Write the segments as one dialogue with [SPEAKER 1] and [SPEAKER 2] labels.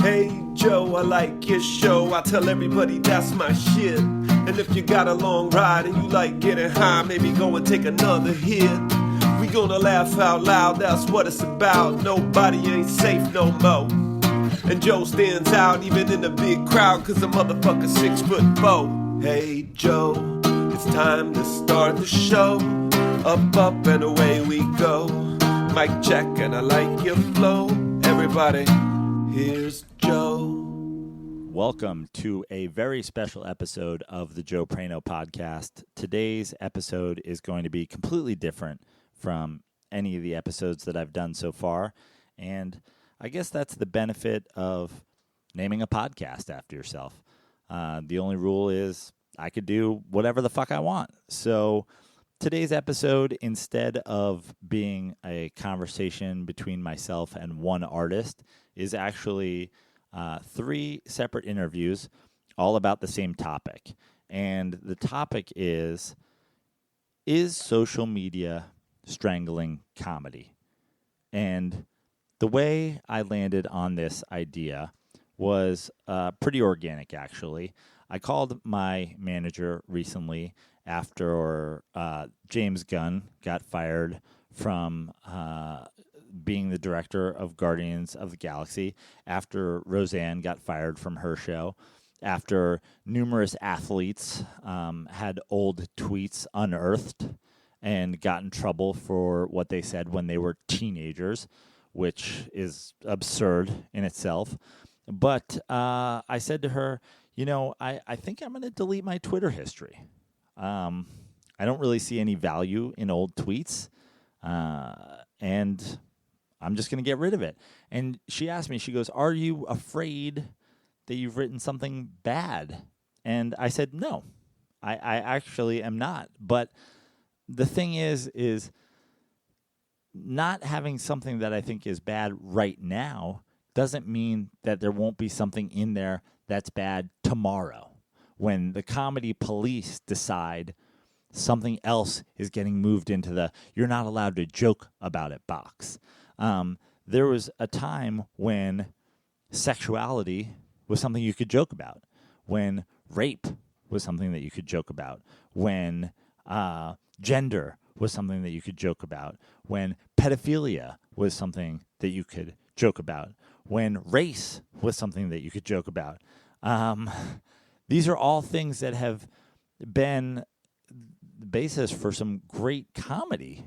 [SPEAKER 1] Hey Joe, I like your show. I tell everybody that's my shit. And if you got a long ride and you like getting high, maybe go and take another hit. We gonna laugh out loud, that's what it's about. Nobody ain't safe no more. And Joe stands out even in the big crowd, cause the motherfucker's 6'4". Hey Joe, it's time to start the show. Up, up, and away we go. Mic check, and I like your flow. Everybody, here's Joe.
[SPEAKER 2] Welcome to a very special episode of the Joe Prano podcast. Today's episode is going to be completely different from any of the episodes that I've done so far. And I guess that's the benefit of naming a podcast after yourself. The only rule is I could do whatever the fuck I want. So today's episode, instead of being a conversation between myself and one artist, is actually three separate interviews all about the same topic. And the topic is social media strangling comedy? And the way I landed on this idea was pretty organic, actually. I called my manager recently after James Gunn got fired from being the director of Guardians of the Galaxy, after Roseanne got fired from her show, after numerous athletes had old tweets unearthed and got in trouble for what they said when they were teenagers, which is absurd in itself. But I said to her, I think I'm going to delete my Twitter history. I don't really see any value in old tweets, and I'm just going to get rid of it. And she asked me, she goes, are you afraid that you've written something bad? And I said, no, I actually am not. But the thing is not having something that I think is bad right now doesn't mean that there won't be something in there that's bad tomorrow, when the comedy police decide something else is getting moved into the you're not allowed to joke about it box. There was a time when sexuality was something you could joke about, when rape was something that you could joke about, when gender was something that you could joke about, when pedophilia was something that you could joke about, when race was something that you could joke about. These are all things that have been the basis for some great comedy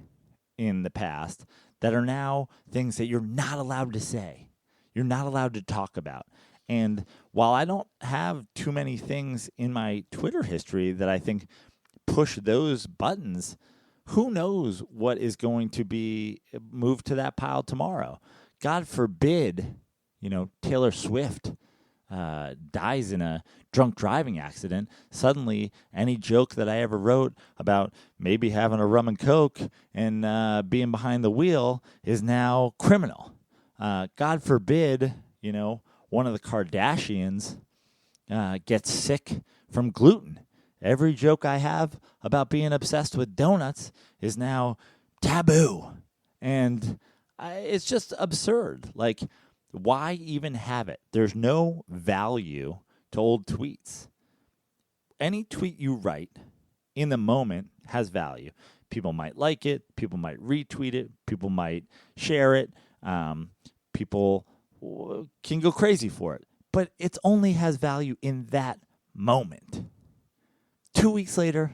[SPEAKER 2] in the past that are now things that you're not allowed to say. You're not allowed to talk about. And while I don't have too many things in my Twitter history that I think push those buttons, who knows what is going to be moved to that pile tomorrow? God forbid, Taylor Swift dies in a drunk driving accident. Suddenly, any joke that I ever wrote about maybe having a rum and coke and being behind the wheel is now criminal. God forbid, one of the Kardashians gets sick from gluten. Every joke I have about being obsessed with donuts is now taboo. And it's just absurd. Like, why even have it? There's no value to old tweets. Any tweet you write in the moment has value. People might like it. People might retweet it. People might share it. People can go crazy for it. But it only has value in that moment. 2 weeks later,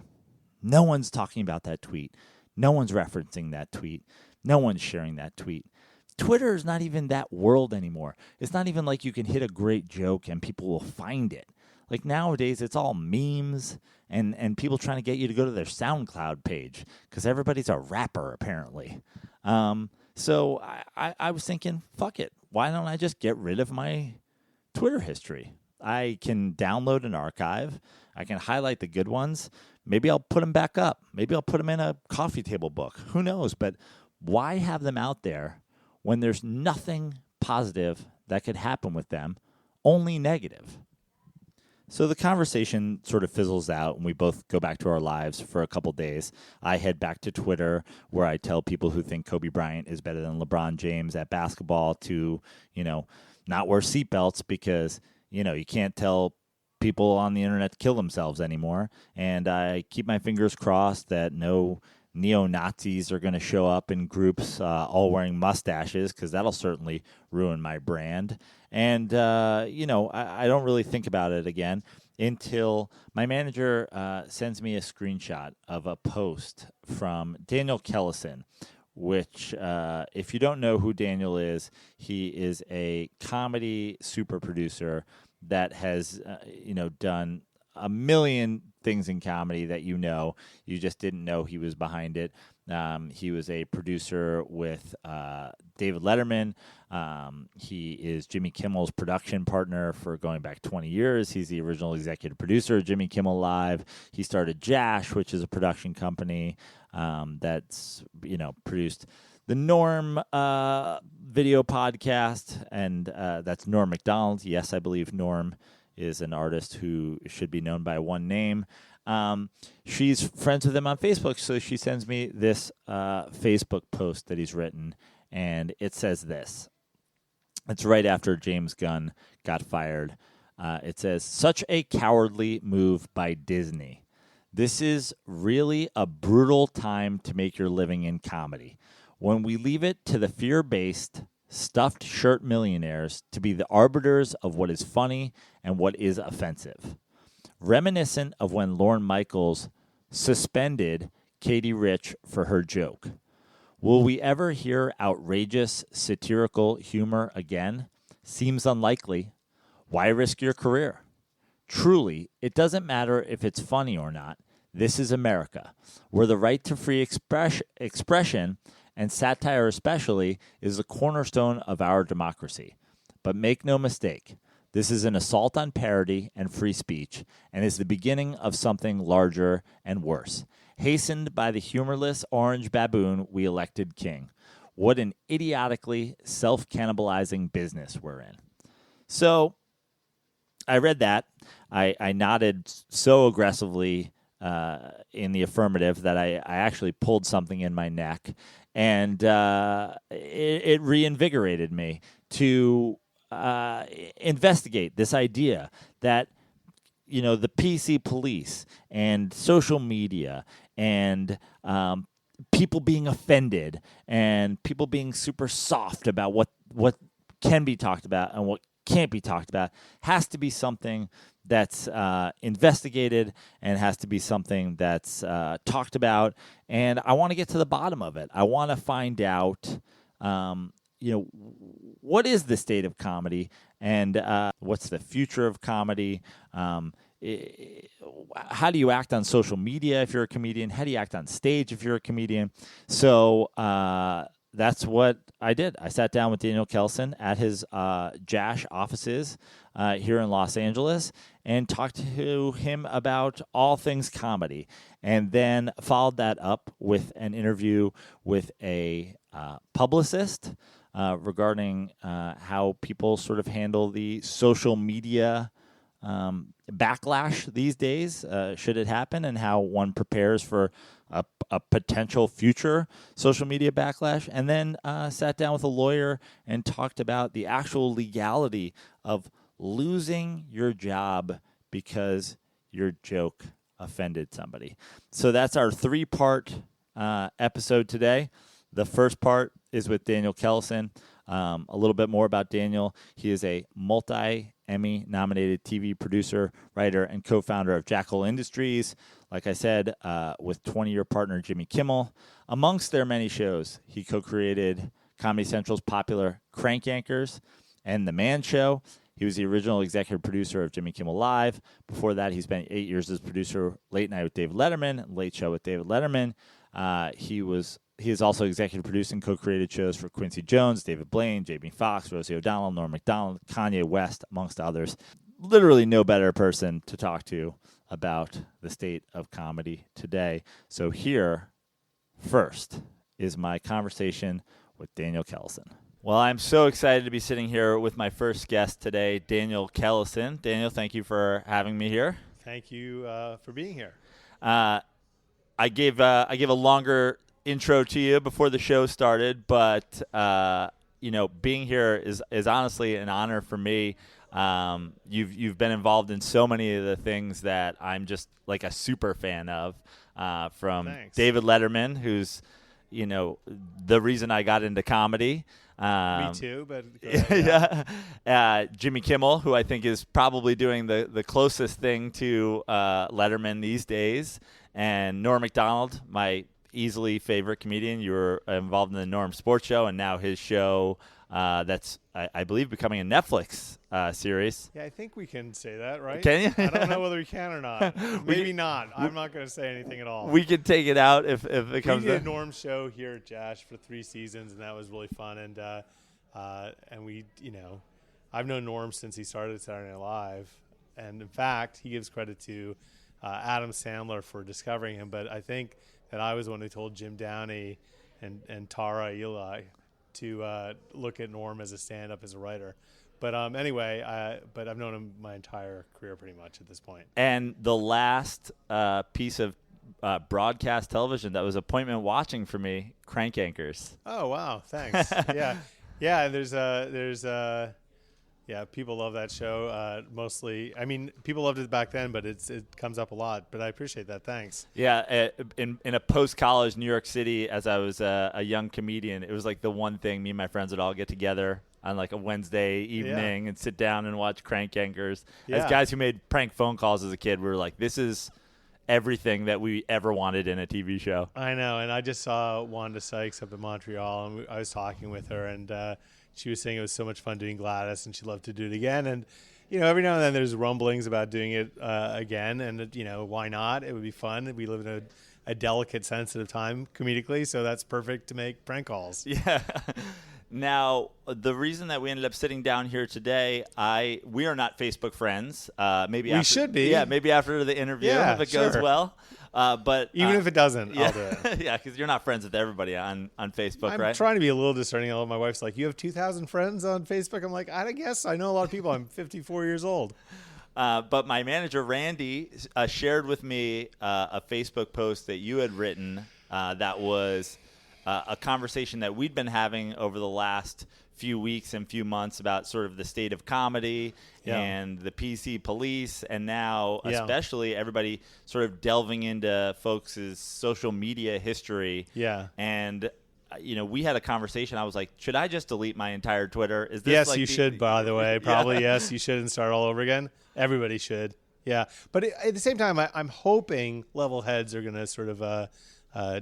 [SPEAKER 2] no one's talking about that tweet. No one's referencing that tweet. No one's sharing that tweet. Twitter is not even that world anymore. It's not even like you can hit a great joke and people will find it. Like nowadays, it's all memes and people trying to get you to go to their SoundCloud page because everybody's a rapper, apparently. So I was thinking, fuck it. Why don't I just get rid of my Twitter history? I can download an archive. I can highlight the good ones. Maybe I'll put them back up. Maybe I'll put them in a coffee table book. Who knows? But why have them out there when there's nothing positive that could happen with them, only negative? So the conversation sort of fizzles out and we both go back to our lives for a couple days. I head back to Twitter where I tell people who think Kobe Bryant is better than LeBron James at basketball to, not wear seatbelts because, you can't tell people on the internet to kill themselves anymore. And I keep my fingers crossed that no neo-Nazis are going to show up in groups all wearing mustaches, because that'll certainly ruin my brand. And, I don't really think about it again until my manager sends me a screenshot of a post from Daniel Kellison, which, if you don't know who Daniel is, he is a comedy super producer that has, done a million things in comedy that you just didn't know he was behind it. He was a producer with David Letterman. He is Jimmy Kimmel's production partner for going back 20 years. He's the original executive producer of Jimmy Kimmel Live. He started Jash, which is a production company that's, produced the Norm video podcast, and that's Norm Macdonald. Yes, I believe Norm is an artist who should be known by one name. She's friends with him on Facebook, so she sends me this Facebook post that he's written, and it says this. It's right after James Gunn got fired. It says, "Such a cowardly move by Disney. This is really a brutal time to make your living in comedy. When we leave it to the fear-based, stuffed shirt millionaires to be the arbiters of what is funny and what is offensive. Reminiscent of when Lorne Michaels suspended Katie Rich for her joke. Will we ever hear outrageous satirical humor again? Seems unlikely. Why risk your career? Truly, it doesn't matter if it's funny or not. This is America, where the right to free expression, and satire especially, is the cornerstone of our democracy. But make no mistake, this is an assault on parody and free speech, and is the beginning of something larger and worse, hastened by the humorless orange baboon we elected king. What an idiotically self-cannibalizing business we're in." So I read that. I nodded so aggressively in the affirmative that I actually pulled something in my neck, and it reinvigorated me to investigate this idea that, the PC police and social media and people being offended and people being super soft about what can be talked about and what can't be talked about has to be something that's investigated and has to be something that's talked about. And I want to get to the bottom of it. I want to find out, what is the state of comedy, and what's the future of comedy? How do you act on social media if you're a comedian? How do you act on stage if you're a comedian? So that's what I did. I sat down with Daniel Kellison at his Jash offices here in Los Angeles and talked to him about all things comedy, and then followed that up with an interview with a publicist regarding how people sort of handle the social media backlash these days, should it happen, and how one prepares for a potential future social media backlash. And then sat down with a lawyer and talked about the actual legality of losing your job because your joke offended somebody. So that's our 3-part episode today. The first part is with Daniel Kellison. A little bit more about Daniel. He is a multi-Emmy nominated TV producer, writer, and co-founder of Jackal Industries. Like I said, with 20-year partner Jimmy Kimmel. Amongst their many shows, he co-created Comedy Central's popular Crank Yankers and The Man Show. He was the original executive producer of Jimmy Kimmel Live. Before that, he spent 8 years as producer Late Night with David Letterman, Late Show with David Letterman. He is also executive produced and co-created shows for Quincy Jones, David Blaine, Jamie Foxx, Rosie O'Donnell, Norm Macdonald, Kanye West, amongst others. Literally no better person to talk to about the state of comedy today. So here, first, is my conversation with Daniel Kellison. Well, I'm so excited to be sitting here with my first guest today, Daniel Kellison. Daniel, thank you for having me here.
[SPEAKER 3] Thank you for being here.
[SPEAKER 2] I gave a longer intro to you before the show started, but being here is honestly an honor for me. You've been involved in so many of the things that I'm just like a super fan of, from
[SPEAKER 3] Thanks.
[SPEAKER 2] David Letterman, who's, the reason I got into comedy.
[SPEAKER 3] Me too, but go ahead,
[SPEAKER 2] yeah. Jimmy Kimmel, who I think is probably doing the closest thing to Letterman these days, and Norm Macdonald, my easily favorite comedian. You were involved in the Norm Sports Show, and now his show that's, I believe, becoming a Netflix series.
[SPEAKER 3] Yeah, I think we can say that, right?
[SPEAKER 2] Can you?
[SPEAKER 3] I don't know whether we can or not. Maybe not. I'm not going to say anything at all.
[SPEAKER 2] We could take it out if it comes.
[SPEAKER 3] We did a Norm show here at Jash for 3 seasons, and that was really fun. And we, I've known Norm since he started Saturday Night Live, and in fact, he gives credit to Adam Sandler for discovering him. But I think that I was the one who told Jim Downey and Tara Eli to look at Norm as a stand-up, as a writer. But anyway, but I've known him my entire career pretty much at this point.
[SPEAKER 2] And the last piece of broadcast television that was appointment watching for me, Crank Anchors.
[SPEAKER 3] Oh wow, thanks. yeah. There's people love that show. Mostly, I mean, people loved it back then, but it comes up a lot. But I appreciate that. Thanks.
[SPEAKER 2] Yeah, in a post-college New York City, as I was a young comedian, it was like the one thing me and my friends would all get together on like a Wednesday evening and sit down and watch Crank Anchors.
[SPEAKER 3] Yeah.
[SPEAKER 2] As guys who made prank phone calls as a kid, we were like, this is everything that we ever wanted in a TV show.
[SPEAKER 3] I know, and I just saw Wanda Sykes up in Montreal, and I was talking with her, and she was saying it was so much fun doing Gladys, and she'd love to do it again. And every now and then there's rumblings about doing it again, and why not? It would be fun. We live in a delicate, sensitive time comedically, so that's perfect to make prank calls.
[SPEAKER 2] Yeah. Now, the reason that we ended up sitting down here today, we are not Facebook friends. Maybe
[SPEAKER 3] we should be.
[SPEAKER 2] Yeah, maybe after the interview if it goes well. But
[SPEAKER 3] even if it doesn't,
[SPEAKER 2] yeah,
[SPEAKER 3] I'll do it.
[SPEAKER 2] Yeah, because you're not friends with everybody on Facebook, right?
[SPEAKER 3] I'm trying to be a little discerning. My wife's like, "You have 2,000 friends on Facebook." I'm like, I guess I know a lot of people. I'm 54 years old.
[SPEAKER 2] But my manager, Randy, shared with me a Facebook post that you had written that was a conversation that we'd been having over the last few weeks and few months about sort of the state of comedy and the PC police, and now especially everybody sort of delving into folks' social media history.
[SPEAKER 3] Yeah.
[SPEAKER 2] And we had a conversation. I was like, should I just delete my entire Twitter? Is this
[SPEAKER 3] yes, you should, by the way. Probably yes, you should, and start all over again. Everybody should. Yeah. But at the same time, I'm hoping level heads are going to sort of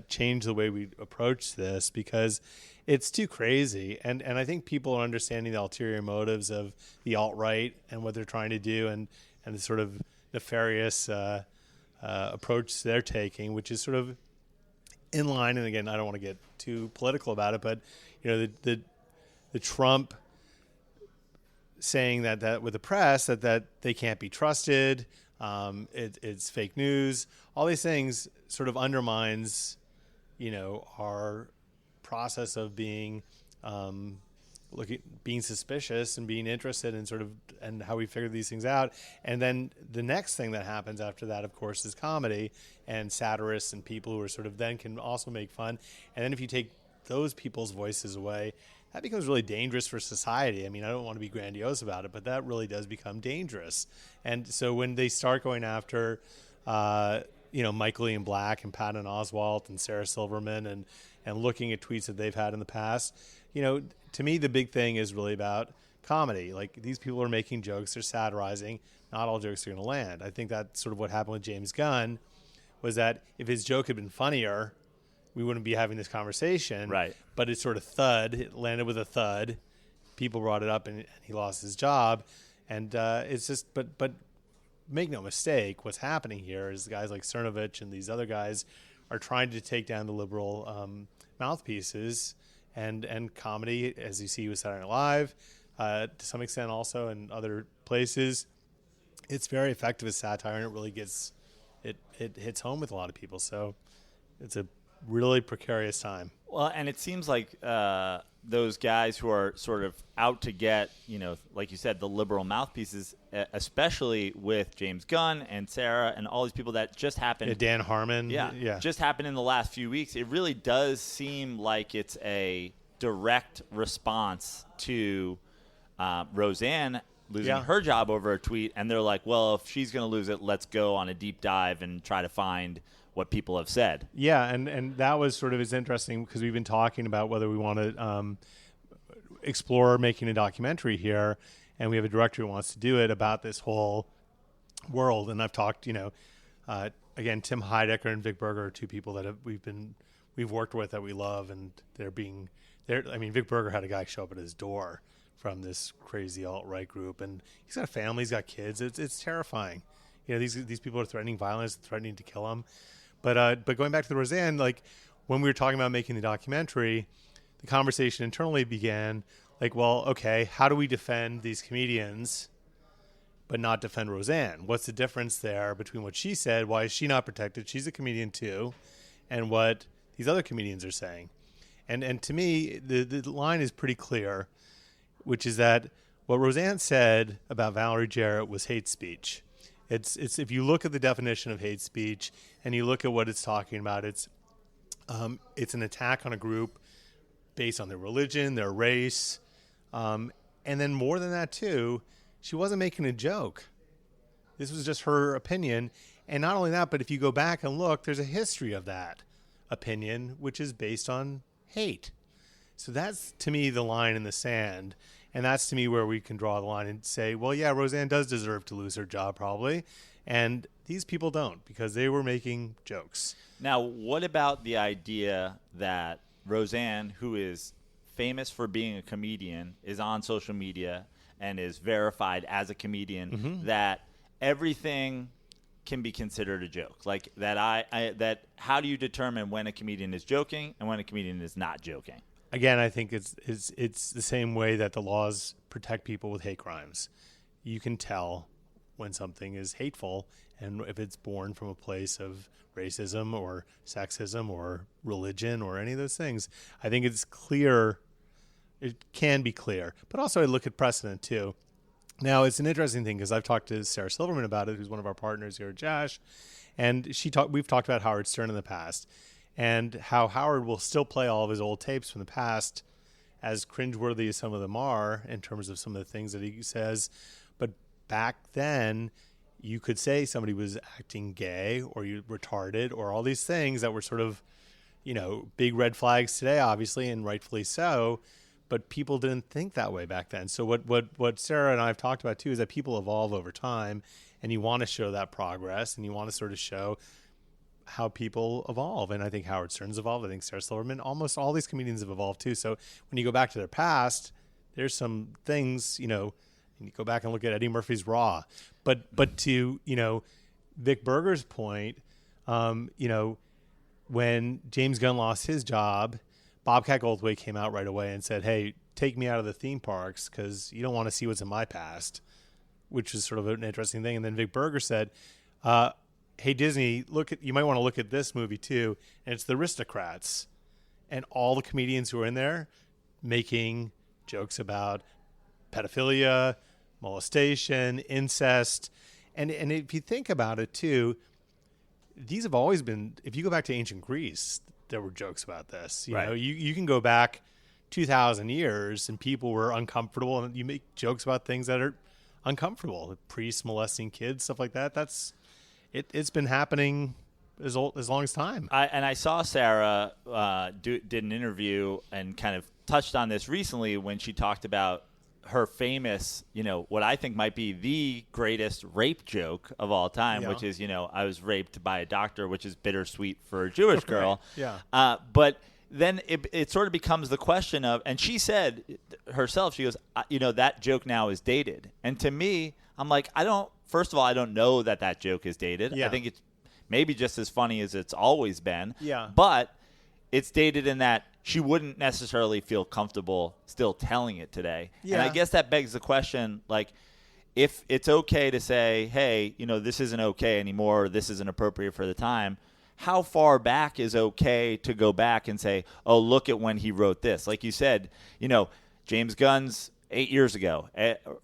[SPEAKER 3] change the way we approach this, because it's too crazy. And I think people are understanding the ulterior motives of the alt-right and what they're trying to do, and the sort of nefarious approach they're taking, which is sort of in line. And again, I don't want to get too political about it, but the Trump saying that with the press that they can't be trusted, it's fake news, all these things sort of undermines our process of being being suspicious and being interested in and how we figure these things out. And then the next thing that happens after that, of course, is comedy and satirists and people who are sort of then can also make fun. And then if you take those people's voices away, that becomes really dangerous for society. I mean, I don't want to be grandiose about it, but that really does become dangerous. And so when they start going after, Michael Ian Black and Patton Oswalt and Sarah Silverman and looking at tweets that they've had in the past, to me, the big thing is really about comedy. Like, these people are making jokes, they're satirizing. Not all jokes are going to land. I think that's sort of what happened with James Gunn, was that if his joke had been funnier, we wouldn't be having this conversation.
[SPEAKER 2] Right.
[SPEAKER 3] But it sort of it landed with a thud. People brought it up, and he lost his job. And it's just, but make no mistake, what's happening here is guys like Cernovich and these other guys are trying to take down the liberal mouthpieces, and comedy, as you see with Saturday Night Live, to some extent also in other places. It's very effective as satire, and it really it hits home with a lot of people. So it's a really precarious time.
[SPEAKER 2] Well, and it seems like those guys who are sort of out to get, like you said, the liberal mouthpieces, especially with James Gunn and Sarah and all these people that just happened.
[SPEAKER 3] Yeah, Dan Harmon.
[SPEAKER 2] Yeah, just happened in the last few weeks. It really does seem like it's a direct response to Roseanne losing her job over a tweet, and they're like, well, if she's going to lose it, let's go on a deep dive and try to find what people have said.
[SPEAKER 3] Yeah, and that was sort of is interesting because we've been talking about whether we want to explore making a documentary here, and we have a director who wants to do it about this whole world. And I've talked, again, Tim Heidecker and Vic Berger are two people that we've worked with that we love, and Vic Berger had a guy show up at his door from this crazy alt-right group, and he's got a family, he's got kids. It's terrifying. These people are threatening violence, threatening to kill him. But going back to the Roseanne, like when we were talking about making the documentary, the conversation internally began like, well, okay, how do we defend these comedians but not defend Roseanne? What's the difference there between what she said, why is she not protected, she's a comedian too, and what these other comedians are saying? And to me, the line is pretty clear, which is that what Roseanne said about Valerie Jarrett was hate speech. It's if you look at the definition of hate speech and you look at what it's talking about, it's an attack on a group based on their religion, their race, and then more than that too, she wasn't making a joke. This was just her opinion, and not only that, but if you go back and look, there's a history of that opinion, which is based on hate. So that's to me the line in the sand. And that's to me where we can draw the line and say, well, yeah, Roseanne does deserve to lose her job probably. And these people don't because they were making jokes.
[SPEAKER 2] Now, what about the idea that Roseanne, who is famous for being a comedian, is on social media and is verified as a comedian, that everything can be considered a joke? Like that how do you determine when a comedian is joking and when a comedian is not joking?
[SPEAKER 3] Again, I think it's the same way that the laws protect people with hate crimes. You can tell when something is hateful and if it's born from a place of racism or sexism or religion or any of those things. I think it's clear. It can be clear. But also I look at precedent too. Now, it's an interesting thing because I've talked to Sarah Silverman about it, who's one of our partners here at Josh, and we've talked about Howard Stern in the past. And how Howard will still play all of his old tapes from the past, as cringeworthy as some of them are in terms of some of the things that he says. But back then, you could say somebody was acting gay or you retarded or all these things that were sort of, big red flags today, obviously, and rightfully so. But people didn't think that way back then. So what Sarah and I have talked about, too, is that people evolve over time, and you want to show that progress, and you want to sort of show how people evolve. And I think Howard Stern's evolved. I think Sarah Silverman, almost all these comedians have evolved too. So when you go back to their past, there's some things, and you go back and look at Eddie Murphy's Raw. But to, Vic Berger's point, when James Gunn lost his job, Bobcat Goldthwait came out right away and said, hey, take me out of the theme parks because you don't want to see what's in my past, which is sort of an interesting thing. And then Vic Berger said, hey, Disney, you might want to look at this movie too, and it's The Aristocrats, and all the comedians who are in there making jokes about pedophilia, molestation, incest, and if you think about it too, these have always been. If you go back to ancient Greece, there were jokes about this. You can go back 2,000 years, and people were uncomfortable, and you make jokes about things that are uncomfortable, priests molesting kids, stuff like that. It's been happening as long as time.
[SPEAKER 2] I saw Sarah did an interview and kind of touched on this recently when she talked about her famous, what I think might be the greatest rape joke of all time, which is, I was raped by a doctor, which is bittersweet for a Jewish girl.
[SPEAKER 3] Yeah.
[SPEAKER 2] But then it sort of becomes the question of, and she said herself, she goes, that joke now is dated. And to me, I'm like, first of all, I don't know that joke is dated.
[SPEAKER 3] Yeah.
[SPEAKER 2] I think it's maybe just as funny as it's always been.
[SPEAKER 3] Yeah.
[SPEAKER 2] But it's dated in that she wouldn't necessarily feel comfortable still telling it today.
[SPEAKER 3] Yeah.
[SPEAKER 2] And I guess that begs the question, like, if it's okay to say, hey, this isn't okay anymore, or this isn't appropriate for the time, how far back is okay to go back and say, oh, look at when he wrote this? Like you said, James Gunn's 8 years ago.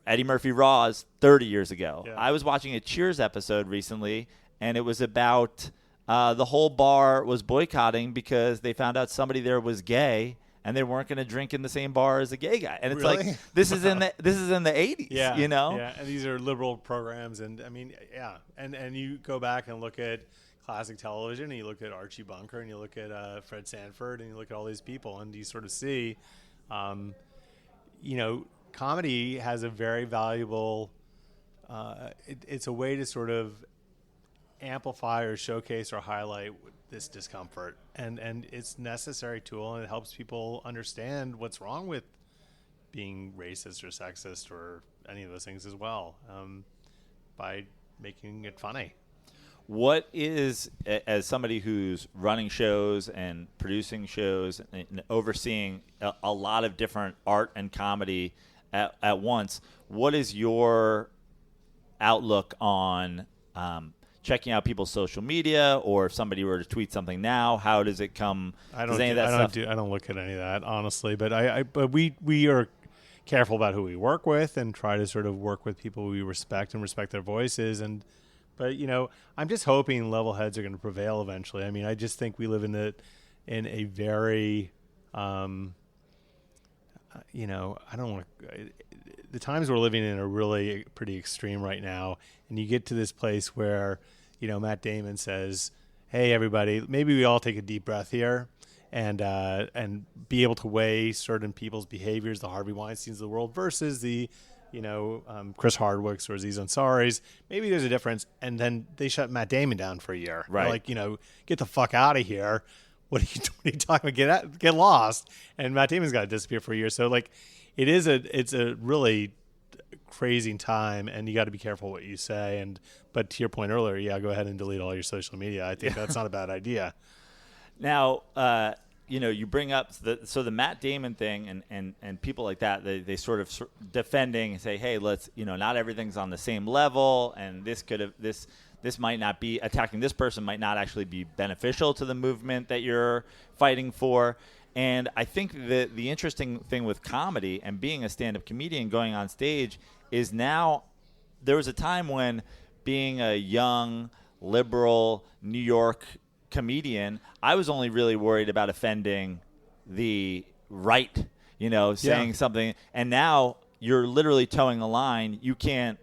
[SPEAKER 2] Eddie Murphy Raw's 30 years ago.
[SPEAKER 3] Yeah.
[SPEAKER 2] I was watching a Cheers episode recently, and it was about the whole bar was boycotting because they found out somebody there was gay, and they weren't going to drink in the same bar as a gay guy. And it's
[SPEAKER 3] Really?
[SPEAKER 2] like this is in the 80s.
[SPEAKER 3] Yeah,
[SPEAKER 2] you know.
[SPEAKER 3] Yeah, and these are liberal programs, and I mean, yeah, and you go back and look at classic television, and you look at Archie Bunker, and you look at Fred Sanford, and you look at all these people, and you sort of see, comedy has a very valuable. It's a way to sort of amplify or showcase or highlight this discomfort, and it's a necessary tool, and it helps people understand what's wrong with being racist or sexist or any of those things as well, by making it funny.
[SPEAKER 2] What is, as somebody who's running shows and producing shows and overseeing a lot of different art and comedy at once, what is your outlook on checking out people's social media, or if somebody were to tweet something now, how does it come?
[SPEAKER 3] I don't look at any of that, honestly, but we are careful about who we work with and try to sort of work with people we respect and respect their voices. But I'm just hoping level heads are going to prevail eventually. I mean, I just think we live in a very I don't want to. The times we're living in are really pretty extreme right now, and you get to this place where Matt Damon says, "Hey, everybody, maybe we all take a deep breath here, and be able to weigh certain people's behaviors, the Harvey Weinsteins of the world versus the Chris Hardwicks or Aziz Ansari's. Maybe there's a difference." And then they shut Matt Damon down for a year.
[SPEAKER 2] Right.
[SPEAKER 3] They're like, get the fuck out of here. What are you talking about? Get lost. And Matt Damon's got to disappear for a year. So like, it's a really crazy time, and you got to be careful what you say. But to your point earlier, yeah, go ahead and delete all your social media. I think that's not a bad idea.
[SPEAKER 2] Now, you bring up the Matt Damon thing and people like that, they sort of defending and say, hey, let's, not everything's on the same level, and this might not be attacking this person might not actually be beneficial to the movement that you're fighting for. And I think that the interesting thing with comedy and being a stand-up comedian going on stage is now there was a time when being a young, liberal New York comedian, I was only really worried about offending the right, saying something. And now you're literally towing a line. You can't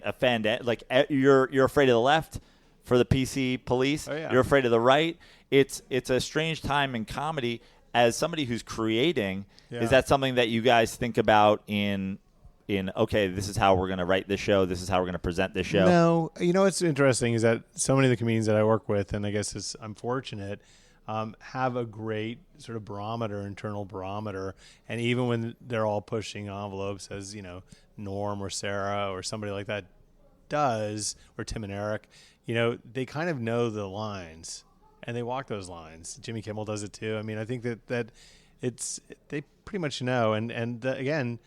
[SPEAKER 2] offend it. Like you're afraid of the left for the PC police.
[SPEAKER 3] Oh, yeah.
[SPEAKER 2] You're afraid of the right. It's a strange time in comedy. As somebody who's creating, is that something that you guys think about in okay, this is how we're going to write this show, this is how we're going to present this show?
[SPEAKER 3] No. What's interesting is that so many of the comedians that I work with, and I guess I'm fortunate, have a great sort of internal barometer. And even when they're all pushing envelopes, as, Norm or Sarah or somebody like that does, or Tim and Eric, they kind of know the lines. And they walk those lines. Jimmy Kimmel does it too. I mean, I think that they pretty much know. And again,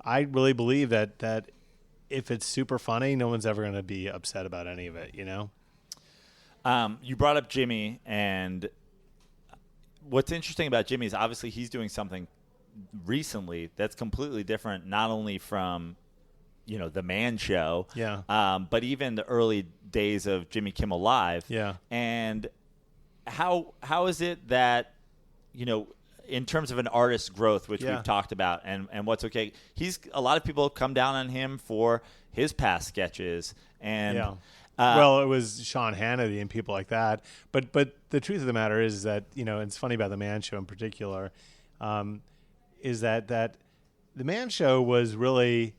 [SPEAKER 3] I really believe that if it's super funny, no one's ever going to be upset about any of it.
[SPEAKER 2] You brought up Jimmy, and what's interesting about Jimmy is obviously he's doing something recently that's completely different, not only from the Man Show, but even the early days of Jimmy Kimmel Live, and how is it that, in terms of an artist's growth, which we've talked about, and what's okay, a lot of people come down on him for his past sketches, and
[SPEAKER 3] well, it was Sean Hannity and people like that, but the truth of the matter is that it's funny about the Man Show in particular, is that the Man Show was really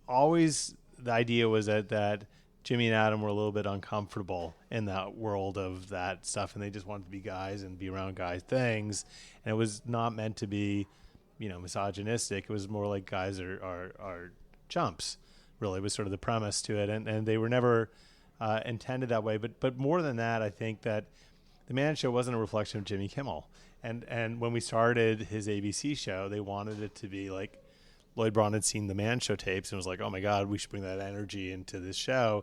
[SPEAKER 3] always the idea was that Jimmy and Adam were a little bit uncomfortable in that world of that stuff, and they just wanted to be guys and be around guy things. And it was not meant to be, misogynistic. It was more like guys are chumps, really, was sort of the premise to it. And they were never intended that way. But more than that, I think that the Man Show wasn't a reflection of Jimmy Kimmel. And when we started his ABC show, they wanted it to be like, Lloyd Braun had seen the Man Show tapes and was like, oh my God, we should bring that energy into this show.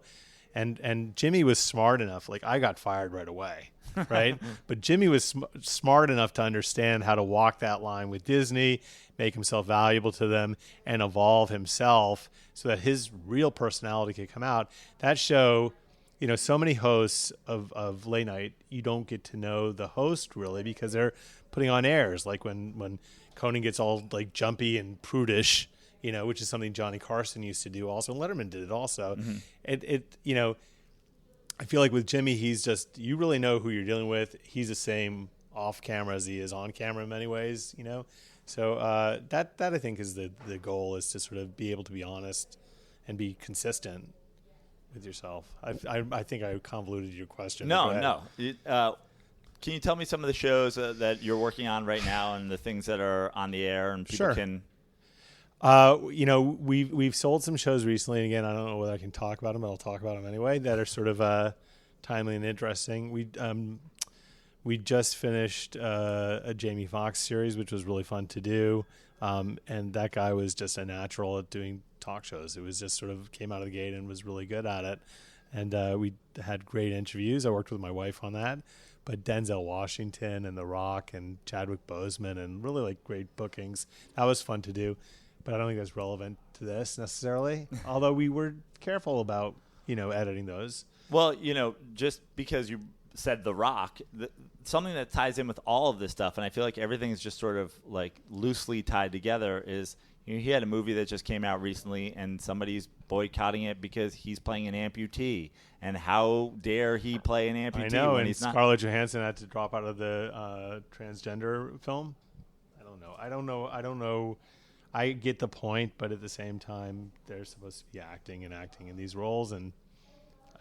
[SPEAKER 3] And Jimmy was smart enough. Like, I got fired right away, right? But Jimmy was smart enough to understand how to walk that line with Disney, make himself valuable to them, and evolve himself so that his real personality could come out. That show, so many hosts of late night, you don't get to know the host really because they're putting on airs, like when Conan gets all like jumpy and prudish, which is something Johnny Carson used to do also. And Letterman did it also. I feel like with Jimmy, he's just, you really know who you're dealing with. He's the same off camera as he is on camera in many ways, So that I think is the goal, is to sort of be able to be honest and be consistent with yourself. I think I convoluted your question.
[SPEAKER 2] No. Can you tell me some of the shows that you're working on right now and the things that are on the air and people
[SPEAKER 3] Sure.
[SPEAKER 2] can...
[SPEAKER 3] We've sold some shows recently, and again, I don't know whether I can talk about them, but I'll talk about them anyway, that are sort of timely and interesting. We just finished a Jamie Foxx series, which was really fun to do, and that guy was just a natural at doing talk shows. It was just sort of came out of the gate and was really good at it, and we had great interviews. I worked with my wife on that, but Denzel Washington and The Rock and Chadwick Boseman, and really like great bookings. That was fun to do. But I don't think that's relevant to this necessarily, although we were careful about, editing those.
[SPEAKER 2] Well, just because you said The Rock, something that ties in with all of this stuff, and I feel like everything is just sort of like loosely tied together, is he had a movie that just came out recently and somebody's boycotting it because he's playing an amputee. And how dare he play an amputee
[SPEAKER 3] I know,
[SPEAKER 2] when
[SPEAKER 3] and
[SPEAKER 2] he's not?
[SPEAKER 3] Scarlett Johansson had to drop out of the transgender film. I don't know. I get the point, but at the same time, they're supposed to be acting in these roles, and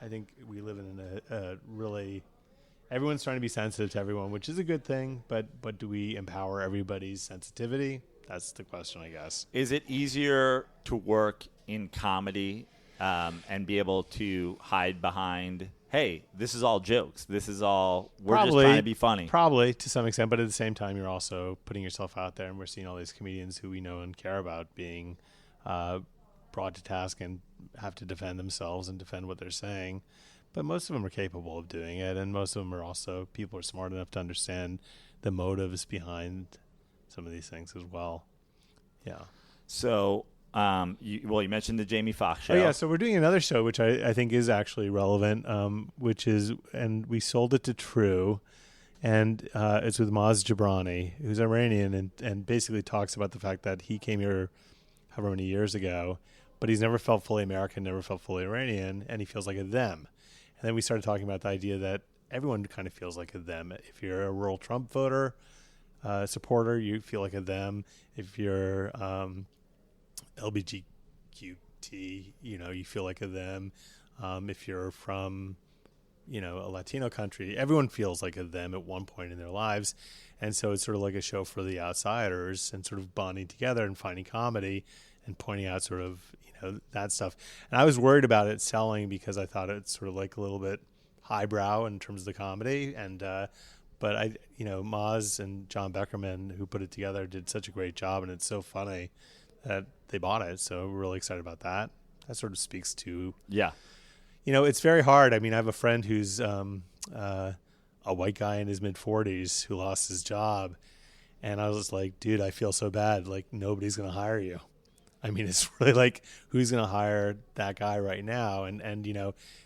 [SPEAKER 3] I think we live in a really, everyone's trying to be sensitive to everyone, which is a good thing, but do we empower everybody's sensitivity? That's the question, I guess.
[SPEAKER 2] Is it easier to work in comedy and be able to hide behind, hey, this is all jokes. This is all, we're just trying to be funny.
[SPEAKER 3] Probably to some extent, but at the same time, you're also putting yourself out there, and we're seeing all these comedians who we know and care about being brought to task and have to defend themselves and defend what they're saying. But most of them are capable of doing it, and most of them are also, people are smart enough to understand the motives behind some of these things as well. Yeah.
[SPEAKER 2] So, you mentioned the Jamie Foxx show.
[SPEAKER 3] Oh, yeah. So we're doing another show, which I think is actually relevant, which is, and we sold it to True, and it's with Maz Jobrani, who's Iranian, and basically talks about the fact that he came here however many years ago, but he's never felt fully American, never felt fully Iranian, and he feels like a them. And then we started talking about the idea that everyone kind of feels like a them. If you're a rural Trump voter, supporter, you feel like a them. If you're LGBTQT, you feel like a them. If you're from, a Latino country, everyone feels like a them at one point in their lives. And so it's sort of like a show for the outsiders and sort of bonding together and finding comedy and pointing out sort of, that stuff. And I was worried about it selling because I thought it's sort of like a little bit highbrow in terms of the comedy. And, but Maz and John Beckerman, who put it together, did such a great job, and it's so funny that they bought it. So we're really excited about that. That sort of speaks to, it's very hard. I mean, I have a friend who's a white guy in his mid-40s who lost his job, and I was like, dude, I feel so bad. Like, nobody's going to hire you. I mean, it's really like, who's going to hire that guy right now? And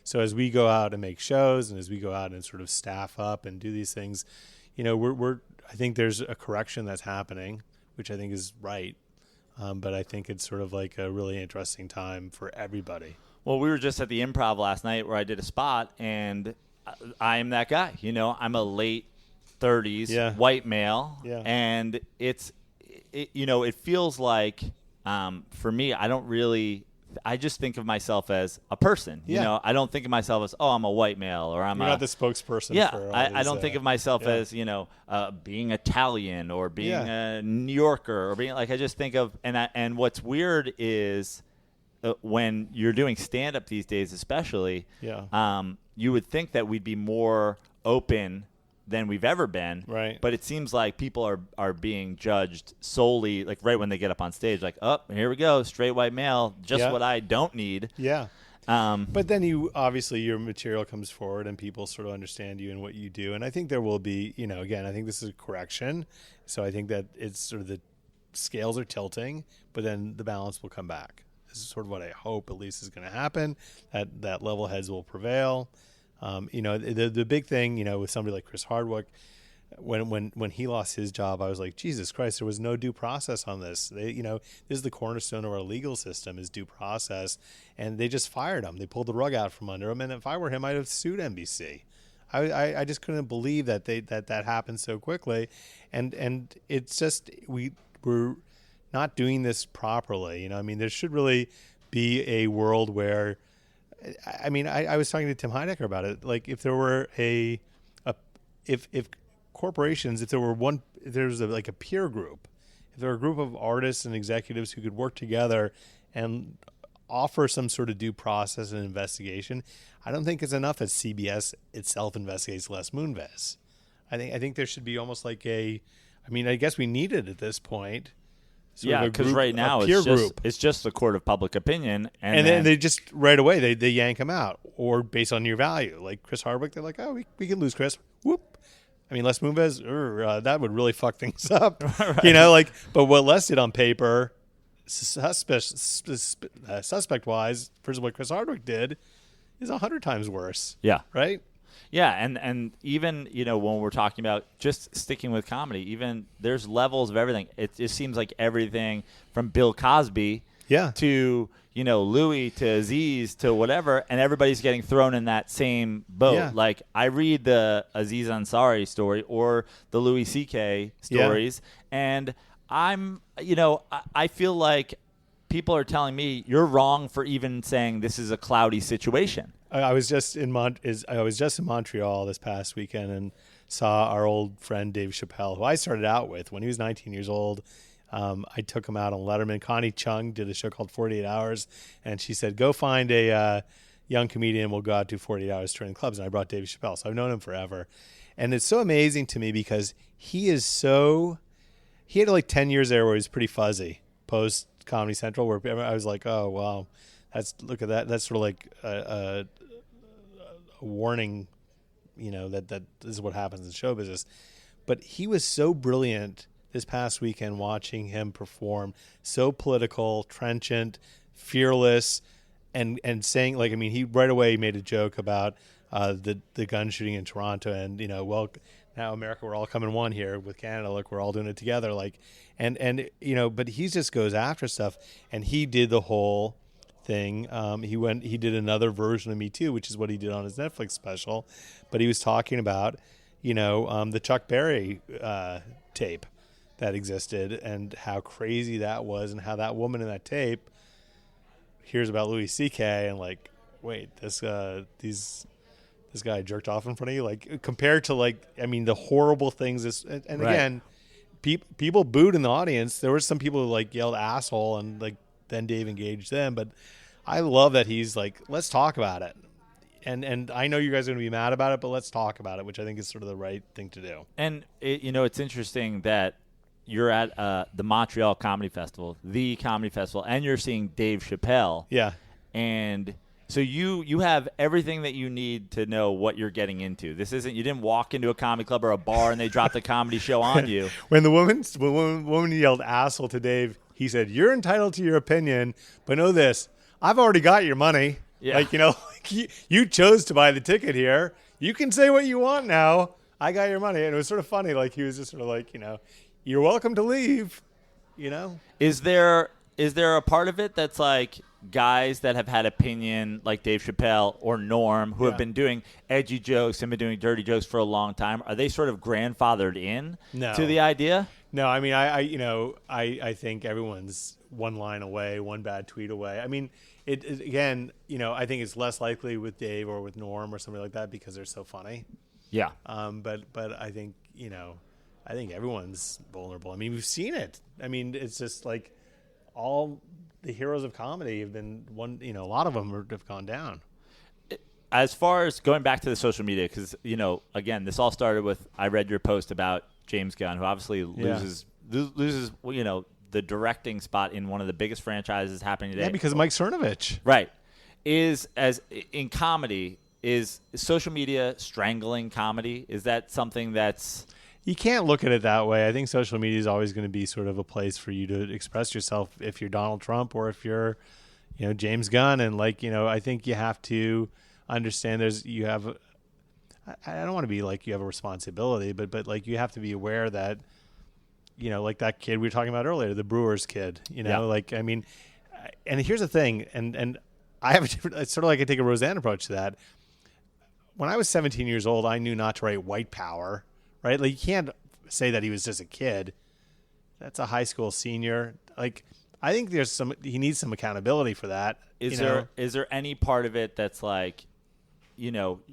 [SPEAKER 3] so as we go out and make shows, and as we go out and sort of staff up and do these things, I think there's a correction that's happening, which I think is right. But I think it's sort of like a really interesting time for everybody.
[SPEAKER 2] Well, we were just at the Improv last night where I did a spot, and I am that guy. I'm a late 30s white male, and it feels like, for me, I just think of myself as a person. I don't think of myself as, I'm a white male, or You're
[SPEAKER 3] not the spokesperson.
[SPEAKER 2] Yeah,
[SPEAKER 3] for all
[SPEAKER 2] I don't think of myself as being Italian or being a New Yorker or being like, I just think of, and what's weird is when you're doing stand up these days, especially, you would think that we'd be more open than we've ever been.
[SPEAKER 3] Right.
[SPEAKER 2] But it seems like people are being judged solely, like right when they get up on stage, like, here we go, straight white male, just what I don't need.
[SPEAKER 3] Yeah. But then your material comes forward and people sort of understand you and what you do. And I think there will be, again, I think this is a correction. So I think that it's sort of the scales are tilting, but then the balance will come back. This is sort of what I hope at least is going to happen, that level heads will prevail. The big thing, with somebody like Chris Hardwick, when he lost his job, I was like, Jesus Christ, there was no due process on this. This is the cornerstone of our legal system is due process, and they just fired him. They pulled the rug out from under him. And if I were him, I'd have sued NBC. I just couldn't believe that that happened so quickly, and it's just we're not doing this properly. I mean, there should really be a world where, I mean, I was talking to Tim Heidecker about it. Like, if there were if corporations, if there's like a peer group, if there were a group of artists and executives who could work together and offer some sort of due process and investigation, I don't think it's enough that CBS itself investigates Les Moonves. I think there should be almost like I guess we need it at this point.
[SPEAKER 2] Yeah, because right now it's just the court of public opinion, and
[SPEAKER 3] then they just right away they yank him out, or based on your value, like Chris Hardwick, they're like, oh, we can lose Chris. Whoop. I mean, Les Moonves, that would really fuck things up, right. But what Les did on paper, suspect-wise, versus what Chris Hardwick did, is 100 times worse.
[SPEAKER 2] Yeah.
[SPEAKER 3] Right?
[SPEAKER 2] Yeah, and even, when we're talking about just sticking with comedy, even there's levels of everything. It just seems like everything from Bill Cosby to, Louis to Aziz to whatever, and everybody's getting thrown in that same boat. Yeah. Like, I read the Aziz Ansari story or the Louis C.K. stories, and I'm, I feel like people are telling me you're wrong for even saying this is a cloudy situation.
[SPEAKER 3] I was just in Montreal this past weekend and saw our old friend Dave Chappelle, who I started out with when he was 19 years old. I took him out on Letterman. Connie Chung did a show called 48 Hours, and she said, go find a young comedian. We'll go out to 48 Hours touring clubs. And I brought Dave Chappelle. So I've known him forever. And it's so amazing to me because he had like 10 years there where he was pretty fuzzy post Comedy Central, where I was like, oh, wow, look at that. That's sort of like a warning, that this is what happens in show business. But he was so brilliant this past weekend watching him perform, so political, trenchant, fearless, and saying, like, I mean, he right away made a joke about the gun shooting in Toronto, and well, now America, we're all coming one here with Canada. Look, we're all doing it together. Like, and but he just goes after stuff, and he did the whole thing. He did another version of Me Too, which is what he did on his Netflix special, but he was talking about, the Chuck Berry tape that existed and how crazy that was, and how that woman in that tape hears about Louis C.K. and like, wait, this guy jerked off in front of you, like, compared to, like, I mean, the horrible things right. Again, people booed in the audience. There were some people who like yelled asshole, and like then Dave engaged them, but I love that he's like, let's talk about it. And I know you guys are going to be mad about it, but let's talk about it, which I think is sort of the right thing to do.
[SPEAKER 2] And it's interesting that you're at the Montreal Comedy Festival, and you're seeing Dave Chappelle.
[SPEAKER 3] Yeah.
[SPEAKER 2] And so you have everything that you need to know what you're getting into. This isn't, you didn't walk into a comedy club or a bar and they dropped a comedy show on you.
[SPEAKER 3] When the woman yelled asshole to Dave, he said, "You're entitled to your opinion, but know this, I've already got your money." Yeah. Like, you chose to buy the ticket here. You can say what you want now. I got your money. And it was sort of funny. Like, he was just sort of like, you're welcome to leave,
[SPEAKER 2] Is there a part of it that's like guys that have had opinion, like Dave Chappelle or Norm, who have been doing edgy jokes and been doing dirty jokes for a long time? Are they sort of grandfathered in to the idea?
[SPEAKER 3] No, I mean, I think everyone's one line away, one bad tweet away. I mean, it again, I think it's less likely with Dave or with Norm or somebody like that because they're so funny.
[SPEAKER 2] Yeah.
[SPEAKER 3] But I think, I think everyone's vulnerable. I mean, we've seen it. I mean, it's just like all the heroes of comedy have been a lot of them have gone down.
[SPEAKER 2] As far as going back to the social media, because, again, this all started with, I read your post about James Gunn, who obviously loses, the directing spot in one of the biggest franchises happening today.
[SPEAKER 3] Yeah, because of Mike Cernovich.
[SPEAKER 2] Right. In comedy, is social media strangling comedy? Is that something that's...
[SPEAKER 3] You can't look at it that way. I think social media is always going to be sort of a place for you to express yourself if you're Donald Trump or if you're, James Gunn. And I think you have to understand I don't want to be like you have a responsibility, but like you have to be aware that, like that kid we were talking about earlier, the Brewers kid, like, I mean, and here's the thing, and I have it's sort of like I take a Roseanne approach to that. When I was 17 years old, I knew not to write white power, right? Like you can't say that he was just a kid. That's a high school senior. Like, I think he needs some accountability for that.
[SPEAKER 2] Is there any part of it that's like,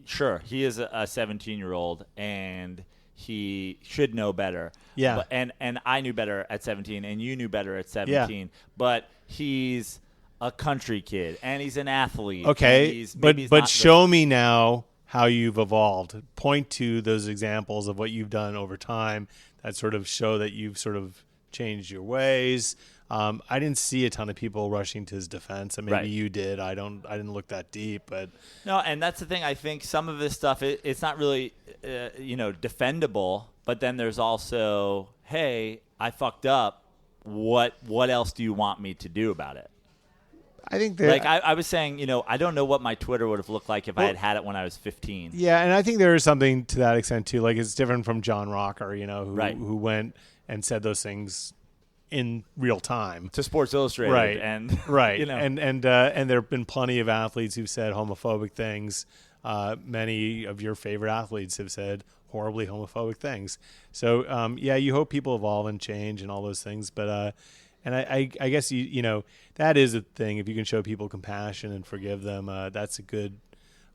[SPEAKER 2] sure, he is a 17-year-old and he should know better.
[SPEAKER 3] Yeah.
[SPEAKER 2] But, and I knew better at 17 and you knew better at 17. Yeah. But he's a country kid and he's an athlete.
[SPEAKER 3] Okay. But show me now how you've evolved. Point to those examples of what you've done over time that sort of show that you've sort of changed your ways. I didn't see a ton of people rushing to his defense, and maybe you did. I didn't look that deep, but
[SPEAKER 2] no. And that's the thing. I think some of this stuff it's not really, defendable. But then there's also, hey, I fucked up. What else do you want me to do about it?
[SPEAKER 3] I think
[SPEAKER 2] I was saying, I don't know what my Twitter would have looked like if I had it when I was 15.
[SPEAKER 3] Yeah, and I think there is something to that extent too. Like it's different from John Rocker, who went and said those things in real time
[SPEAKER 2] to Sports Illustrated,
[SPEAKER 3] right?
[SPEAKER 2] And
[SPEAKER 3] right, and there have been plenty of athletes who've said homophobic things. Many of your favorite athletes have said horribly homophobic things. So you hope people evolve and change and all those things, but. And I guess that is a thing. If you can show people compassion and forgive them, that's a good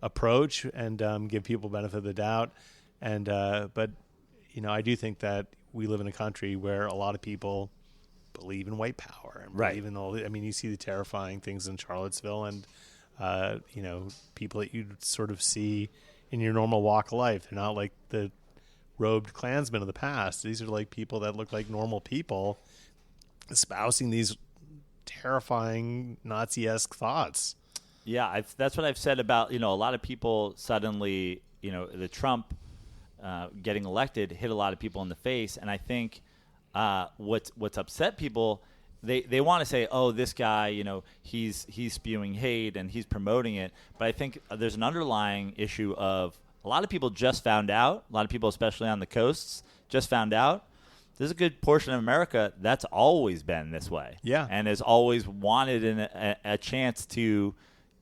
[SPEAKER 3] approach, and give people benefit of the doubt. And but I do think that we live in a country where a lot of people believe in white power and believe in all. I mean, you see the terrifying things in Charlottesville, and people that you sort of see in your normal walk of life. They're not like the robed Klansmen of the past. These are like people that look like normal people, espousing these terrifying Nazi-esque thoughts.
[SPEAKER 2] Yeah, that's what I've said about, a lot of people suddenly, the Trump getting elected hit a lot of people in the face. And I think what's upset people, they want to say, oh, this guy, he's spewing hate and he's promoting it. But I think there's an underlying issue of a lot of people just found out, a lot of people, especially on the coasts, just found out. There's a good portion of America that's always been this way, and has always wanted a chance to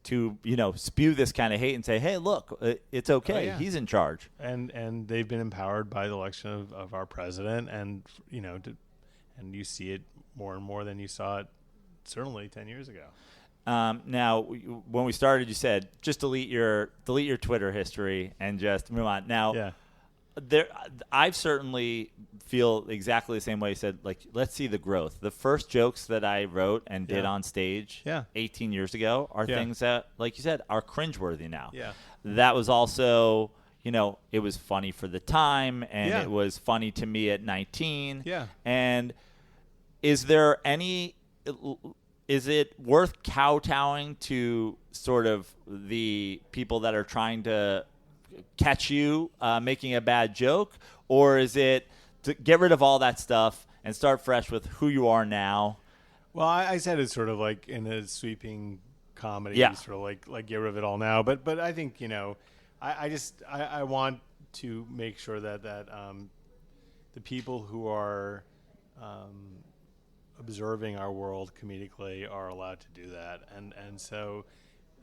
[SPEAKER 2] spew this kind of hate and say, hey, look, it's okay, he's in charge,
[SPEAKER 3] and they've been empowered by the election of our president, and and you see it more and more than you saw it certainly 10 years ago.
[SPEAKER 2] Now, when we started, you said just delete your Twitter history and just move on. Now. I've certainly feel exactly the same way you said, like, let's see the growth. The first jokes that I wrote and did on stage 18 years ago are things that, like you said, are cringeworthy now. Yeah. That was also, it was funny for the time, and it was funny to me at 19. Yeah. And is it worth kowtowing to sort of the people that are trying to catch you making a bad joke, or is it to get rid of all that stuff and start fresh with who you are now?
[SPEAKER 3] Well, I said it's sort of like in a sweeping comedy, sort of like get rid of it all now. But I think I want to make sure that the people who are observing our world comedically are allowed to do that, and so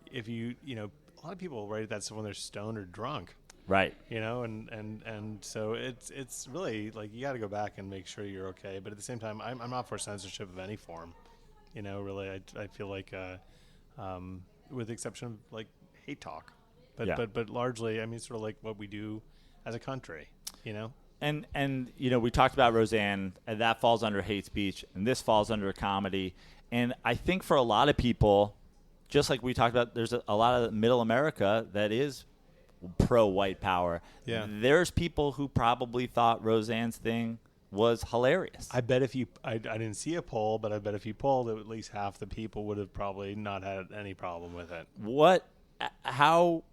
[SPEAKER 3] if a lot of people write that stuff when they're stoned or drunk, right? And so it's really like you got to go back and make sure you're okay. But at the same time, I'm not for censorship of any form. Really, I feel like, with the exception of like hate talk, but largely, I mean, sort of like what we do as a country.
[SPEAKER 2] And we talked about Roseanne, and that falls under hate speech, and this falls under comedy. And I think for a lot of people, just like we talked about, there's a lot of middle America that is pro-white power. Yeah. There's people who probably thought Roseanne's thing was hilarious.
[SPEAKER 3] I bet I didn't see a poll, but I bet if you polled, at least half the people would have probably not had any problem with it.
[SPEAKER 2] How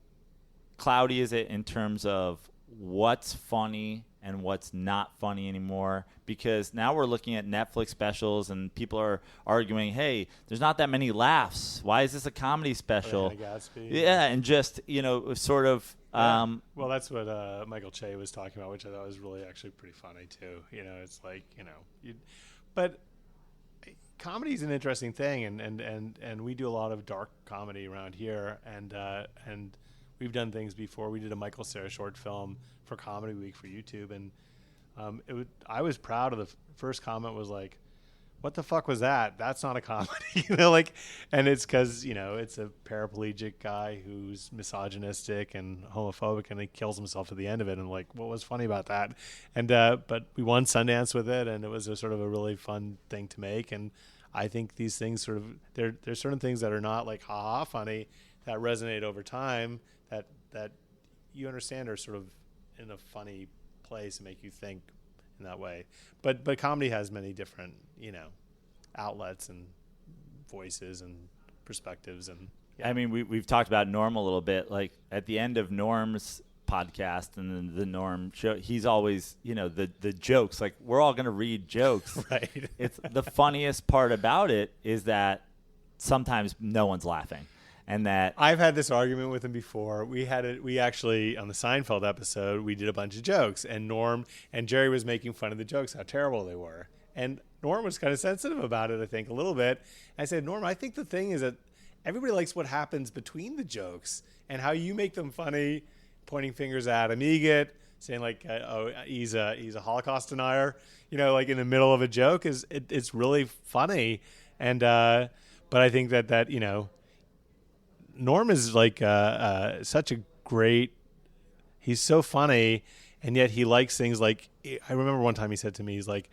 [SPEAKER 2] cloudy is it in terms of what's funny and what's not funny anymore? Because now we're looking at Netflix specials and people are arguing, hey, there's not that many laughs. Why is this a comedy special?
[SPEAKER 3] Gatsby.
[SPEAKER 2] Yeah, and just, sort of
[SPEAKER 3] Well, that's what Michael Che was talking about, which I thought was really actually pretty funny too. It's like but comedy is an interesting thing, and we do a lot of dark comedy around here, and we've done things before. We did a Michael Cera short film for Comedy Week for YouTube, and I was proud of the first comment was like, what the fuck was that? That's not a comedy, and it's because, it's a paraplegic guy who's misogynistic and homophobic, and he kills himself at the end of it. And like, what was funny about that? And, but we won Sundance with it, and it was a sort of a really fun thing to make. And I think these things sort of, there's certain things that are not like, ha funny, that resonate over time that you understand are sort of in a funny place and make you think in that way. But comedy has many different, outlets and voices and perspectives. And
[SPEAKER 2] I mean, we've talked about Norm a little bit. Like at the end of Norm's podcast and then the Norm show, he's always, the jokes, like we're all going to read jokes.
[SPEAKER 3] Right.
[SPEAKER 2] It's the funniest part about it is that sometimes no one's laughing. And that
[SPEAKER 3] I've had this argument with him before. We actually on the Seinfeld episode, we did a bunch of jokes, and Norm and Jerry was making fun of the jokes, how terrible they were. And Norm was kind of sensitive about it, I think, a little bit. I said, Norm, I think the thing is that everybody likes what happens between the jokes and how you make them funny, pointing fingers at him, saying like, he's a Holocaust denier, like in the middle of a joke it's really funny. And but I think that Norm is like such a great. He's so funny, and yet he likes things like. I remember one time he said to me, "He's like,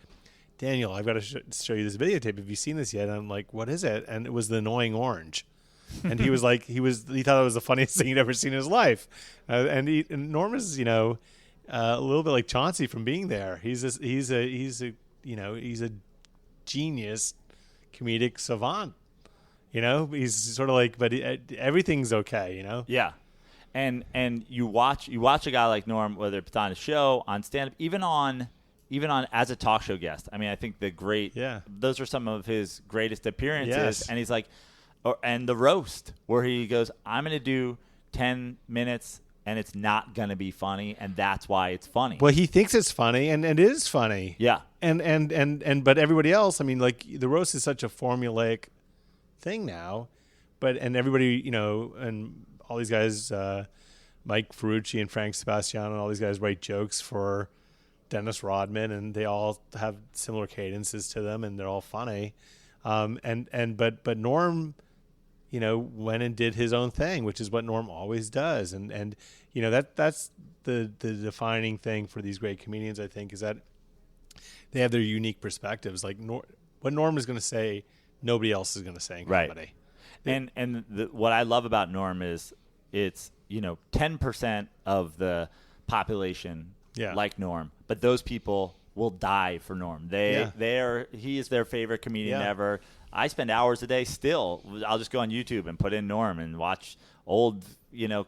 [SPEAKER 3] Daniel, I've got to show you this videotape. Have you seen this yet?" And I'm like, "What is it?" And it was the annoying orange, and he was like, he thought it was the funniest thing he'd ever seen in his life. And Norm is a little bit like Chauncey from Being There. He's a genius comedic savant. He's sort of like, but everything's okay,
[SPEAKER 2] Yeah. And you watch a guy like Norm, whether it's on a show, on stand-up, even on as a talk show guest. I mean, I think those are some of his greatest appearances.
[SPEAKER 3] Yes.
[SPEAKER 2] And he's like, and the roast where he goes, I'm going to do 10 minutes and it's not going to be funny. And that's why it's funny.
[SPEAKER 3] Well, he thinks it's funny and it is funny.
[SPEAKER 2] Yeah.
[SPEAKER 3] But everybody else, I mean, like the roast is such a formulaic thing now, and everybody, and all these guys, Mike Ferrucci and Frank Sebastiano and all these guys write jokes for Dennis Rodman, and they all have similar cadences to them, and they're all funny. But Norm, went and did his own thing, which is what Norm always does, and that's the defining thing for these great comedians, I think, is that they have their unique perspectives. Like what Norm is going to say, nobody else is going to say in comedy.
[SPEAKER 2] Right. And what I love about Norm is it's 10% of the population like Norm, but those people will die for Norm. He is their favorite comedian ever. I spend hours a day still. I'll just go on YouTube and put in Norm and watch old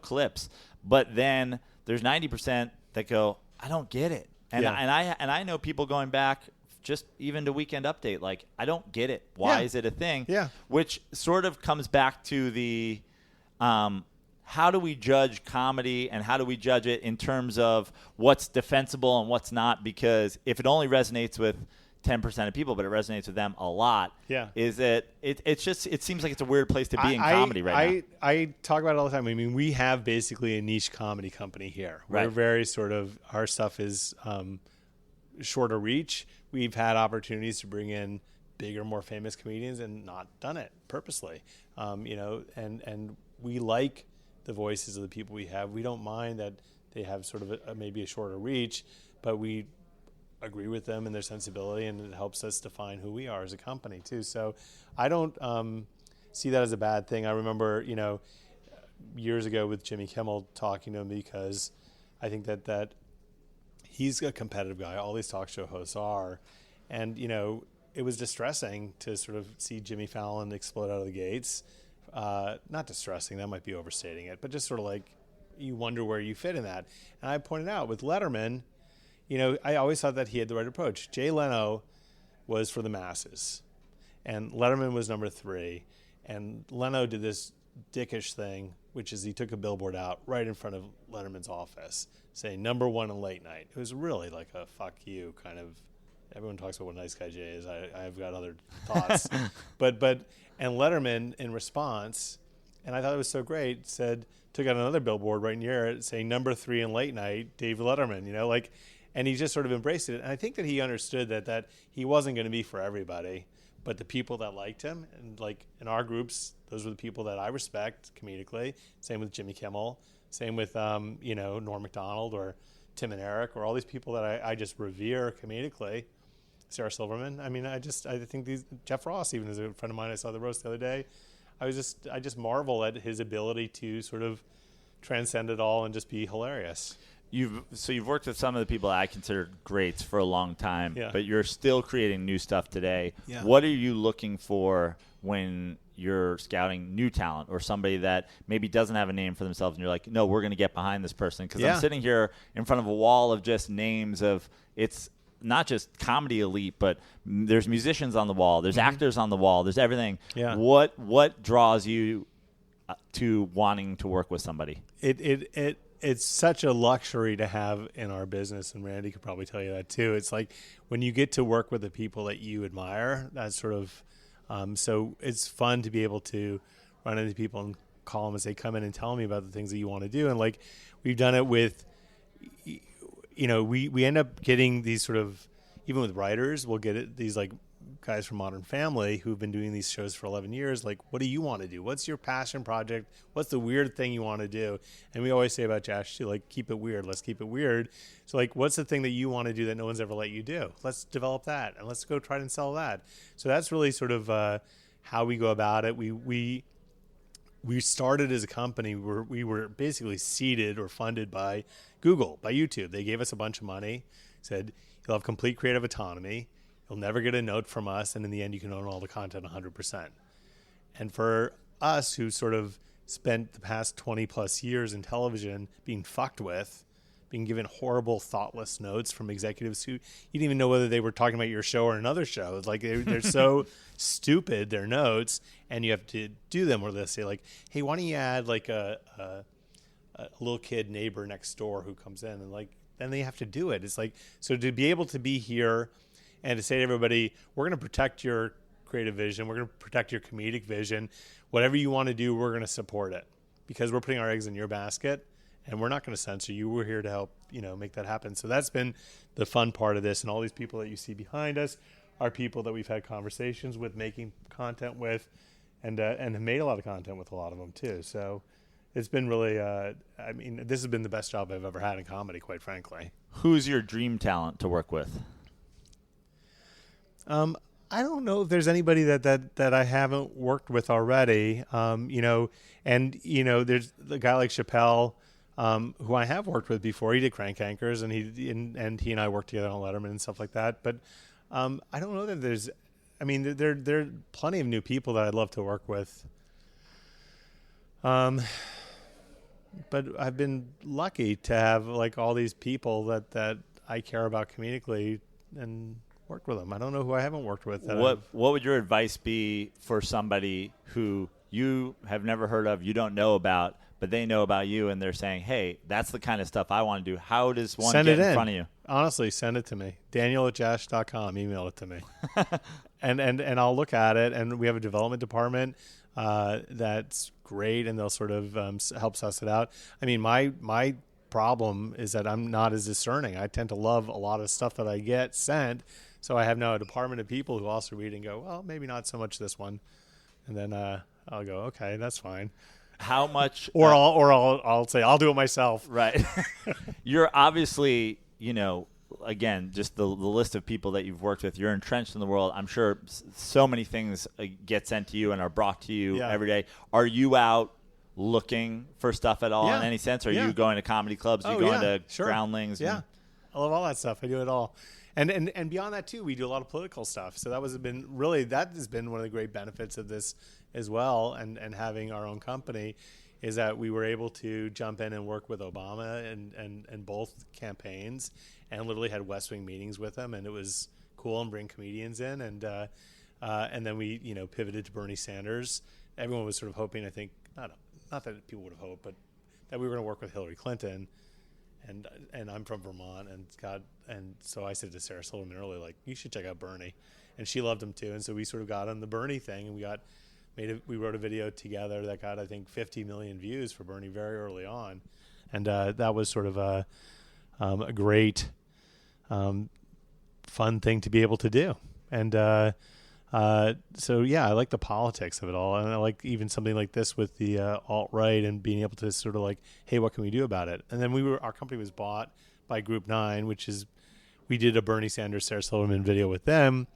[SPEAKER 2] clips. But then there's 90% that go, I don't get it. And I know people going back just even to Weekend Update, like, I don't get it. Why is it a thing?
[SPEAKER 3] Yeah.
[SPEAKER 2] Which sort of comes back to the how do we judge comedy and how do we judge it in terms of what's defensible and what's not? Because if it only resonates with 10% of people, but it resonates with them a lot, it seems like it's a weird place to be in comedy right now.
[SPEAKER 3] I talk about it all the time. I mean, we have basically a niche comedy company here. We're very sort of, our stuff is shorter reach. We've had opportunities to bring in bigger, more famous comedians and not done it purposely. And we like the voices of the people we have. We don't mind that they have sort of maybe a shorter reach, but we agree with them and their sensibility, and it helps us define who we are as a company too. So I don't see that as a bad thing. I remember, years ago with Jimmy Kimmel talking to him, because I think that he's a competitive guy. All these talk show hosts are. And, it was distressing to sort of see Jimmy Fallon explode out of the gates. Not distressing, that might be overstating it, but just sort of like you wonder where you fit in that. And I pointed out with Letterman, I always thought that he had the right approach. Jay Leno was for the masses, and Letterman was number 3. And Leno did this dickish thing, which is he took a billboard out right in front of Letterman's office saying #1 in late night. It was really like a fuck you kind of. Everyone talks about what nice guy Jay is. I've got other thoughts, but and Letterman in response, and I thought it was so great, took out another billboard right near it saying #3 in late night, Dave Letterman. And he just sort of embraced it. And I think that he understood that he wasn't going to be for everybody, but the people that liked him, and like in our groups, those were the people that I respect comedically. Same with Jimmy Kimmel. Same with Norm Macdonald or Tim and Eric or all these people that I just revere comedically. Sarah Silverman. I mean, I think Jeff Ross even is a friend of mine. I saw the roast the other day. I just marvel at his ability to sort of transcend it all and just be hilarious.
[SPEAKER 2] You've worked with some of the people I consider greats for a long time,
[SPEAKER 3] Yeah.
[SPEAKER 2] but you're still creating new stuff today.
[SPEAKER 3] Yeah.
[SPEAKER 2] What are you looking for when you're scouting new talent or somebody that maybe doesn't have a name for themselves and you're like, no, we're going to get behind this person? Because
[SPEAKER 3] Yeah.
[SPEAKER 2] I'm sitting here in front of a wall of just names of it's not just comedy elite, but there's musicians on the wall, there's actors on the wall, there's everything.
[SPEAKER 3] Yeah.
[SPEAKER 2] What draws you to wanting to work with somebody?
[SPEAKER 3] It's such a luxury to have in our business, and Randy could probably tell you that too. It's like when you get to work with the people that you admire, that's sort of so it's fun to be able to run into people and call them and say, come in and tell me about the things that you want to do. And like we've done it with, we end up getting these sort of, even with writers, we'll get it, these like guys from Modern Family who've been doing these shows for 11 years. Like, what do you want to do? What's your passion project? What's the weird thing you want to do? And we always say about Josh too, like, keep it weird. Let's keep it weird. So like, what's the thing that you want to do that no one's ever let you do? Let's develop that and let's go try and sell that. So that's really sort of how we go about it. We started as a company where we were basically seeded or funded by Google, by YouTube. They gave us a bunch of money, said, you'll have complete creative autonomy. You'll never get a note from us, and in the end, you can own all the content 100%. And for us, who sort of spent the past 20-plus years in television being fucked with, being given horrible, thoughtless notes from executives who you didn't even know whether they were talking about your show or another show. It's like they're so stupid, their notes, and you have to do them where they say, like, hey, why don't you add like a little kid neighbor next door who comes in, and like then they have to do it. It's like, so to be able to be here and to say to everybody, we're going to protect your creative vision. We're going to protect your comedic vision. Whatever you want to do, we're going to support it because we're putting our eggs in your basket and we're not going to censor you. We're here to help, make that happen. So that's been the fun part of this. And all these people that you see behind us are people that we've had conversations with, making content with, and have made a lot of content with a lot of them too. So it's been really, this has been the best job I've ever had in comedy, quite frankly.
[SPEAKER 2] Who's your dream talent to work with?
[SPEAKER 3] I don't know if there's anybody that I haven't worked with already. There's the guy like Chappelle, who I have worked with before. He did Crank Anchors, and he and I worked together on Letterman and stuff like that. But I don't know that there's. I mean, there are plenty of new people that I'd love to work with. But I've been lucky to have like all these people that I care about comedically and work with them. I don't know who I haven't worked with.
[SPEAKER 2] What would your advice be for somebody who you have never heard of, you don't know about, but they know about you and they're saying, hey, that's the kind of stuff I want to do. How does one get in front of you?
[SPEAKER 3] Honestly, send it to me. Daniel@jash.com. Email it to me. and I'll look at it. And we have a development department that's great, and they'll sort of help suss it out. I mean, my problem is that I'm not as discerning. I tend to love a lot of stuff that I get sent. So I have now a department of people who also read and go, well, maybe not so much this one. And then I'll go, okay, that's fine.
[SPEAKER 2] How much?
[SPEAKER 3] I'll say, I'll do it myself.
[SPEAKER 2] Right. You're obviously, again, just the list of people that you've worked with, you're entrenched in the world. I'm sure so many things get sent to you and are brought to you every day. Are you out looking for stuff at all in any sense? Are you going to comedy clubs? Are you going to Groundlings?
[SPEAKER 3] Yeah. I love all that stuff. I do it all. And beyond that too, we do a lot of political stuff. So that has been one of the great benefits of this as well. And having our own company is that we were able to jump in and work with Obama and both campaigns, and literally had West Wing meetings with him, and it was cool, and bring comedians in, and then we pivoted to Bernie Sanders. Everyone was sort of hoping, I think, not that people would have hoped, but that we were going to work with Hillary Clinton. And I'm from Vermont, and so I said to Sarah Silverman earlier, like, you should check out Bernie, and she loved him too. And so we sort of got on the Bernie thing, and we wrote a video together that got, I think, 50 million views for Bernie very early on, and that was sort of a great, fun thing to be able to do. And so yeah, I like the politics of it all, and I like even something like this with the alt-right and being able to sort of like, hey, what can we do about it? And then our company was bought by Group 9, we did a Bernie Sanders, Sarah Silverman video with them,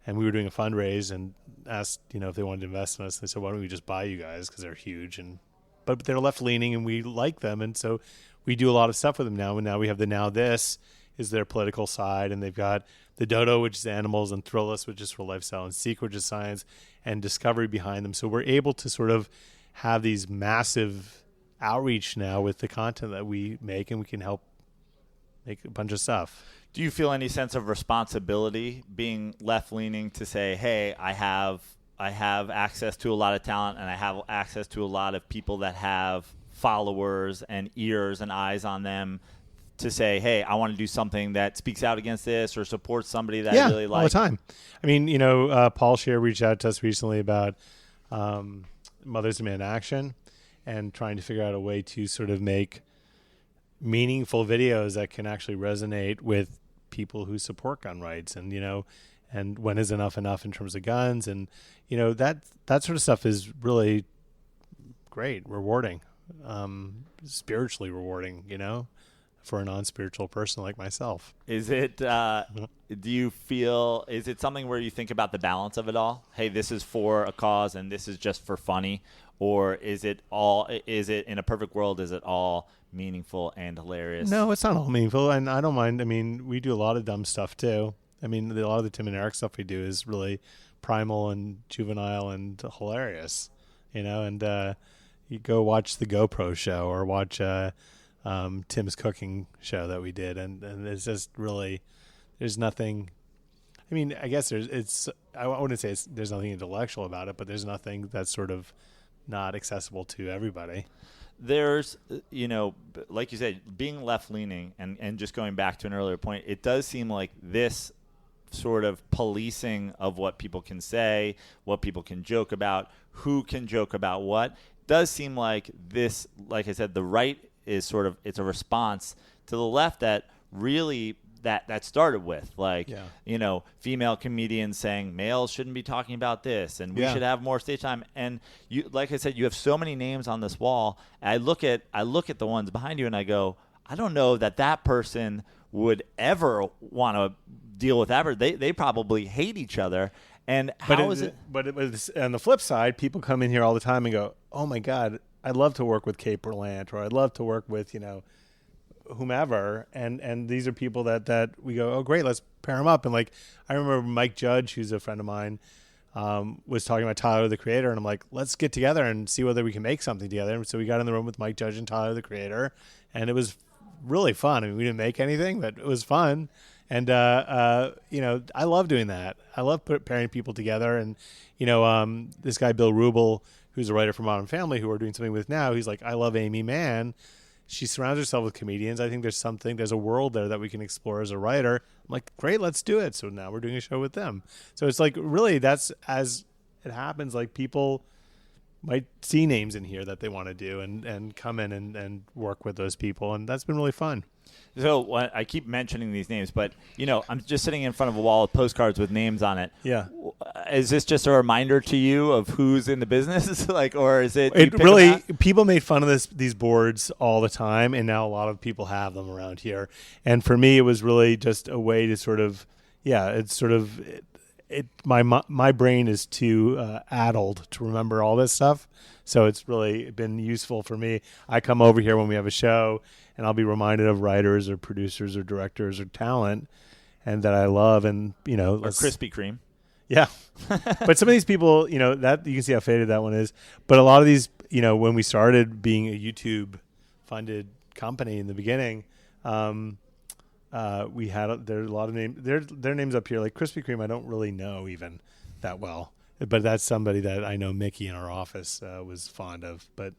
[SPEAKER 3] and we were doing a fundraise and asked, if they wanted to invest in us. They said, why don't we just buy you guys, because they're huge, but they're left-leaning and we like them, and so we do a lot of stuff with them now. And now we have Now This is their political side, and they've got the Dodo, which is animals, and Thrillist, which is for lifestyle, and Seek, which is science, and Discovery behind them. So we're able to sort of have these massive outreach now with the content that we make, and we can help make a bunch of stuff.
[SPEAKER 2] Do you feel any sense of responsibility being left-leaning to say, hey, I have access to a lot of talent, and I have access to a lot of people that have followers and ears and eyes on them, to say, hey, I want to do something that speaks out against this or supports somebody that I really like?
[SPEAKER 3] All the time. I mean, Paul Scheer reached out to us recently about Mothers Demand Action and trying to figure out a way to sort of make meaningful videos that can actually resonate with people who support gun rights, and and when is enough in terms of guns, and that sort of stuff is really great, rewarding, spiritually rewarding, for a non-spiritual person like myself.
[SPEAKER 2] Is it, do you feel, is it something where you think about the balance of it all? Hey, this is for a cause and this is just for funny? Or is it in a perfect world, is it all meaningful and hilarious?
[SPEAKER 3] No, it's not all meaningful, and I don't mind. I mean, we do a lot of dumb stuff too. I mean, a lot of the Tim and Eric stuff we do is really primal and juvenile and hilarious, and you go watch the GoPro show or watch Tim's cooking show that we did, and it's just really, there's nothing. I mean, I guess I wouldn't say there's nothing intellectual about it, but there's nothing that's sort of not accessible to everybody.
[SPEAKER 2] There's, like you said, being left-leaning and just going back to an earlier point, it does seem like this sort of policing of what people can say, what people can joke about, who can joke about what, does seem like this, like I said, the right is sort of, it's a response to the left that really that started with, like, female comedians saying males shouldn't be talking about this and we should have more stage time. And you, like I said, you have so many names on this wall. I look at the ones behind you and I go, I don't know that person would ever want to deal with that. They probably hate each other. And how is it? But
[SPEAKER 3] it was, on the flip side, people come in here all the time and go, oh my God, I'd love to work with Kate Berlant, or I'd love to work with, whomever. And these are people that we go, oh, great, let's pair them up. And like, I remember Mike Judge, who's a friend of mine, was talking about Tyler, the Creator. And I'm like, let's get together and see whether we can make something together. And so we got in the room with Mike Judge and Tyler, the Creator. And it was really fun. I mean, we didn't make anything, but it was fun. And, I love doing that. I love pairing people together. And, this guy, Bill Rubel, who's a writer for Modern Family, who we're doing something with now, he's like, I love Amy Mann. She surrounds herself with comedians. I think there's a world there that we can explore as a writer. I'm like, great, let's do it. So now we're doing a show with them. So it's like, really, that's, as it happens, like, people might see names in here that they want to do and come in and work with those people. And that's been really fun.
[SPEAKER 2] So I keep mentioning these names, but, I'm just sitting in front of a wall with postcards with names on it.
[SPEAKER 3] Yeah.
[SPEAKER 2] Is this just a reminder to you of who's in the business? Or is it?
[SPEAKER 3] Really, people made fun of these boards all the time, and now a lot of people have them around here. And for me, it was really just a way to sort of, it's sort of, my brain is too addled to remember all this stuff. So it's really been useful for me. I come over here when we have a show, and I'll be reminded of writers or producers or directors or talent, and that I love, and or
[SPEAKER 2] Krispy Kreme.
[SPEAKER 3] Yeah, but some of these people, that you can see how faded that one is. But a lot of these, when we started being a YouTube-funded company in the beginning, we had there's a lot of names. Their names up here, like Krispy Kreme. I don't really know even that well. but that's somebody that I know Mickey in our office was fond of. But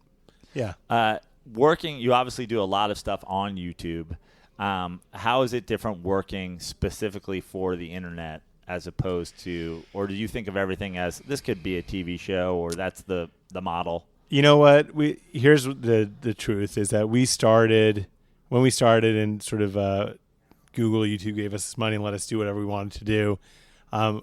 [SPEAKER 3] yeah.
[SPEAKER 2] Working, you obviously do a lot of stuff on YouTube. How is it different working specifically for the internet as opposed to, or do you think of everything as this could be a TV show or that's the model?
[SPEAKER 3] You know what? Here's the truth is that when we started and sort of Google, YouTube gave us this money and let us do whatever we wanted to do.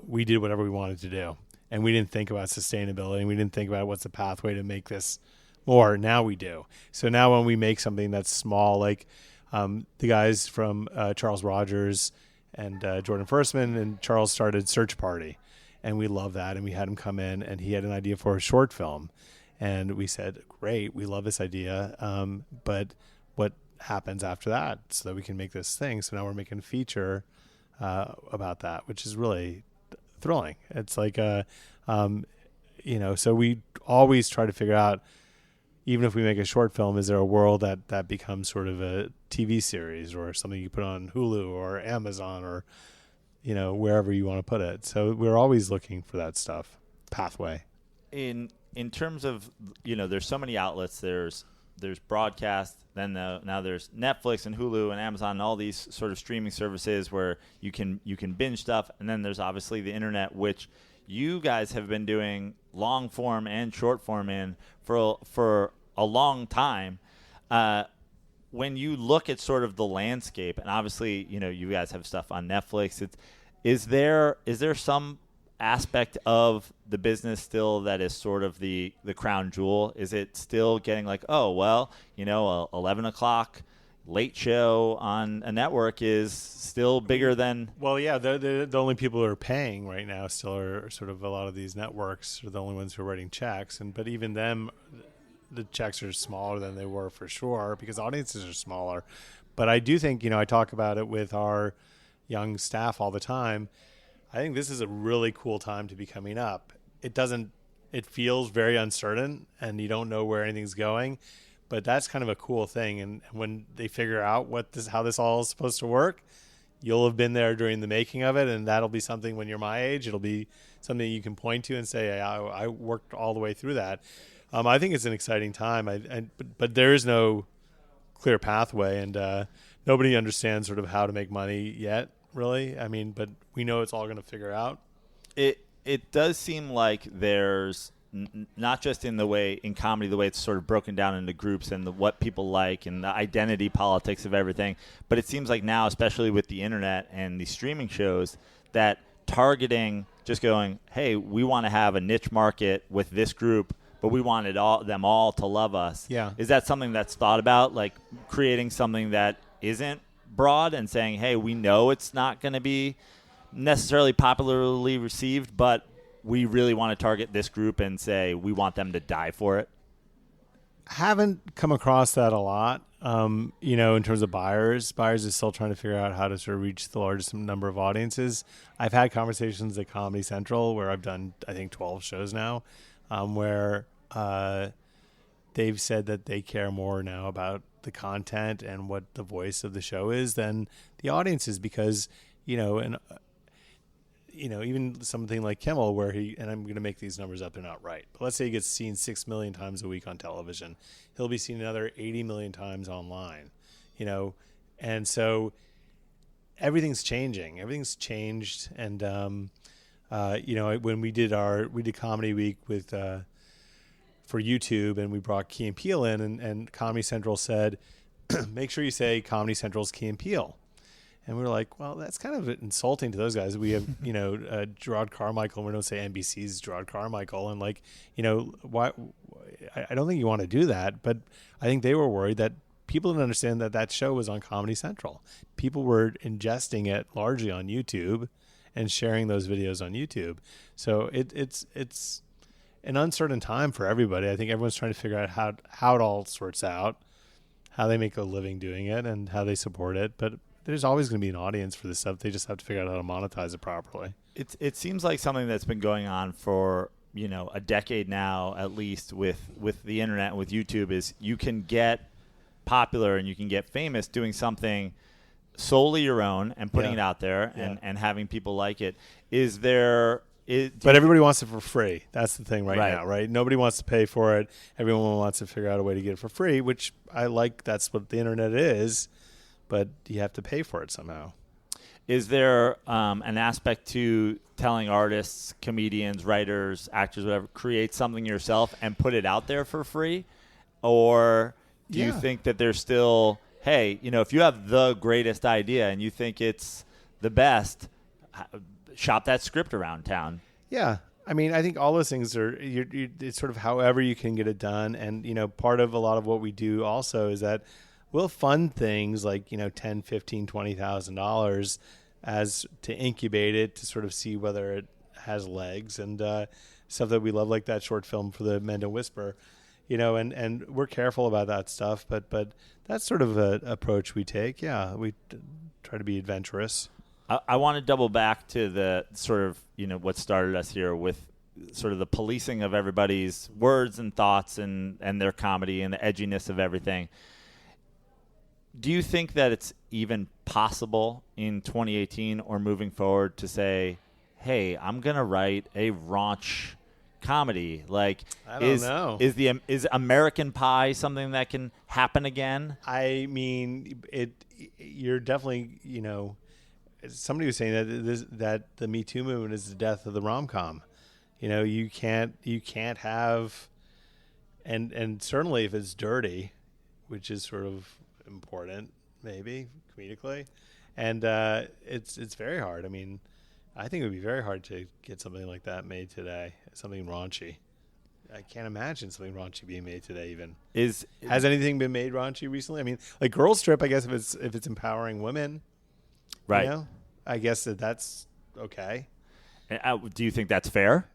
[SPEAKER 3] We did whatever we wanted to do, and we didn't think about sustainability, and we didn't think about what's the pathway to make this more. Now we do. So now when we make something that's small, like the guys from Charles Rogers and Jordan Firstman and Charles started Search Party, and we love that, and we had him come in, and he had an idea for a short film, and we said, great, we love this idea, but what happens after that so that we can make this thing? So now we're making a feature about that, which is really thrilling. It's like so we always try to figure out, even if we make a short film, is there a world that becomes sort of a TV series or something you put on Hulu or Amazon or wherever you want to put it. So we're always looking for that stuff. Pathway.
[SPEAKER 2] In terms of, there's so many outlets. There's broadcast, then now there's Netflix and Hulu and Amazon and all these sort of streaming services where you can binge stuff, and then there's obviously the internet, which you guys have been doing long form and short form in for a long time. When you look at sort of the landscape, and obviously you guys have stuff on Netflix, is there some aspect of the business still that is sort of the crown jewel? Is it still getting like, oh, well, 11 o'clock late show on a network is still bigger than...
[SPEAKER 3] Well, yeah, the only people who are paying right now still are sort of a lot of these networks are the only ones who are writing checks. But even them, the checks are smaller than they were for sure because audiences are smaller. But I do think, I talk about it with our young staff all the time. I think this is a really cool time to be coming up. It feels very uncertain and you don't know where anything's going, but that's kind of a cool thing. And when they figure out how this all is supposed to work, you'll have been there during the making of it. And that'll be something when you're my age, it'll be something you can point to and say, I worked all the way through that. I think it's an exciting time. But there is no clear pathway and nobody understands sort of how to make money yet. Really, but we know it's all going to figure out.
[SPEAKER 2] It does seem like there's not just in comedy, the way it's sort of broken down into groups and what people like and the identity politics of everything. But it seems like now, especially with the internet and the streaming shows, that targeting, just going, hey, we want to have a niche market with this group, but we wanted them all to love us.
[SPEAKER 3] Yeah.
[SPEAKER 2] Is that something that's thought about, like creating something that isn't broad and saying, hey, we know it's not going to be necessarily popularly received, but we really want to target this group and say we want them to die for it?
[SPEAKER 3] Haven't come across that a lot. In terms of buyers are still trying to figure out how to sort of reach the largest number of audiences. I've had conversations at Comedy Central where I've done, I think, 12 shows now, where they've said that they care more now about the content and what the voice of the show is than the audiences, because even something like Kimmel, where and I'm going to make these numbers up, they're not right, but let's say he gets seen 6 million times a week on television, he'll be seen another 80 million times online, and so everything's changing. Everything's changed. And when we did Comedy Week with for YouTube, and we brought Key and Peele in, and Comedy Central said, make sure you say Comedy Central's Key and Peele. And we were like, well, that's kind of insulting to those guys. We have, Gerard Carmichael, and we don't say NBC's Gerard Carmichael. And why? I don't think you want to do that. But I think they were worried that people didn't understand that show was on Comedy Central. People were ingesting it largely on YouTube and sharing those videos on YouTube. So it's an uncertain time for everybody. I think everyone's trying to figure out how it all sorts out, how they make a living doing it, and how they support it. But there's always going to be an audience for this stuff. They just have to figure out how to monetize it properly.
[SPEAKER 2] It seems like something that's been going on for a decade now, at least with the internet and with YouTube, is you can get popular and you can get famous doing something solely your own and putting it out there and having people like it. Is there
[SPEAKER 3] But everybody wants it for free. That's the thing right
[SPEAKER 2] Right.
[SPEAKER 3] now, right? Nobody wants to pay for it. Everyone wants to figure out a way to get it for free, which I like. That's what the internet is, but you have to pay for it somehow.
[SPEAKER 2] Is there an aspect to telling artists, comedians, writers, actors, whatever, create something yourself and put it out there for free? Or do you think that there's still, hey, if you have the greatest idea and you think it's the best, shop that script around town?
[SPEAKER 3] Yeah. I mean, I think all those things are, it's sort of however you can get it done. And, part of a lot of what we do also is that we'll fund things like, $10, $15, $20,000 as to incubate it to sort of see whether it has legs and stuff that we love, like that short film for the Men Don't Whisper, and we're careful about that stuff. But that's sort of an approach we take. Yeah, we try to be adventurous.
[SPEAKER 2] I want to double back to the sort of, what started us here with sort of the policing of everybody's words and thoughts and their comedy and the edginess of everything. Do you think that it's even possible in 2018 or moving forward to say, hey, I'm going to write a raunch comedy? Like,
[SPEAKER 3] I don't know.
[SPEAKER 2] Is American Pie something that can happen again?
[SPEAKER 3] I mean, you're definitely, somebody was saying that the Me Too movement is the death of the rom-com. You can't have, and certainly if it's dirty, which is sort of important, maybe comedically, and it's very hard. I mean, I think it would be very hard to get something like that made today, something raunchy. I can't imagine something raunchy being made today. Even has anything been made raunchy recently? I mean, like Girls Trip, I guess if it's empowering women,
[SPEAKER 2] right?
[SPEAKER 3] I guess that's okay.
[SPEAKER 2] Do you think that's fair?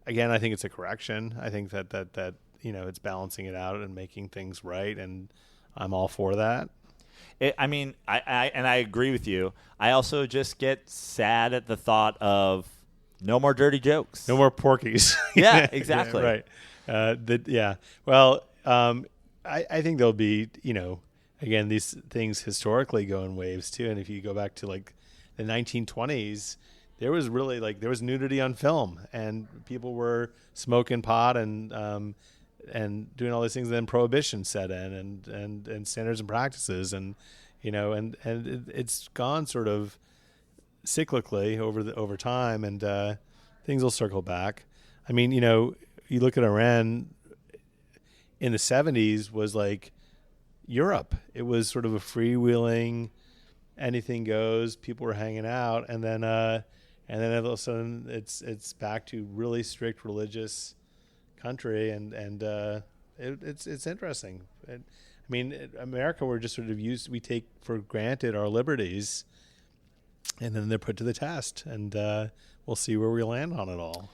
[SPEAKER 3] Again, I think it's a correction. I think that it's balancing it out and making things right, and I'm all for that.
[SPEAKER 2] I agree with you. I also just get sad at the thought of no more dirty jokes.
[SPEAKER 3] No more porkies.
[SPEAKER 2] Yeah, exactly.
[SPEAKER 3] Yeah, right. Well, I think there'll be, again, these things historically go in waves too. And if you go back to like the 1920s, there was really there was nudity on film and people were smoking pot and doing all these things. And then Prohibition set in and standards and practices and it's gone sort of cyclically over time and things will circle back. I mean, you look at Iran in the 70s was like Europe. It was sort of a freewheeling, anything goes. People were hanging out, and then all of a sudden it's back to really strict religious country, and it's interesting. America, we're just sort of we take for granted our liberties, and then they're put to the test, and we'll see where we land on it all.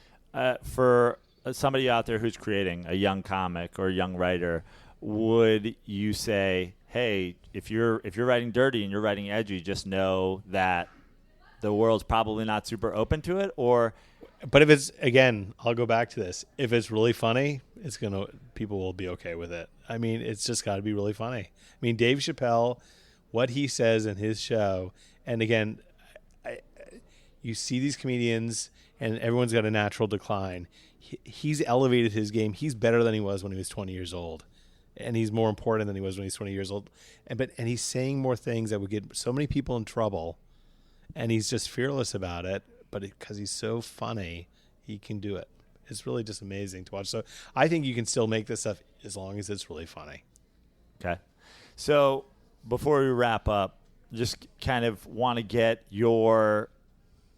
[SPEAKER 2] For somebody out there who's creating a young comic or a young writer, would you say, hey, if you're writing dirty and you're writing edgy, just know that the world's probably not super open to it?
[SPEAKER 3] But if it's, again, I'll go back to this. If it's really funny, people will be okay with it. I mean, it's just got to be really funny. I mean, Dave Chappelle, what he says in his show, and again, you see these comedians and everyone's got a natural decline. He's elevated his game. He's better than he was when he was 20 years old. And he's more important than he was when he's 20 years old. And he's saying more things that would get so many people in trouble. And he's just fearless about it. But because he's so funny, he can do it. It's really just amazing to watch. So I think you can still make this stuff as long as it's really funny.
[SPEAKER 2] Okay. So before we wrap up, just kind of want to get your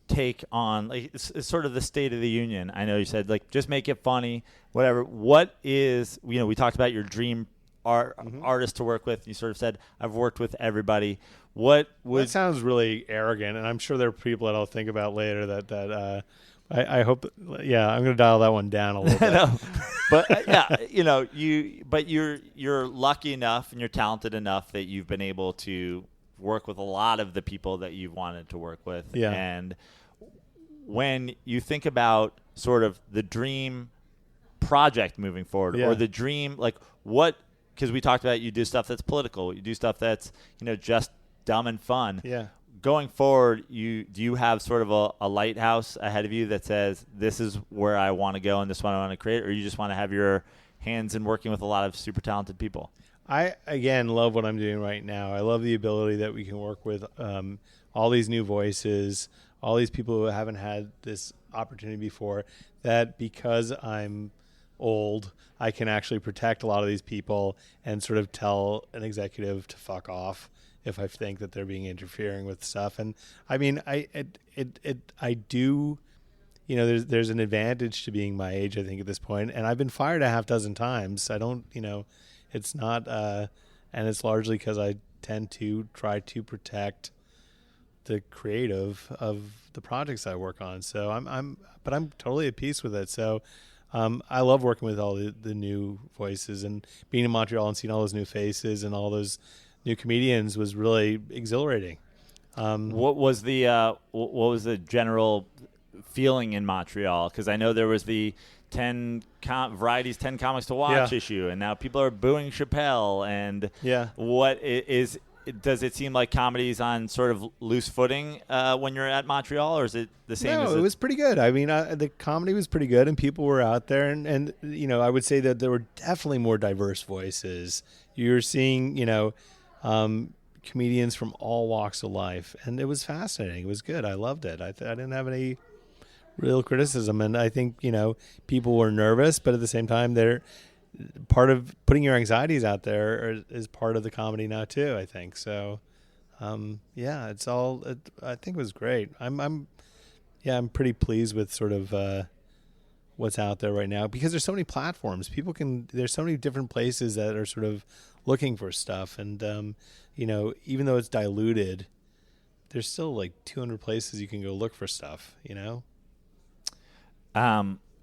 [SPEAKER 2] take on it's sort of the state of the union. I know you said just make it funny, whatever. What is, we talked about your dream artist to work with. You sort of said, I've worked with everybody. What would...
[SPEAKER 3] That sounds really arrogant, and I'm sure there are people that I'll think about later that I hope, yeah, I'm going to dial that one down a little bit.
[SPEAKER 2] No. But you're lucky enough and you're talented enough that you've been able to work with a lot of the people that you've wanted to work with.
[SPEAKER 3] Yeah.
[SPEAKER 2] And when you think about sort of the dream project moving forward, or the dream, because we talked about you do stuff that's political, you do stuff that's, just dumb and fun.
[SPEAKER 3] Yeah.
[SPEAKER 2] going forward, do you have sort of a lighthouse ahead of you that says this is where I want to go and this one I want to create, or you just want to have your hands in working with a lot of super talented people?
[SPEAKER 3] I, again, love what I'm doing right now. I love the ability that we can work with all these new voices, all these people who haven't had this opportunity before, that because I'm old, I can actually protect a lot of these people and sort of tell an executive to fuck off if I think that they're being interfering with stuff. And I mean, I do, you know, there's an advantage to being my age, I think, at this point. And I've been fired a half dozen times. I don't, you know, it's not, and it's largely because I tend to try to protect the creative of the projects I work on. So I'm totally at peace with it. So I love working with all the new voices, and being in Montreal and seeing all those new faces and all those new comedians was really exhilarating.
[SPEAKER 2] What was the general feeling in Montreal? Because I know there was the 10 Variety's 10 comics to watch issue, and now people are booing Chappelle. And what is does it seem like comedy's on sort of loose footing when you're at Montreal, or is it the same?
[SPEAKER 3] No, it was pretty good. I mean, the comedy was pretty good, and people were out there, and you know, I would say that there were definitely more diverse voices. You're seeing, you know, comedians from all walks of life, and it was fascinating. It was good. I loved it. I didn't have any real criticism, and I think, you know, people were nervous, but at the same time, they're part of putting your anxieties out there is part of the comedy now too, I think. So it's all, I think it was great. I'm pretty pleased with sort of what's out there right now, because there's so many platforms. There's so many different places that are sort of looking for stuff, and you know, even though it's diluted, there's still like 200 places you can go look for stuff, you know.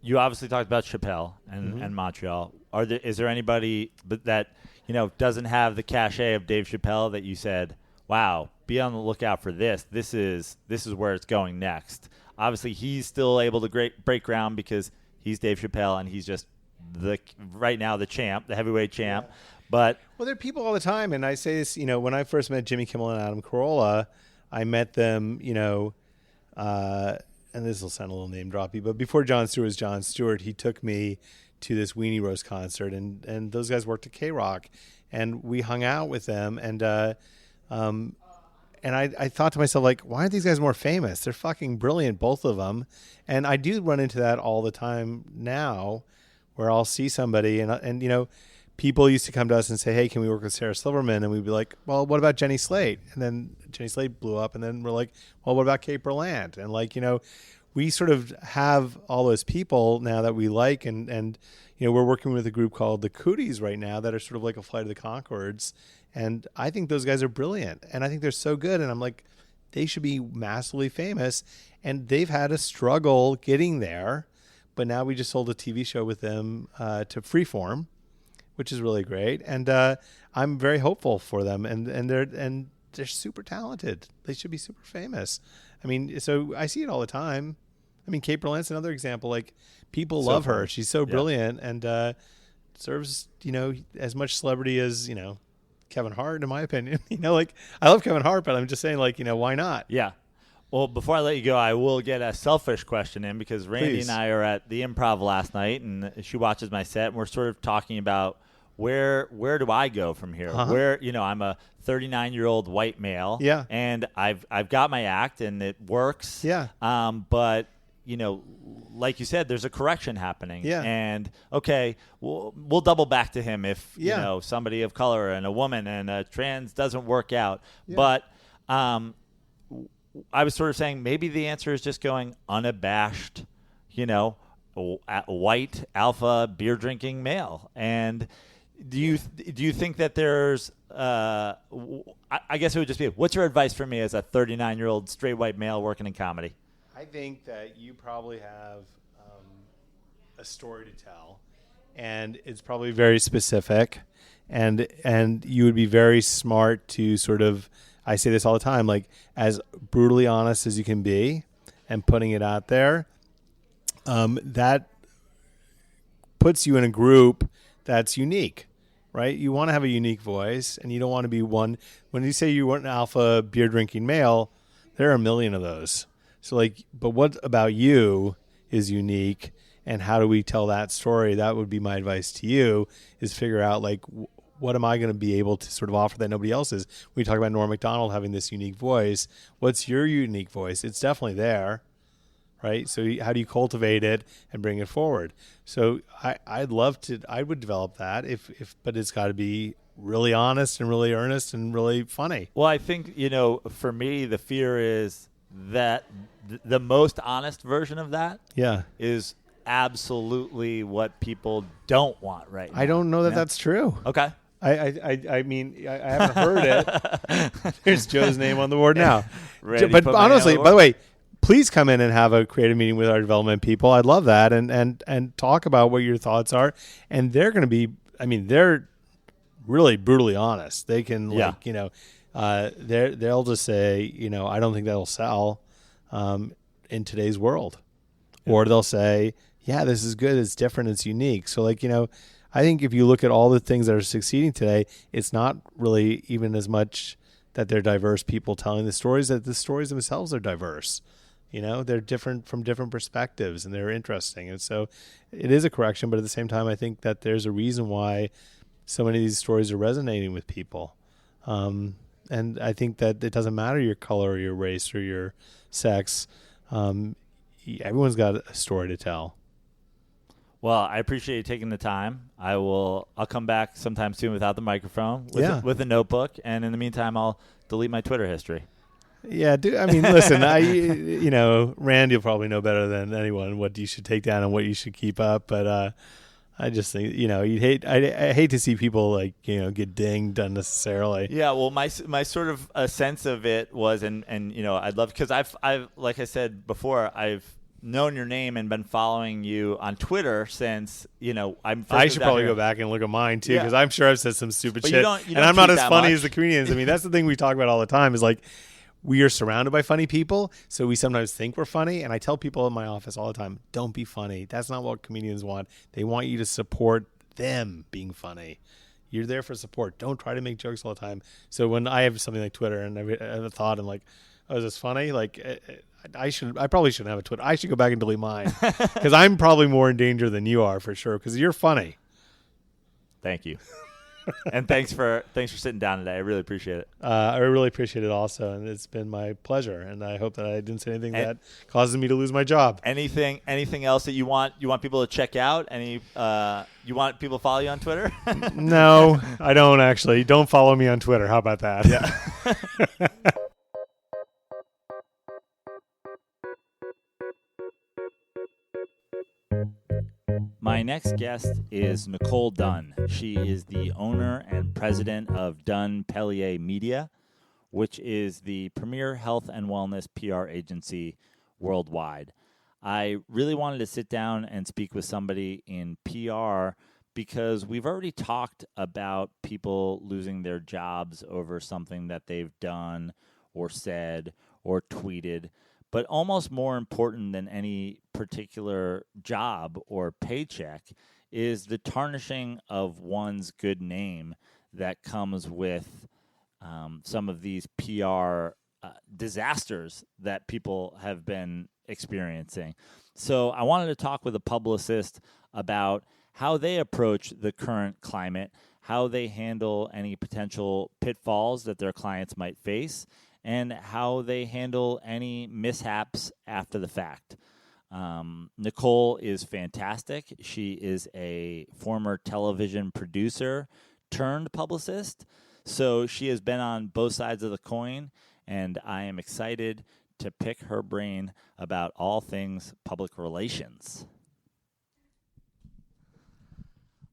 [SPEAKER 2] You obviously talked about Chappelle and Montreal. Is there anybody that, you know, doesn't have the cachet of Dave Chappelle that you said, wow, be on the lookout for this. This is where it's going next. Obviously, he's still able to break ground because he's Dave Chappelle, and he's just right now the champ, the heavyweight champ. Yeah. But
[SPEAKER 3] there are people all the time, and I say this, you know, when I first met Jimmy Kimmel and Adam Carolla, I met them, you know, and this will sound a little name droppy, but before Jon Stewart was Jon Stewart, he took me to this Weenie Roast concert, and those guys worked at K-Rock, and we hung out with them, and I thought to myself, like, why aren't these guys more famous? They're fucking brilliant, both of them. And I do run into that all the time now, where I'll see somebody, and you know, people used to come to us and say, hey, can we work with Sarah Silverman? And we'd be like, well, what about Jenny Slate? And then Jenny Slate blew up, and then we're like, well, what about Kate Berlant? And like, you know, we sort of have all those people now that we like, and you know, we're working with a group called the Cooties right now that are sort of like a Flight of the Conchords, and I think those guys are brilliant, and I think they're so good, and I'm like, they should be massively famous, and they've had a struggle getting there, but now we just sold a TV show with them to Freeform, which is really great, and I'm very hopeful for them, and they're super talented. They should be super famous. I mean, so I see it all the time. I mean, Kate Berlant's another example. Like, people love her. She's so brilliant, and deserves, you know, as much celebrity as, you know, Kevin Hart, in my opinion. You know, like, I love Kevin Hart, but I'm just saying, like, you know, why not?
[SPEAKER 2] Yeah. Well, before I let you go, I will get a selfish question in, because Randy and I are at the Improv last night, and she watches my set, and we're sort of talking about where do I go from here? Where, you know, I'm a 39-year-old white male, and I've got my act, and it works. But, you know, like you said, there's a correction happening. And okay, we'll double back to him if you know, somebody of color and a woman and a trans doesn't work out. But I was sort of saying maybe the answer is just going unabashed, you know, white alpha beer drinking male. And do you think that there's I guess it would just be, what's your advice for me as a 39-year-old straight white male working in comedy?
[SPEAKER 3] I think that you probably have a story to tell, and it's probably very specific, and you would be very smart to sort of, I say this all the time, like, as brutally honest as you can be and putting it out there. That puts you in a group that's unique, right? You want to have a unique voice, and you don't want to be one. When you say you want an alpha beer drinking male, There are a million of those. So like, but what about you is unique, and how do we tell that story? That would be my advice to you, is figure out like, what am I going to be able to sort of offer that nobody else is? We talk about Norm Macdonald having this unique voice. What's your unique voice? It's definitely there, right? So how do you cultivate it and bring it forward? So I would develop that but it's got to be really honest and really earnest and really funny.
[SPEAKER 2] Well, I think, for me, the fear is that the most honest version of that is absolutely what people don't want right now.
[SPEAKER 3] I don't know that that's true.
[SPEAKER 2] Okay.
[SPEAKER 3] I mean, I haven't heard it. There's Joe's name on the board now. But honestly, by the way, please come in and have a creative meeting with our development people. I'd love that, and talk about what your thoughts are. And they're going to be, they're really brutally honest. They can, they'll just say, I don't think that'll sell in today's world. Yeah. Or they'll say, yeah, this is good. It's different. It's unique. So I think if you look at all the things that are succeeding today, it's not really even as much that they're diverse people telling the stories, that the stories themselves are diverse. They're different from different perspectives, and they're interesting. And so it is a correction, but at the same time, I think that there's a reason why so many of these stories are resonating with people. And I think that it doesn't matter your color or your race or your sex. Everyone's got a story to tell.
[SPEAKER 2] Well, I appreciate you taking the time. I'll come back sometime soon without the microphone with a notebook. And in the meantime, I'll delete my Twitter history.
[SPEAKER 3] Yeah, listen, Rand, you'll probably know better than anyone what you should take down and what you should keep up. But I just think, I hate to see people get dinged unnecessarily.
[SPEAKER 2] Yeah, well, my sort of a sense of it was, and I'd love, because I've like I said before, I've known your name and been following you on Twitter since
[SPEAKER 3] I should probably go back and look at mine too, because I'm sure I've said some stupid shit,
[SPEAKER 2] you don't
[SPEAKER 3] and I'm not as funny
[SPEAKER 2] much
[SPEAKER 3] as the comedians. That's the thing we talk about all the time, is we are surrounded by funny people, so we sometimes think we're funny. And I tell people in my office all the time, don't be funny. That's not what comedians want. They want you to support them being funny. You're there for support. Don't try to make jokes all the time. So when I have something like Twitter and I have a thought, I'm like, oh, is this funny? I probably shouldn't have a Twitter. I should go back and delete mine, because I'm probably more in danger than you are, for sure, because you're funny.
[SPEAKER 2] Thank you. And thanks for sitting down today. I really appreciate it.
[SPEAKER 3] I really appreciate it also, and it's been my pleasure. And I hope that I didn't say anything that causes me to lose my job.
[SPEAKER 2] Anything else that you want people to check out? You want people to follow you on Twitter?
[SPEAKER 3] No, I don't actually. Don't follow me on Twitter. How about that?
[SPEAKER 2] Yeah. My next guest is Nicole Dunn. She is the owner and president of Dunn Pellier Media, which is the premier health and wellness PR agency worldwide. I really wanted to sit down and speak with somebody in PR because we've already talked about people losing their jobs over something that they've done or said or tweeted. But almost more important than any particular job or paycheck is the tarnishing of one's good name that comes with some of these PR disasters that people have been experiencing. So I wanted to talk with a publicist about how they approach the current climate, how they handle any potential pitfalls that their clients might face, and how they handle any mishaps after the fact. Nicole is fantastic. She is a former television producer turned publicist, so she has been on both sides of the coin, and I am excited to pick her brain about all things public relations.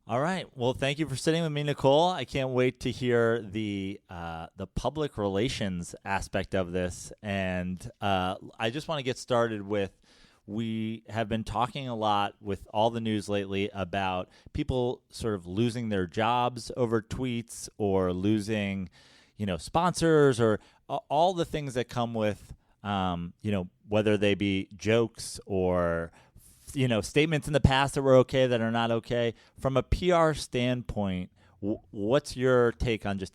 [SPEAKER 2] All right. Well, thank you for sitting with me, Nicole. I can't wait to hear the public relations aspect of this. And I just want to get started with, we have been talking a lot with all the news lately about people sort of losing their jobs over tweets, or losing, sponsors, or all the things that come with, whether they be jokes or statements in the past that were okay that are not okay. From a PR standpoint, what's your take on just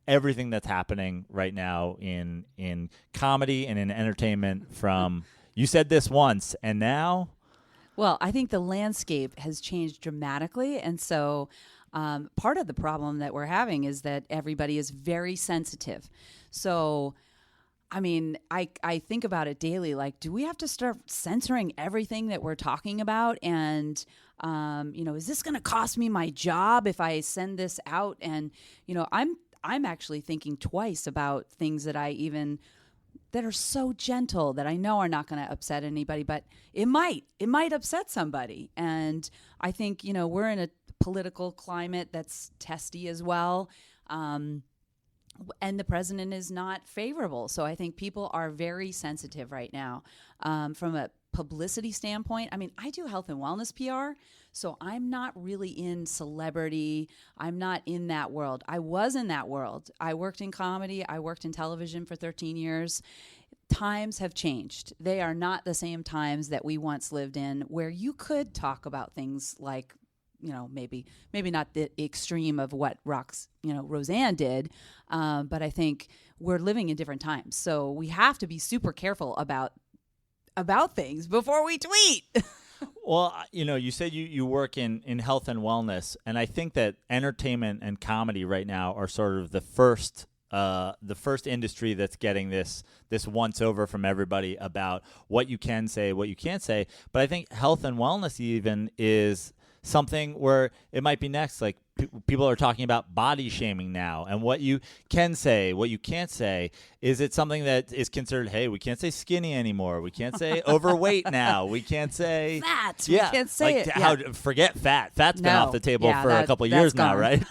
[SPEAKER 2] everything that's happening right now in comedy and in entertainment from you said this once and now?
[SPEAKER 4] Well, I think the landscape has changed dramatically. And so part of the problem that we're having is that everybody is very sensitive. So, I mean, I think about it daily. Like, do we have to start censoring everything that we're talking about? And, is this going to cost me my job if I send this out? And, I'm actually thinking twice about things that that are so gentle that I know are not going to upset anybody, but it might upset somebody. And I think, we're in a political climate that's testy as well. And the president is not favorable. So I think people are very sensitive right now. From a publicity standpoint, I mean, I do health and wellness PR, so I'm not really in celebrity. I'm not in that world. I was in that world. I worked in comedy. I worked in television for 13 years. Times have changed. They are not the same times that we once lived in, where you could talk about things like, maybe not the extreme of what Roseanne did, but I think we're living in different times. So we have to be super careful about things before we tweet.
[SPEAKER 2] Well, you said you work in health and wellness, and I think that entertainment and comedy right now are sort of the first industry that's getting this once over from everybody about what you can say, what you can't say. But I think health and wellness even is something where it might be next. Like people are talking about body shaming now and what you can say, what you can't say. Is it something that is considered, hey, we can't say skinny anymore. We can't say overweight now. We can't say
[SPEAKER 4] fat.
[SPEAKER 2] Yeah,
[SPEAKER 4] we can't say
[SPEAKER 2] like,
[SPEAKER 4] it. Yeah.
[SPEAKER 2] Forget fat. Fat's been
[SPEAKER 4] No.
[SPEAKER 2] off the table
[SPEAKER 4] Yeah,
[SPEAKER 2] for a couple
[SPEAKER 4] that's
[SPEAKER 2] years now,
[SPEAKER 4] gone.
[SPEAKER 2] right?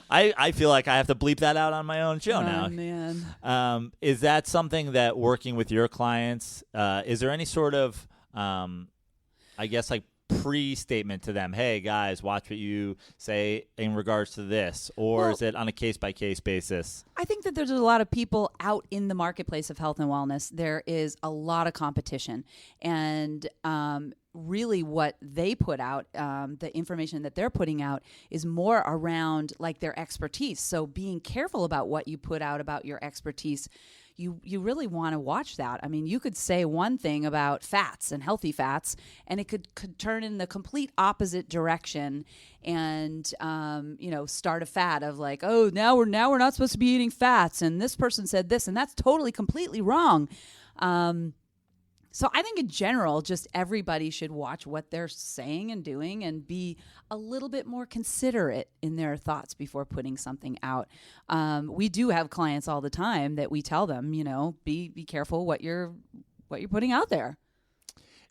[SPEAKER 2] I feel like I have to bleep that out on my own show now.
[SPEAKER 4] Oh, man.
[SPEAKER 2] Is that something that working with your clients, is there any sort of, I guess, like pre-statement to them, hey, guys, watch what you say in regards to this? Or is it on a case-by-case basis?
[SPEAKER 4] I think that there's a lot of people out in the marketplace of health and wellness. There is a lot of competition. And really what they put out, the information that they're putting out is more around like their expertise. So being careful about what you put out about your expertise. You really want to watch that. I mean, you could say one thing about fats and healthy fats, and it could turn in the complete opposite direction, and start a fad of like, oh, now we're not supposed to be eating fats, and this person said this, and that's totally completely wrong. So I think in general, just everybody should watch what they're saying and doing and be a little bit more considerate in their thoughts before putting something out. We do have clients all the time that we tell them, be careful what you're putting out there.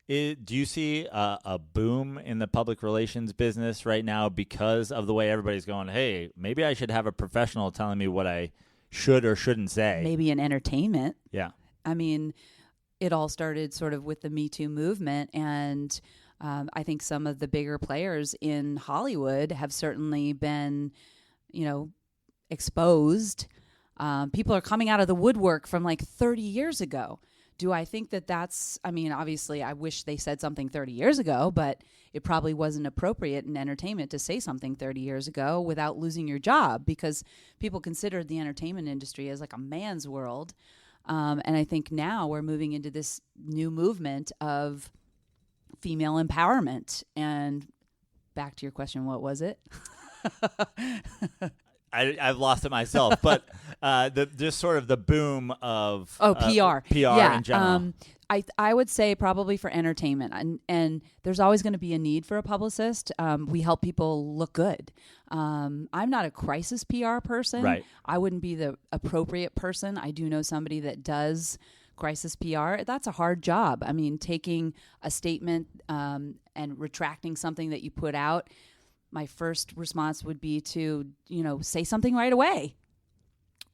[SPEAKER 2] Do you see a boom in the public relations business right now because of the way everybody's going, hey, maybe I should have a professional telling me what I should or shouldn't say?
[SPEAKER 4] Maybe in entertainment.
[SPEAKER 2] Yeah.
[SPEAKER 4] I mean, it all started sort of with the Me Too movement, and I think some of the bigger players in Hollywood have certainly been, exposed. People are coming out of the woodwork from like 30 years ago. Do I think that's, obviously I wish they said something 30 years ago, but it probably wasn't appropriate in entertainment to say something 30 years ago without losing your job, because people considered the entertainment industry as like a man's world. And I think now we're moving into this new movement of female empowerment. And back to your question, what was it?
[SPEAKER 2] I've lost it myself, but just sort of the boom of
[SPEAKER 4] PR.
[SPEAKER 2] PR in general.
[SPEAKER 4] I would say probably for entertainment, and there's always going to be a need for a publicist. We help people look good. I'm not a crisis PR person.
[SPEAKER 2] Right.
[SPEAKER 4] I wouldn't be the appropriate person. I do know somebody that does crisis PR. That's a hard job. I mean, taking a statement and retracting something that you put out, my first response would be to, say something right away.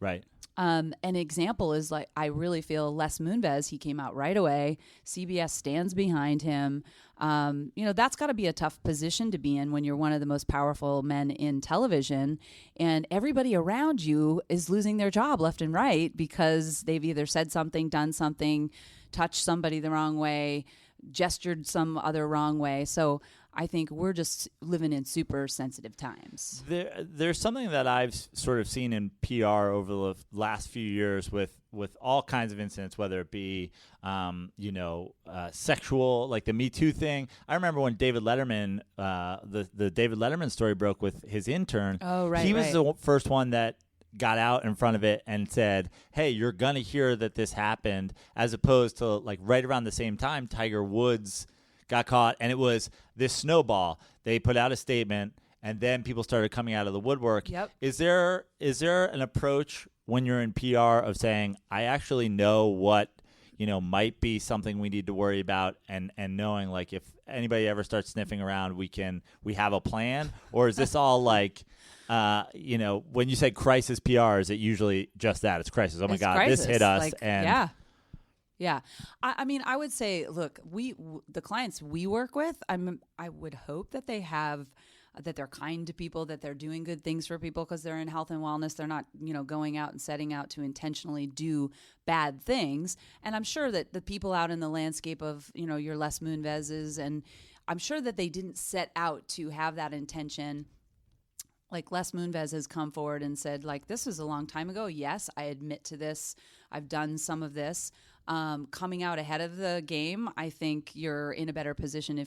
[SPEAKER 2] Right.
[SPEAKER 4] An example is like, I really feel Les Moonves, he came out right away. CBS stands behind him. That's got to be a tough position to be in when you're one of the most powerful men in television, and everybody around you is losing their job left and right because they've either said something, done something, touched somebody the wrong way, gestured some other wrong way. So I think we're just living in super sensitive times.
[SPEAKER 2] There's something that I've sort of seen in PR over the last few years with all kinds of incidents, whether it be, sexual, like the Me Too thing. I remember when David Letterman, the David Letterman story broke with his intern.
[SPEAKER 4] Oh, right.
[SPEAKER 2] He was the first one that got out in front of it and said, hey, you're going to hear that this happened, as opposed to like right around the same time, Tiger Woods got caught, and it was this snowball. They put out a statement, and then people started coming out of the woodwork.
[SPEAKER 4] Yep.
[SPEAKER 2] Is there an approach when you're in PR of saying, I actually know what, might be something we need to worry about, and knowing like if anybody ever starts sniffing around, we have a plan? Or is this all like, when you say crisis PR, is it usually just that? It's crisis. Oh my God,
[SPEAKER 4] crisis.
[SPEAKER 2] This hit us.
[SPEAKER 4] Like,
[SPEAKER 2] and
[SPEAKER 4] Yeah. I mean, I would say, look, the clients we work with, I would hope that they have, that they're kind to people, that they're doing good things for people because they're in health and wellness. They're not, going out and setting out to intentionally do bad things. And I'm sure that the people out in the landscape of, your Les Moonveses, and I'm sure that they didn't set out to have that intention. Like Les Moonves has come forward and said, like, this was a long time ago. Yes, I admit to this. I've done some of this. Coming out ahead of the game, I think you're in a better position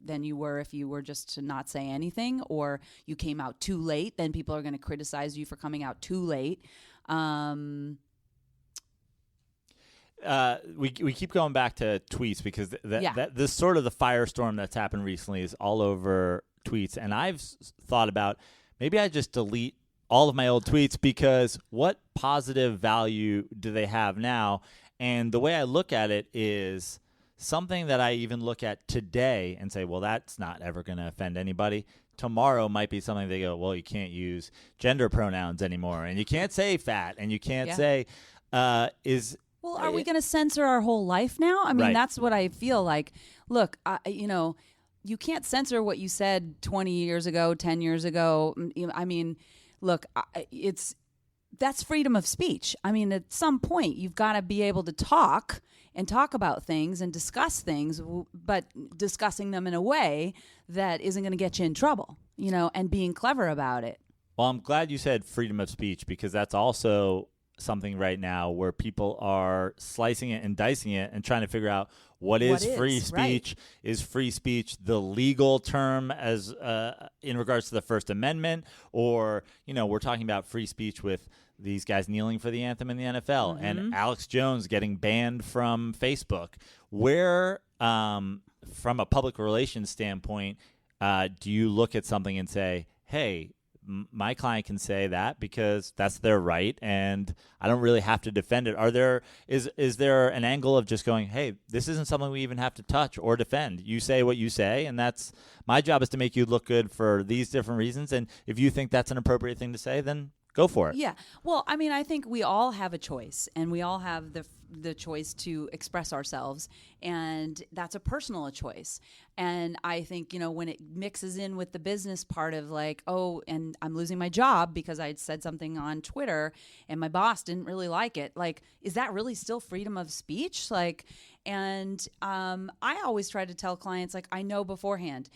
[SPEAKER 4] than you were if you were just to not say anything, or you came out too late. Then people are going to criticize you for coming out too late.
[SPEAKER 2] We keep going back to tweets because this sort of the firestorm that's happened recently is all over tweets, and I've thought about maybe I just delete all of my old tweets, because what positive value do they have now? And the way I look at it is something that I even look at today and say, well, that's not ever going to offend anybody. Tomorrow might be something they go, well, you can't use gender pronouns anymore, and you can't say fat, and you can't say
[SPEAKER 4] Well, are we going to censor our whole life now? I mean,
[SPEAKER 2] Right.
[SPEAKER 4] That's what I feel like. Look, you can't censor what you said 20 years ago, 10 years ago. I mean, look, that's freedom of speech. I mean, at some point, you've got to be able to talk about things and discuss things, but discussing them in a way that isn't going to get you in trouble, and being clever about it.
[SPEAKER 2] Well, I'm glad you said freedom of speech, because that's also something right now where people are slicing it and dicing it and trying to figure out what is free speech.
[SPEAKER 4] Right.
[SPEAKER 2] Is free speech the legal term as in regards to the First Amendment? Or, we're talking about free speech with these guys kneeling for the anthem in the NFL and Alex Jones getting banned from Facebook. Where, from a public relations standpoint, do you look at something and say, hey, my client can say that because that's their right, and I don't really have to defend it? Is there an angle of just going, hey, this isn't something we even have to touch or defend? You say what you say, and that's my job, is to make you look good for these different reasons. And if you think that's an appropriate thing to say, then go for it.
[SPEAKER 4] Yeah. Well, I mean, I think we all have a choice, and we all have the choice to express ourselves, and that's a personal choice. And I think, when it mixes in with the business part of like, oh, and I'm losing my job because I said something on Twitter and my boss didn't really like it. Like, is that really still freedom of speech? Like, and I always try to tell clients, like, I know beforehand.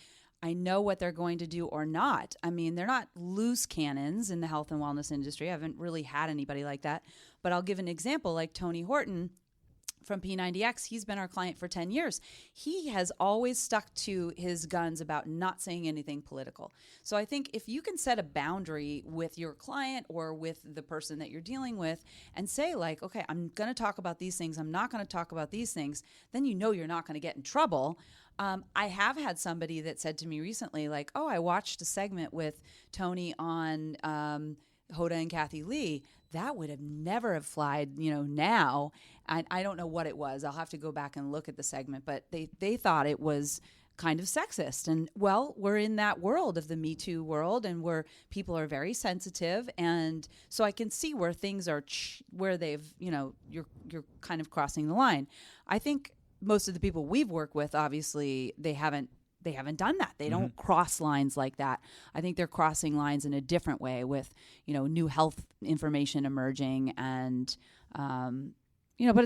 [SPEAKER 4] I know what they're going to do or not. I mean, they're not loose cannons in the health and wellness industry. I haven't really had anybody like that. But I'll give an example, like Tony Horton from P90X. He's been our client for 10 years. He has always stuck to his guns about not saying anything political. So I think if you can set a boundary with your client or with the person that you're dealing with and say, like, okay, I'm going to talk about these things, I'm not going to talk about these things, then you're not going to get in trouble. I have had somebody that said to me recently, like, oh, I watched a segment with Tony on Hoda and Kathy Lee. That would have never have flied, now. I don't know what it was. I'll have to go back and look at the segment. But they thought it was kind of sexist. And, well, we're in that world of the Me Too world, and where people are very sensitive. And so I can see where things are, where they've, you're kind of crossing the line. I think most of the people we've worked with, obviously, they haven't done that. They don't cross lines like that. I think they're crossing lines in a different way with, new health information emerging and, But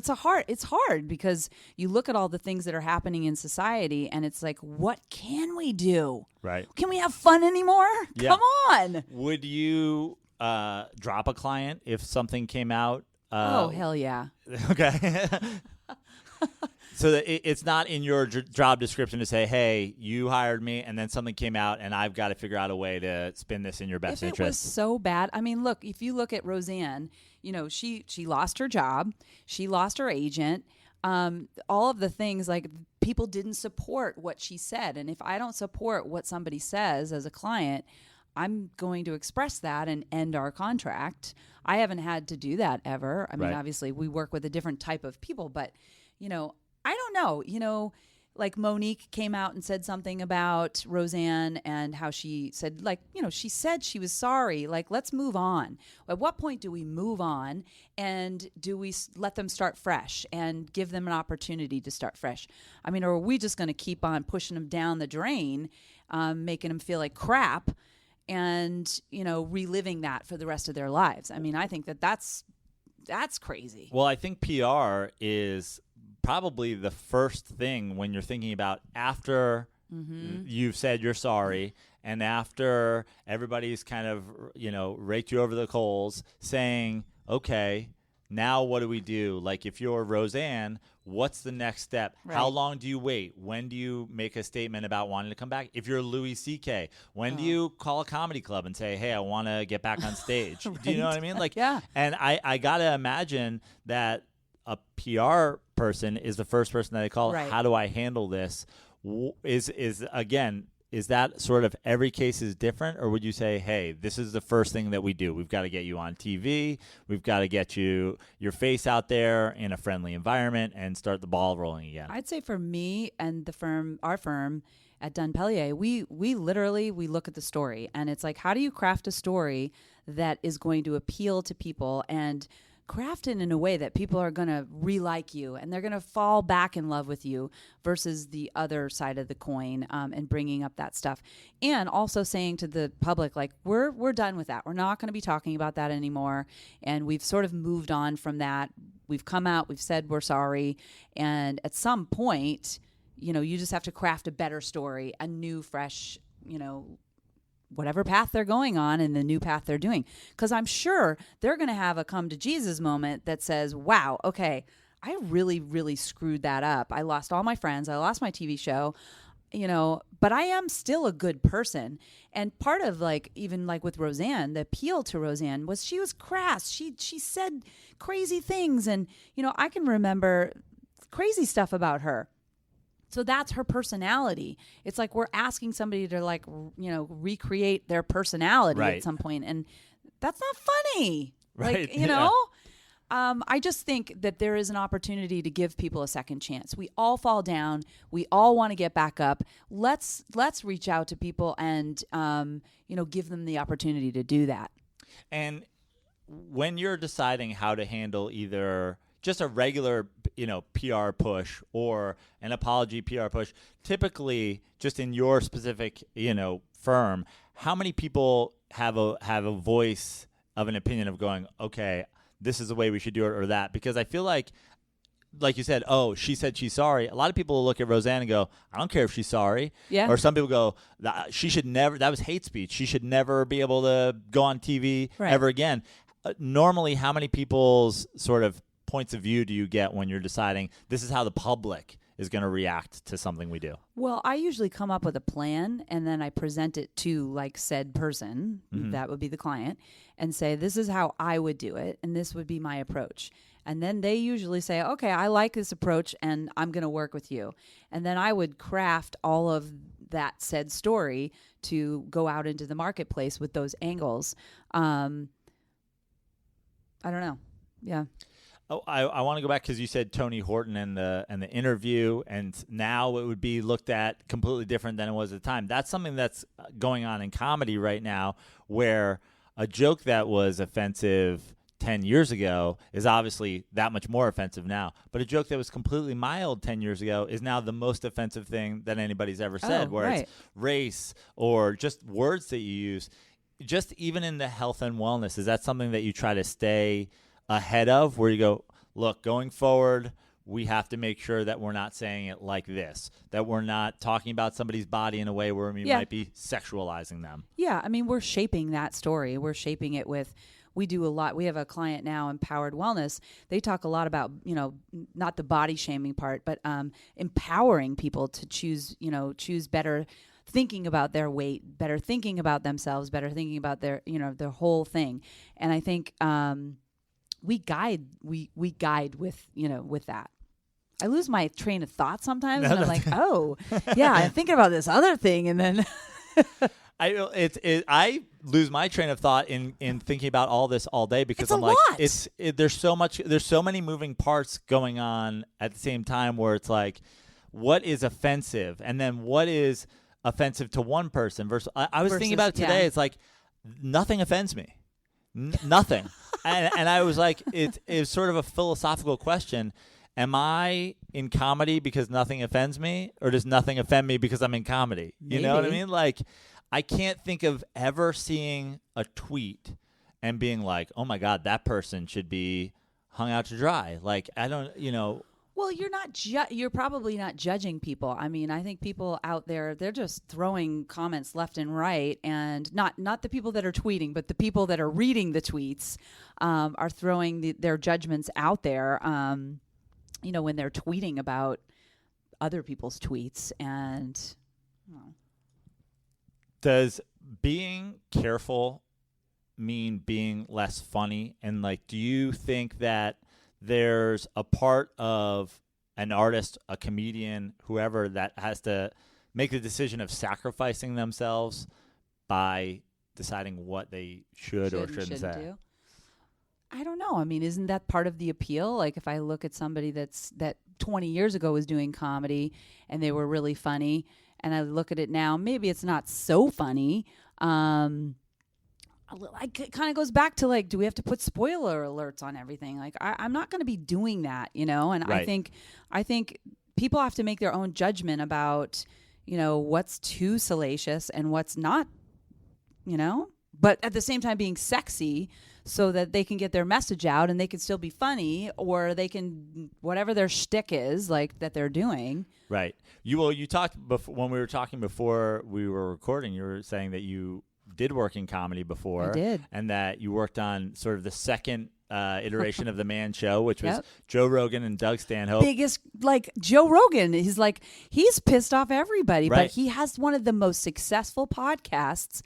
[SPEAKER 4] it's hard because you look at all the things that are happening in society and it's like, what can we do?
[SPEAKER 2] Right.
[SPEAKER 4] Can we have fun anymore?
[SPEAKER 2] Yeah.
[SPEAKER 4] Come on.
[SPEAKER 2] Would you drop a client if something came out?
[SPEAKER 4] Oh, hell yeah.
[SPEAKER 2] Okay. So that it's not in your job description to say, hey, you hired me, and then something came out, and I've got to figure out a way to spin this in your best
[SPEAKER 4] If
[SPEAKER 2] interest.
[SPEAKER 4] it was so bad, I mean, look, if you look at Roseanne, she lost her job, she lost her agent, all of the things, like, people didn't support what she said. And if I don't support what somebody says as a client, I'm going to express that and end our contract. I haven't had to do that ever. I mean,
[SPEAKER 2] Right.
[SPEAKER 4] obviously, we work with a different type of people, but, I don't know. Like Monique came out and said something about Roseanne and how she said, like, she said she was sorry. Like, let's move on. At what point do we move on, and do we let them start fresh and give them an opportunity to start fresh? I mean, or are we just going to keep on pushing them down the drain, making them feel like crap, and reliving that for the rest of their lives? I mean, I think that's crazy.
[SPEAKER 2] Well, I think PR is probably the first thing when you're thinking about after you've said you're sorry and after everybody's kind of, raked you over the coals, saying, okay, now what do we do? Like, if you're Roseanne, what's the next step?
[SPEAKER 4] Right.
[SPEAKER 2] How long do you wait? When do you make a statement about wanting to come back? If you're Louis C.K., when do you call a comedy club and say, hey, I want to get back on stage?
[SPEAKER 4] Right.
[SPEAKER 2] Do you know what I mean? Like,
[SPEAKER 4] Yeah.
[SPEAKER 2] And I got to imagine that a PR person is the first person that they call.
[SPEAKER 4] Right.
[SPEAKER 2] How do I handle this? Is that sort of every case is different, or would you say, hey, this is the first thing that we do? We've got to get you on TV. We've got to get your face out there in a friendly environment and start the ball rolling again.
[SPEAKER 4] I'd say for me and our firm at Dunpellier, we literally look at the story, and it's like, how do you craft a story that is going to appeal to people and craft it in a way that people are going to re-like you and they're going to fall back in love with you versus the other side of the coin, and bringing up that stuff. And also saying to the public, like, we're done with that. We're not going to be talking about that anymore. And we've sort of moved on from that. We've come out, we've said we're sorry. And at some point, you just have to craft a better story, a new, fresh, whatever path they're going on and the new path they're doing. Because I'm sure they're going to have a come to Jesus moment that says, wow, okay, I really, really screwed that up. I lost all my friends. I lost my TV show, but I am still a good person. And part of, like, even like with Roseanne, the appeal to Roseanne was she was crass. She said crazy things. And, I can remember crazy stuff about her. So that's her personality. It's like we're asking somebody to, like, recreate their personality
[SPEAKER 2] Right.
[SPEAKER 4] at some point, and that's not funny.
[SPEAKER 2] Right,
[SPEAKER 4] Like,
[SPEAKER 2] yeah.
[SPEAKER 4] I just think that there is an opportunity to give people a second chance. We all fall down. We all want to get back up. Let's reach out to people and give them the opportunity to do that.
[SPEAKER 2] And when you're deciding how to handle either just a regular, PR push or an apology PR push, typically, just in your specific, firm, how many people have a voice of an opinion of going, okay, this is the way we should do it, or that? Because I feel like you said, oh, she said she's sorry. A lot of people will look at Roseanne and go, I don't care if she's sorry.
[SPEAKER 4] Yeah.
[SPEAKER 2] Or some people go, she should never, that was hate speech. She should never be able to go on TV
[SPEAKER 4] Right.
[SPEAKER 2] ever again. Normally, how many people's sort of points of view do you get when you're deciding this is how the public is going to react to something we do?
[SPEAKER 4] Well, I usually come up with a plan and then I present it to, like, said person, that would be the client, and say, this is how I would do it and this would be my approach. And then they usually say, okay, I like this approach and I'm going to work with you. And then I would craft all of that said story to go out into the marketplace with those angles. I don't know. Yeah.
[SPEAKER 2] Oh, I want to go back because you said Tony Horton and the interview, and now it would be looked at completely different than it was at the time. That's something that's going on in comedy right now, where a joke that was offensive 10 years ago is obviously that much more offensive now. But a joke that was completely mild 10 years ago is now the most offensive thing that anybody's ever said, where
[SPEAKER 4] right.
[SPEAKER 2] it's race or just words that you use. Just even in the health and wellness, is that something that you try to stay ahead of, where you go, look, going forward, we have to make sure that we're not saying it like this, that we're not talking about somebody's body in a way where we might be sexualizing them.
[SPEAKER 4] Yeah, I mean, we're shaping that story. We're shaping it with, we do a lot. We have a client now, Empowered Wellness. They talk a lot about, not the body shaming part, but empowering people to choose better, thinking about their weight, better thinking about themselves, better thinking about their whole thing. And I think we guide with that. I lose my train of thought sometimes, and I'm like, oh, yeah, I'm thinking about this other thing, and then
[SPEAKER 2] I lose my train of thought in thinking about all this all day because I'm like, there's so many moving parts going on at the same time where it's like, what is offensive, and then what is offensive to one person versus I was thinking about it today. Yeah. It's like nothing offends me, nothing, and I was like, it's sort of a philosophical question. Am I in comedy because nothing offends me, or does nothing offend me because I'm in comedy? You know what I mean? Like, I can't think of ever seeing a tweet and being like, oh, my God, that person should be hung out to dry. Like, I don't,
[SPEAKER 4] Well, you're probably not judging people. I mean, I think people out there, they're just throwing comments left and right, and not the people that are tweeting, but the people that are reading the tweets are throwing their judgments out there. When they're tweeting about other people's tweets. And
[SPEAKER 2] does being careful mean being less funny? And like, do you think that there's a part of an artist, a comedian, whoever, that has to make the decision of sacrificing themselves by deciding what they should or shouldn't say?
[SPEAKER 4] Do? I don't know. I mean, isn't that part of the appeal? Like, if I look at somebody that 20 years ago was doing comedy and they were really funny, and I look at it now, maybe it's not so funny. It kind of goes back to, like, do we have to put spoiler alerts on everything? Like, I'm not going to be doing that, And
[SPEAKER 2] right.
[SPEAKER 4] I think people have to make their own judgment about, what's too salacious and what's not, but at the same time being sexy, so that they can get their message out and they can still be funny, or they can, whatever their shtick is, like, that they're doing.
[SPEAKER 2] Right. You talked when we were talking before we were recording, you were saying that you did work in comedy before.
[SPEAKER 4] I did.
[SPEAKER 2] And that you worked on sort of the second iteration of the Man Show, which was Joe Rogan and Doug Stanhope.
[SPEAKER 4] Biggest, like, Joe Rogan, he's pissed off everybody,
[SPEAKER 2] right.
[SPEAKER 4] But he has one of the most successful podcasts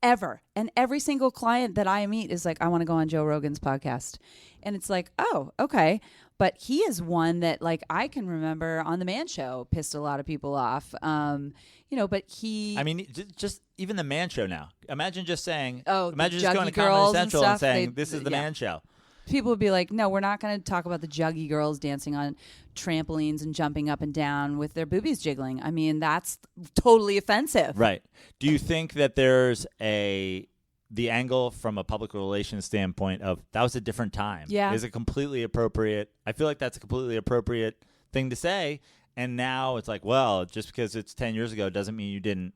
[SPEAKER 4] ever. And every single client that I meet is like, I want to go on Joe Rogan's podcast. And it's like, oh, okay. But he is one that, like, I can remember on the Man Show pissed a lot of people off. But he...
[SPEAKER 2] I mean, just even the Man Show now. Imagine just saying...
[SPEAKER 4] Oh,
[SPEAKER 2] imagine
[SPEAKER 4] just
[SPEAKER 2] going to
[SPEAKER 4] Girls
[SPEAKER 2] Comedy Central and saying,
[SPEAKER 4] they,
[SPEAKER 2] this is the Man Show.
[SPEAKER 4] People would be like, no, we're not going to talk about the juggy girls dancing on trampolines and jumping up and down with their boobies jiggling. I mean, that's totally offensive.
[SPEAKER 2] Right. Do you think that there's the angle from a public relations standpoint of that was a different time?
[SPEAKER 4] Yeah.
[SPEAKER 2] Is it completely appropriate? I feel like that's a completely appropriate thing to say. And now it's like, well, just because it's 10 years ago doesn't mean you didn't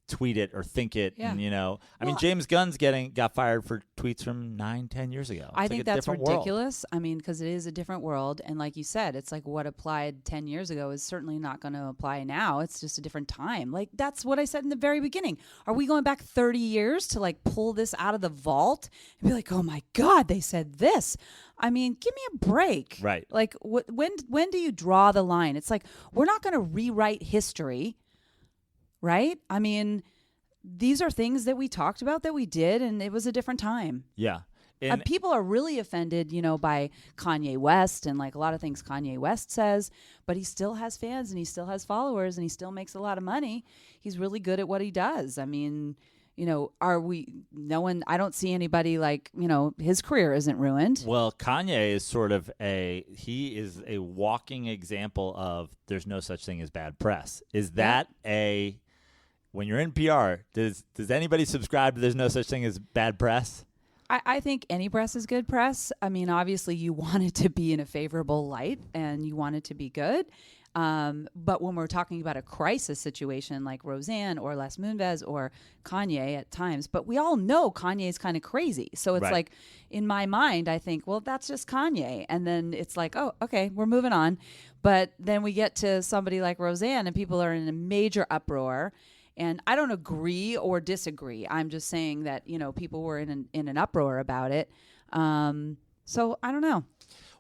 [SPEAKER 2] tweet it or think it.
[SPEAKER 4] Yeah.
[SPEAKER 2] And, I mean, James Gunn's got fired for tweets from 9-10 years ago.
[SPEAKER 4] I think that's ridiculous.
[SPEAKER 2] World.
[SPEAKER 4] I mean, because it is a different world. And like you said, it's like what applied 10 years ago is certainly not going to apply now. It's just a different time. Like, that's what I said in the very beginning. Are we going back 30 years to, like, pull this out of the vault and be like, oh my God, they said this? I mean, give me a break.
[SPEAKER 2] Right.
[SPEAKER 4] Like, when do you draw the line? It's like, we're not going to rewrite history. Right? I mean, these are things that we talked about that we did, and it was a different time.
[SPEAKER 2] Yeah. And
[SPEAKER 4] people are really offended, by Kanye West and, like, a lot of things Kanye West says, but he still has fans and he still has followers and he still makes a lot of money. He's really good at what he does. I mean, I don't see anybody like, his career isn't ruined.
[SPEAKER 2] Well, Kanye is sort of he is a walking example of there's no such thing as bad press. Is that when you're in PR, does anybody subscribe to there's no such thing as bad press?
[SPEAKER 4] I think any press is good press. I mean, obviously you want it to be in a favorable light and you want it to be good. But when we're talking about a crisis situation like Roseanne or Les Moonves or Kanye at times, but we all know Kanye is kind of crazy. So it's
[SPEAKER 2] Right.
[SPEAKER 4] like, in my mind, I think, well, that's just Kanye. And then it's like, oh, okay, we're moving on. But then we get to somebody like Roseanne and people are in a major uproar. And I don't agree or disagree. I'm just saying that, people were in an uproar about it. So I don't know.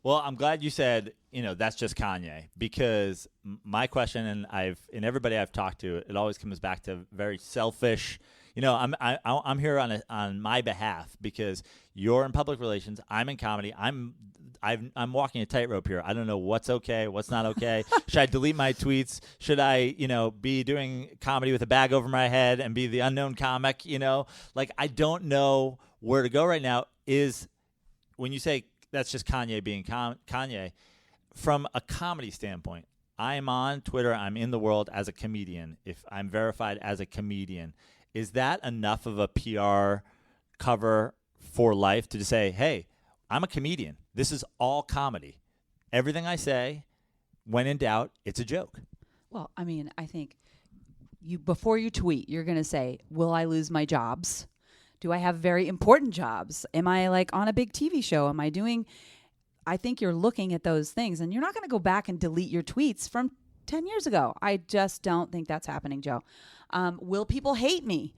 [SPEAKER 2] Well, I'm glad you said, that's just Kanye, because my question, and everybody I've talked to, it always comes back to very selfish. I'm here on my behalf because you're in public relations. I'm in comedy. I'm walking a tightrope here. I don't know what's okay, what's not okay. Should I delete my tweets? Should I, be doing comedy with a bag over my head and be the unknown comic? I don't know where to go right now. When you say that's just Kanye being Kanye, from a comedy standpoint, I'm on Twitter. I'm in the world as a comedian. If I'm verified as a comedian, is that enough of a PR cover for life to just say, hey, I'm a comedian. This is all comedy. Everything I say, when in doubt, it's a joke.
[SPEAKER 4] Well, I mean, I think before you tweet, you're going to say, will I lose my jobs? Do I have very important jobs? Am I on a big TV show? I think you're looking at those things, and you're not going to go back and delete your tweets from 10 years ago. I just don't think that's happening, Joe. Will people hate me?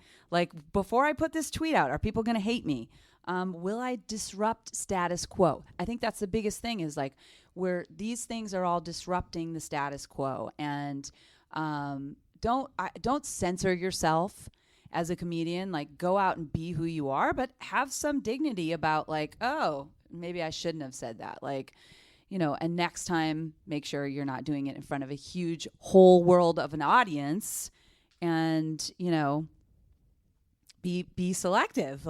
[SPEAKER 4] Before I put this tweet out, are people going to hate me? Will I disrupt status quo? I think that's the biggest thing is where these things are all disrupting the status quo. And don't censor yourself as a comedian. Go out and be who you are, but have some dignity about oh, maybe I shouldn't have said that. And next time, make sure you're not doing it in front of a huge whole world of an audience, and be selective.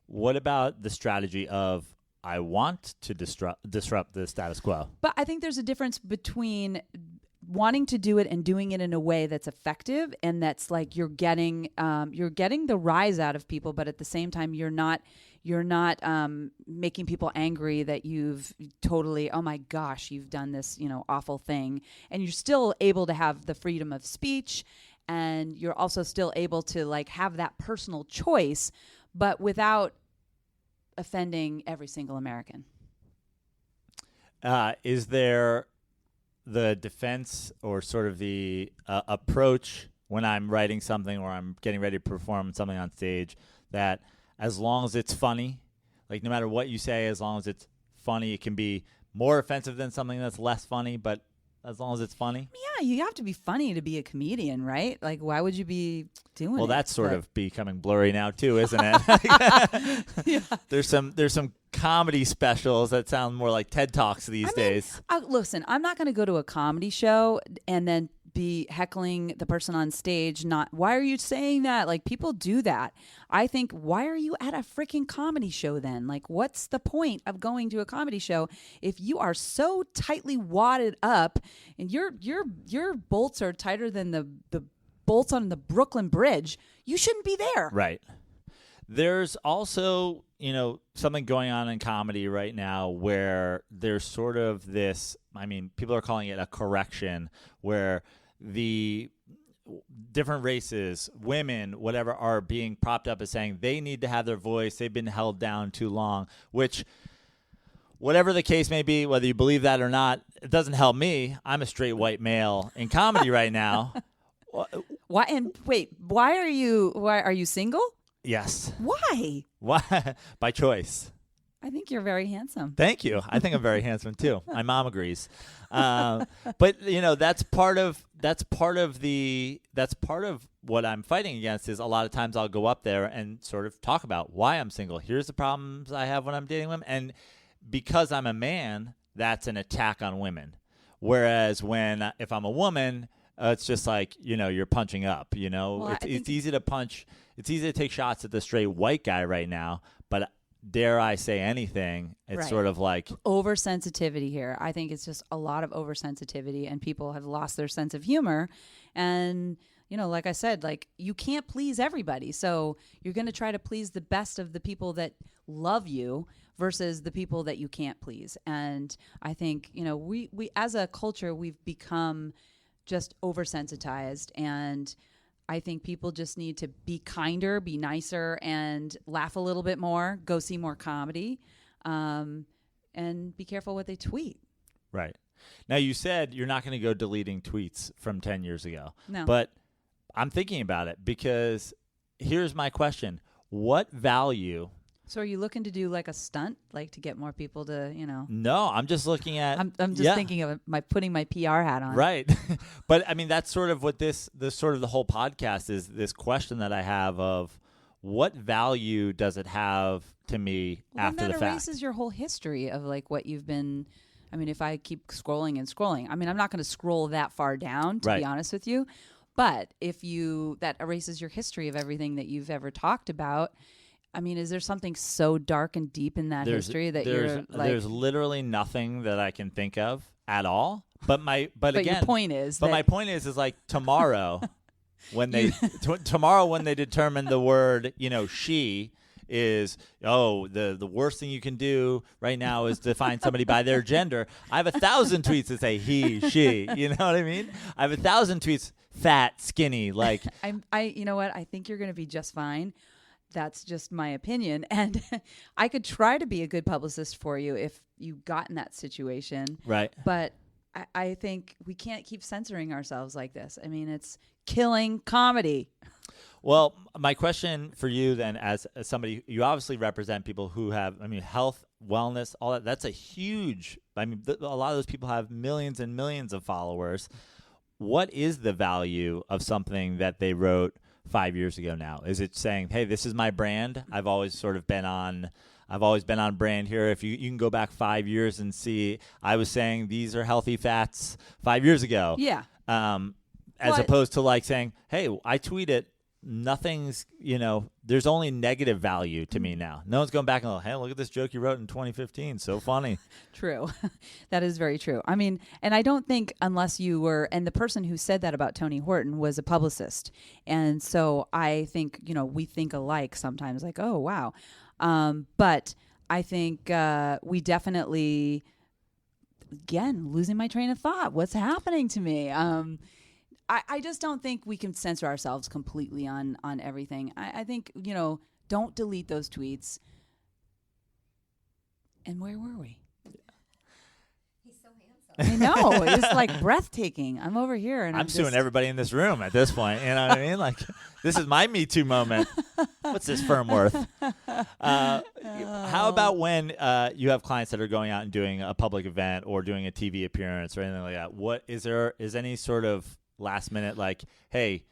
[SPEAKER 2] What about the strategy of I want to disrupt the status quo?
[SPEAKER 4] But I think there's a difference between wanting to do it and doing it in a way that's effective, and that's you're getting the rise out of people, but at the same time you're not making people angry that you've totally, oh my gosh, you've done this awful thing, and you're still able to have the freedom of speech, and you're also still able to have that personal choice, but without offending every single American.
[SPEAKER 2] Is there the defense or sort of the approach when I'm writing something or I'm getting ready to perform something on stage that as long as it's funny, no matter what you say, as long as it's funny, it can be more offensive than something that's less funny, but as long as it's funny?
[SPEAKER 4] Yeah, you have to be funny to be a comedian, right? Why would you be doing it?
[SPEAKER 2] Well, that's sort of becoming blurry now too, isn't it?
[SPEAKER 4] Yeah.
[SPEAKER 2] There's some comedy specials that sound more like TED Talks these days.
[SPEAKER 4] Listen, I'm not going to go to a comedy show and then be heckling the person on stage. Not, why are you saying that? People do that. I think, why are you at a freaking comedy show then? What's the point of going to a comedy show if you are so tightly wadded up and your bolts are tighter than the bolts on the Brooklyn Bridge? You shouldn't be there.
[SPEAKER 2] Right. There's also, something going on in comedy right now where there's sort of this, people are calling it a correction, where the different races, women, whatever, are being propped up as saying they need to have their voice. They've been held down too long, which, whatever the case may be, whether you believe that or not, it doesn't help me. I'm a straight white male in comedy right now.
[SPEAKER 4] Why? And wait, why are you single?
[SPEAKER 2] Yes.
[SPEAKER 4] Why?
[SPEAKER 2] Why? By choice.
[SPEAKER 4] I think you're very handsome.
[SPEAKER 2] Thank you. I think I'm very handsome too. My mom agrees. But that's part of what I'm fighting against. Is a lot of times I'll go up there and sort of talk about why I'm single. Here's the problems I have when I'm dating women, and because I'm a man, that's an attack on women. Whereas if I'm a woman, it's just you're punching up.
[SPEAKER 4] Well,
[SPEAKER 2] it's easy to punch. It's easy to take shots at the straight white guy right now, but dare I say anything, it's
[SPEAKER 4] right.
[SPEAKER 2] sort of
[SPEAKER 4] oversensitivity here. I think it's just a lot of oversensitivity, and people have lost their sense of humor. And, like I said, you can't please everybody. So you're going to try to please the best of the people that love you versus the people that you can't please. And I think, we as a culture, we've become just oversensitized, and I think people just need to be kinder, be nicer, and laugh a little bit more, go see more comedy, and be careful what they tweet.
[SPEAKER 2] Right. Now, you said you're not going to go deleting tweets from 10 years ago.
[SPEAKER 4] No.
[SPEAKER 2] But I'm thinking about it because here's my question. What value?
[SPEAKER 4] So are you looking to do like a stunt, like to get more people to,
[SPEAKER 2] No, I'm just looking at.
[SPEAKER 4] I'm just thinking of putting my PR hat on.
[SPEAKER 2] Right. But I mean, that's sort of what this sort of the whole podcast is, this question that I have of what value does it have to me after the fact?
[SPEAKER 4] That erases your whole history of like what you've been. I mean, if I keep scrolling and scrolling, I mean, I'm not going to scroll that far down, to be honest with you. But if that erases your history of everything that you've ever talked about. I mean, is there something so dark and deep in that history that you're like? There's
[SPEAKER 2] literally nothing that I can think of at all. But again,
[SPEAKER 4] your point is.
[SPEAKER 2] But my point is like tomorrow, when they determine the word, she is the worst thing you can do right now is define somebody by their gender. I have 1,000 tweets that say he, she. You know what I mean? I have 1,000 tweets, fat, skinny, like.
[SPEAKER 4] You know what? I think you're going to be just fine. That's just my opinion. And I could try to be a good publicist for you if you got in that situation.
[SPEAKER 2] Right.
[SPEAKER 4] But I think we can't keep censoring ourselves like this. I mean, it's killing comedy.
[SPEAKER 2] Well, my question for you then, as somebody, you obviously represent people who have, health, wellness, all that. That's a huge, a lot of those people have millions and millions of followers. What is the value of something that they wrote 5 years ago now? Is it saying, hey, this is my brand? I've always been on brand here. If you can go back 5 years and see, I was saying these are healthy fats 5 years ago.
[SPEAKER 4] Yeah.
[SPEAKER 2] As opposed to like saying, hey, I tweeted, nothing's, there's only negative value to me now. No one's going back and hey, look at this joke you wrote in 2015. So funny.
[SPEAKER 4] True. That is very true. I mean, and I don't think unless you were, and the person who said that about Tony Horton was a publicist. And so I think, we think alike sometimes like, oh, wow. But I think we definitely, again, losing my train of thought. What's happening to me? I just don't think we can censor ourselves completely on everything. I think, don't delete those tweets. And where were we?
[SPEAKER 5] He's so handsome.
[SPEAKER 4] I know. It's like breathtaking. I'm over here. And
[SPEAKER 2] I'm suing everybody in this room at this point. You know what I mean? Like, this is my Me Too moment. What's this firm worth? How about when you have clients that are going out and doing a public event or doing a TV appearance or anything like that? What is any sort of last minute, like, hey,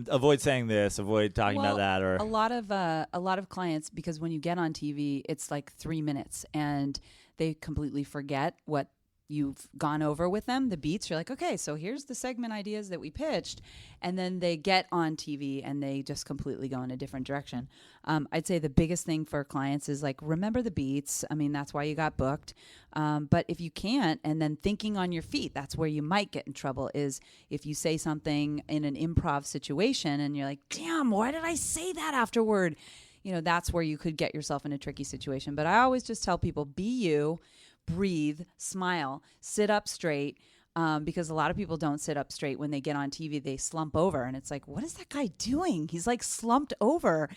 [SPEAKER 2] avoid saying this, avoid talking about that, or
[SPEAKER 4] a lot of clients, because when you get on TV, it's like 3 minutes, and they completely forget what you've gone over with them, the beats. You're like, okay, so here's the segment ideas that we pitched, and then they get on TV and they just completely go in a different direction. I'd say the biggest thing for clients is like, remember the beats. I mean, that's why you got booked. But if you can't, and then thinking on your feet, that's where you might get in trouble, is if you say something in an improv situation and you're like, damn, why did I say that afterward? That's where you could get yourself in a tricky situation. But I always just tell people, be you, breathe, smile, sit up straight, because a lot of people don't sit up straight when they get on TV. They slump over, and it's like, what is that guy doing? He's like slumped over.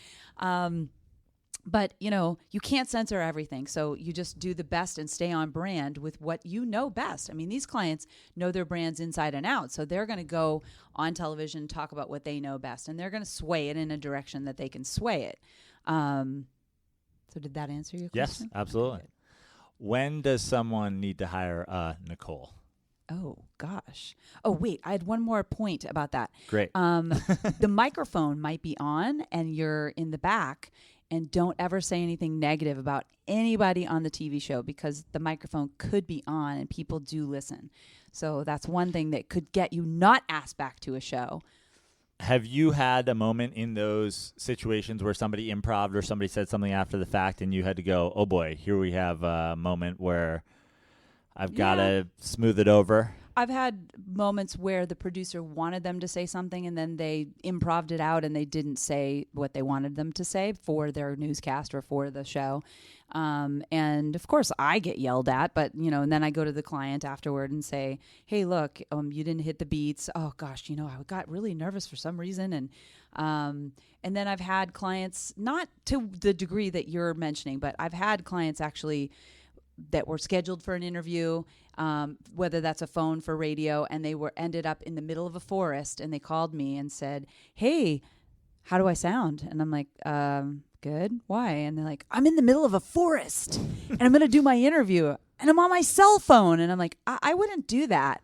[SPEAKER 4] But, you can't censor everything. So you just do the best and stay on brand with what you know best. I mean, these clients know their brands inside and out. So they're going to go on television, talk about what they know best, and they're going to sway it in a direction that they can sway it. So did that answer your question?
[SPEAKER 2] Yes, absolutely.
[SPEAKER 4] Okay.
[SPEAKER 2] When does someone need to hire Nicole?
[SPEAKER 4] Oh, gosh. Oh, wait. I had one more point about that.
[SPEAKER 2] Great.
[SPEAKER 4] The microphone might be on and you're in the back, and don't ever say anything negative about anybody on the TV show, because the microphone could be on and people do listen. So that's one thing that could get you not asked back to a show.
[SPEAKER 2] Have you had a moment in those situations where somebody improv'd or somebody said something after the fact and you had to go, oh boy, here we have a moment where I've got to smooth it over?
[SPEAKER 4] I've had moments where the producer wanted them to say something and then they improv'd it out and they didn't say what they wanted them to say for their newscast or for the show. And of course I get yelled at, but and then I go to the client afterward and say, hey, look, you didn't hit the beats. Oh gosh, I got really nervous for some reason. And then I've had clients, not to the degree that you're mentioning, but I've had clients actually that were scheduled for an interview, whether that's a phone for radio, and they ended up in the middle of a forest, and they called me and said, hey, how do I sound? And I'm like, good. Why? And they're like, I'm in the middle of a forest and I'm going to do my interview and I'm on my cell phone. And I'm like, I wouldn't do that.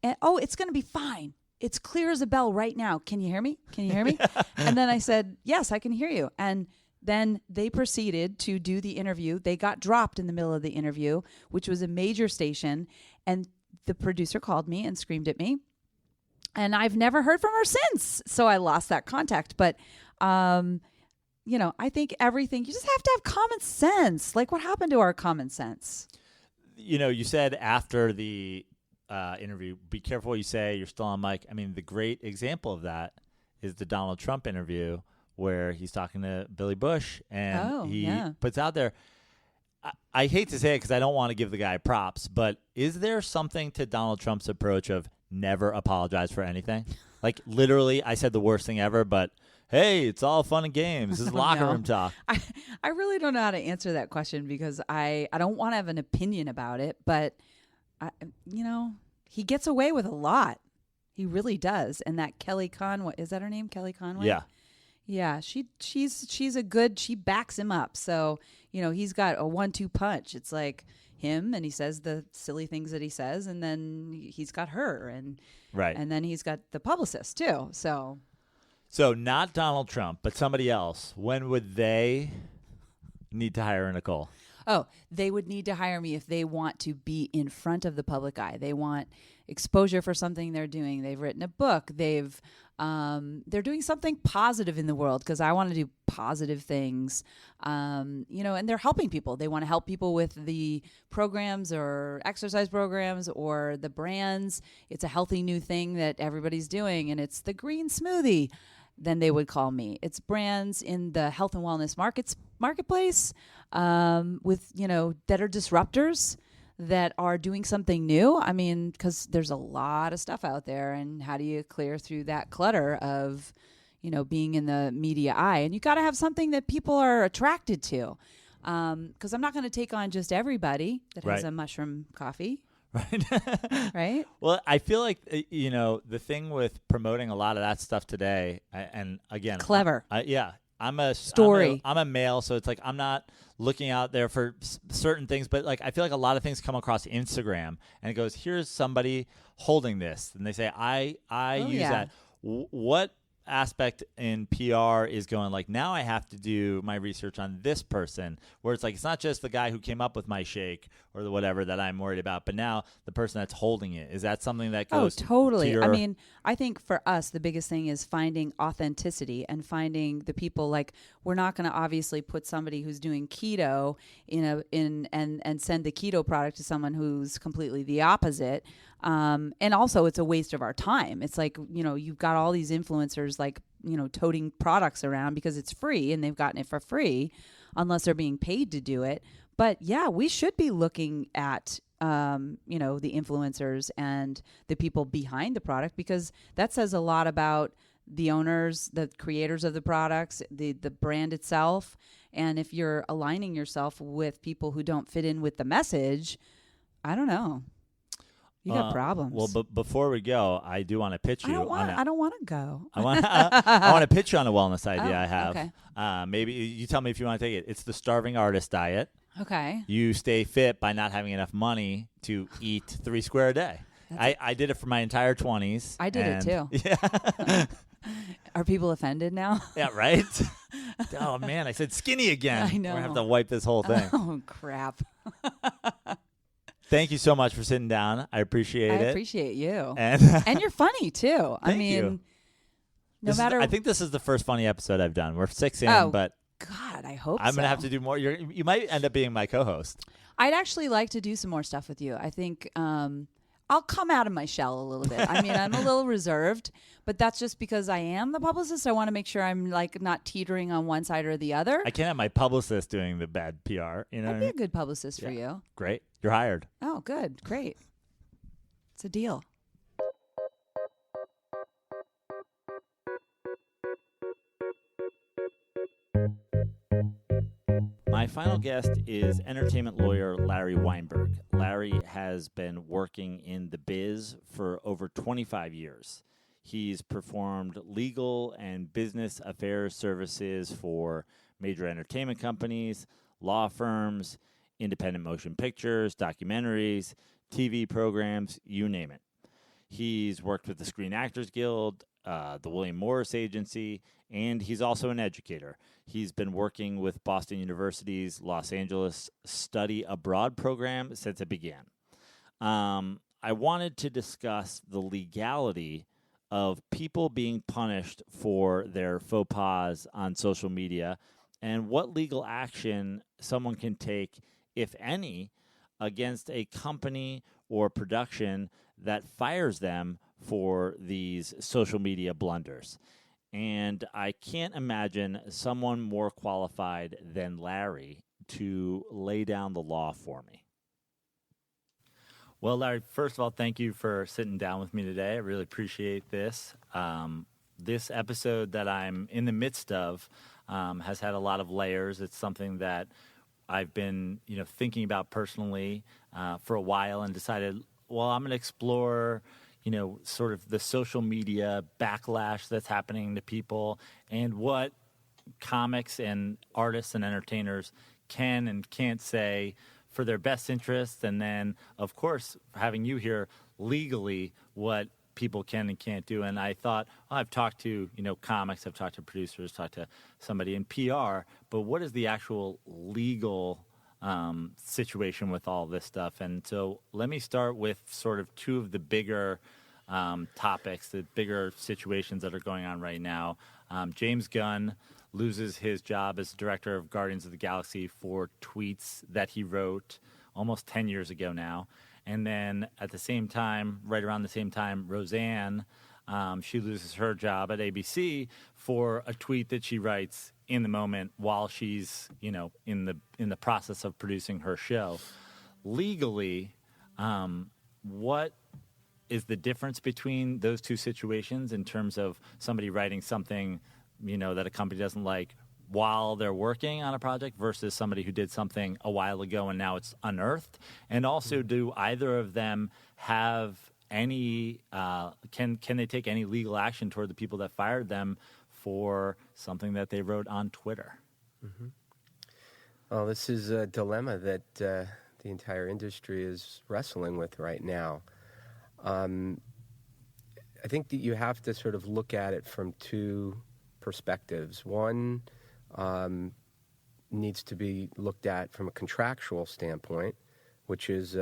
[SPEAKER 4] And it's going to be fine. It's clear as a bell right now. Can you hear me? Can you hear me? And then I said, yes, I can hear you. And then they proceeded to do the interview. They got dropped in the middle of the interview, which was a major station. And the producer called me and screamed at me. And I've never heard from her since. So I lost that contact. But, I think everything, you just have to have common sense. Like, what happened to our common sense?
[SPEAKER 2] You said after the interview, be careful what you say. You're still on mic. I mean, the great example of that is the Donald Trump interview where he's talking to Billy Bush and he puts out there, I hate to say it because I don't want to give the guy props, but is there something to Donald Trump's approach of never apologize for anything? Like, literally, I said the worst thing ever, but hey, it's all fun and games. This is locker room talk.
[SPEAKER 4] I really don't know how to answer that question because I don't want to have an opinion about it, but, he gets away with a lot. He really does. And that Kelly Conway, is that her name? Kelly Conway?
[SPEAKER 2] Yeah.
[SPEAKER 4] Yeah, she's a good, she backs him up. So, he's got a 1-2 punch. It's like him and he says the silly things that he says and then he's got her and
[SPEAKER 2] right.
[SPEAKER 4] And then he's got the publicist too. So
[SPEAKER 2] not Donald Trump, but somebody else. When would they need to hire Nicole?
[SPEAKER 4] Oh, they would need to hire me if they want to be in front of the public eye. They want exposure for something they're doing. They've written a book. They're doing something positive in the world because I want to do positive things. And they're helping people. They want to help people with the programs or exercise programs or the brands. It's a healthy new thing that everybody's doing, and it's the green smoothie. Then they would call me. It's brands in the health and wellness marketplace with, that are disruptors that are doing something new. I mean, because there's a lot of stuff out there, and how do you clear through that clutter of, being in the media eye? And you got to have something that people are attracted to. Because I'm not going to take on just everybody that has a mushroom coffee.
[SPEAKER 2] Right.
[SPEAKER 4] Right.
[SPEAKER 2] Well, I feel like, the thing with promoting a lot of that stuff today, and again,
[SPEAKER 4] clever.
[SPEAKER 2] I'm a
[SPEAKER 4] story.
[SPEAKER 2] I'm a male, so it's like I'm not looking out there for certain things, but like I feel like a lot of things come across Instagram, and it goes, here's somebody holding this, and they say, I use that. What aspect in PR is going like, now I have to do my research on this person, where it's like it's not just the guy who came up with my shake or the whatever that I'm worried about, but now the person that's holding it. Is that something that goes
[SPEAKER 4] totally.
[SPEAKER 2] to your...
[SPEAKER 4] I mean, I think for us the biggest thing is finding authenticity and finding the people. Like, we're not going to obviously put somebody who's doing keto and send the keto product to someone who's completely the opposite. And also it's a waste of our time. It's like, you've got all these influencers like, toting products around because it's free and they've gotten it for free unless they're being paid to do it. But yeah, we should be looking at, the influencers and the people behind the product, because that says a lot about the owners, the creators of the products, the brand itself. And if you're aligning yourself with people who don't fit in with the message, I don't know. You got problems.
[SPEAKER 2] Well, but before we go, I do want to pitch you.
[SPEAKER 4] I don't want to go.
[SPEAKER 2] I want to pitch you on a wellness idea I have.
[SPEAKER 4] Okay.
[SPEAKER 2] Maybe you tell me if you want to take it. It's the starving artist diet.
[SPEAKER 4] Okay.
[SPEAKER 2] You stay fit by not having enough money to eat 3 square a day. I did it for my entire 20s.
[SPEAKER 4] I did it too.
[SPEAKER 2] Yeah.
[SPEAKER 4] Are people offended now?
[SPEAKER 2] Yeah, right? Oh, man, I said skinny again.
[SPEAKER 4] I know.
[SPEAKER 2] We're going to have to wipe this whole thing.
[SPEAKER 4] Oh, crap.
[SPEAKER 2] Thank you so much for sitting down. I appreciate it.
[SPEAKER 4] I appreciate you.
[SPEAKER 2] And
[SPEAKER 4] you're funny, too.
[SPEAKER 2] Thank you.
[SPEAKER 4] No matter...
[SPEAKER 2] I think this is the first funny episode I've done. We're 6 in, but...
[SPEAKER 4] God, I hope
[SPEAKER 2] I'm going to have to do more. You might end up being my co-host.
[SPEAKER 4] I'd actually like to do some more stuff with you. I think I'll I'll come out of my shell a little bit. I mean, I'm a little reserved, but that's just because I am the publicist. I want to make sure I'm like not teetering on one side or the other.
[SPEAKER 2] I can't have my publicist doing the bad PR. You know,
[SPEAKER 4] I'd be a good publicist for you.
[SPEAKER 2] Great, you're hired.
[SPEAKER 4] Oh, good, great. It's a deal.
[SPEAKER 2] My final guest is entertainment lawyer Larry Weinberg. Larry has been working in the biz for over 25 years. He's performed legal and business affairs services for major entertainment companies, law firms, independent motion pictures, documentaries, TV programs, you name it. He's worked with the Screen Actors Guild, the William Morris Agency, and he's also an educator. He's been working with Boston University's Los Angeles Study Abroad program since it began. I wanted to discuss the legality of people being punished for their faux pas on social media and what legal action someone can take, if any, against a company or production that fires them for these social media blunders. And I can't imagine someone more qualified than Larry to lay down the law for me. Well, Larry, first of all, thank you for sitting down with me today. I really appreciate this. This episode that I'm in the midst of has had a lot of layers. It's something that I've been, thinking about personally for a while and decided, well, I'm going to explore sort of the social media backlash that's happening to people and what comics and artists and entertainers can and can't say for their best interests. And then, of course, having you here legally, what people can and can't do. And I thought, well, I've talked to, comics, I've talked to producers, talked to somebody in PR, but what is the actual legal situation with all this stuff? And so let me start with sort of two of the bigger topics, the bigger situations that are going on right now. James Gunn loses his job as director of Guardians of the Galaxy for tweets that he wrote almost 10 years ago now. And then at the same time, right around the same time, Roseanne, she loses her job at ABC for a tweet that she writes in the moment while she's, in the process of producing her show. Legally, what is the difference between those two situations in terms of somebody writing something, that a company doesn't like while they're working on a project versus somebody who did something a while ago and now it's unearthed? And also, do either of them have any, can they take any legal action toward the people that fired them for something that they wrote on Twitter?
[SPEAKER 6] Mm-hmm. Well, this is a dilemma that the entire industry is wrestling with right now. I think that you have to sort of look at it from two perspectives. One needs to be looked at from a contractual standpoint, which is,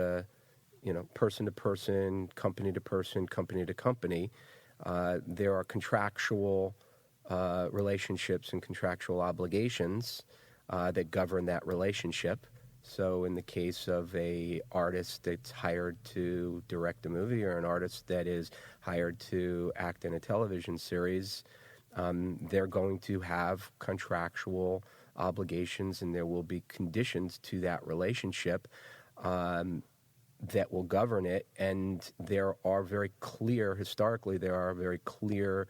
[SPEAKER 6] person to person, company to person, company to company. There are contractual relationships and contractual obligations that govern that relationship. So in the case of a artist that's hired to direct a movie or an artist that is hired to act in a television series, they're going to have contractual obligations, and there will be conditions to that relationship that will govern it. And there are very clear, historically, there are very clear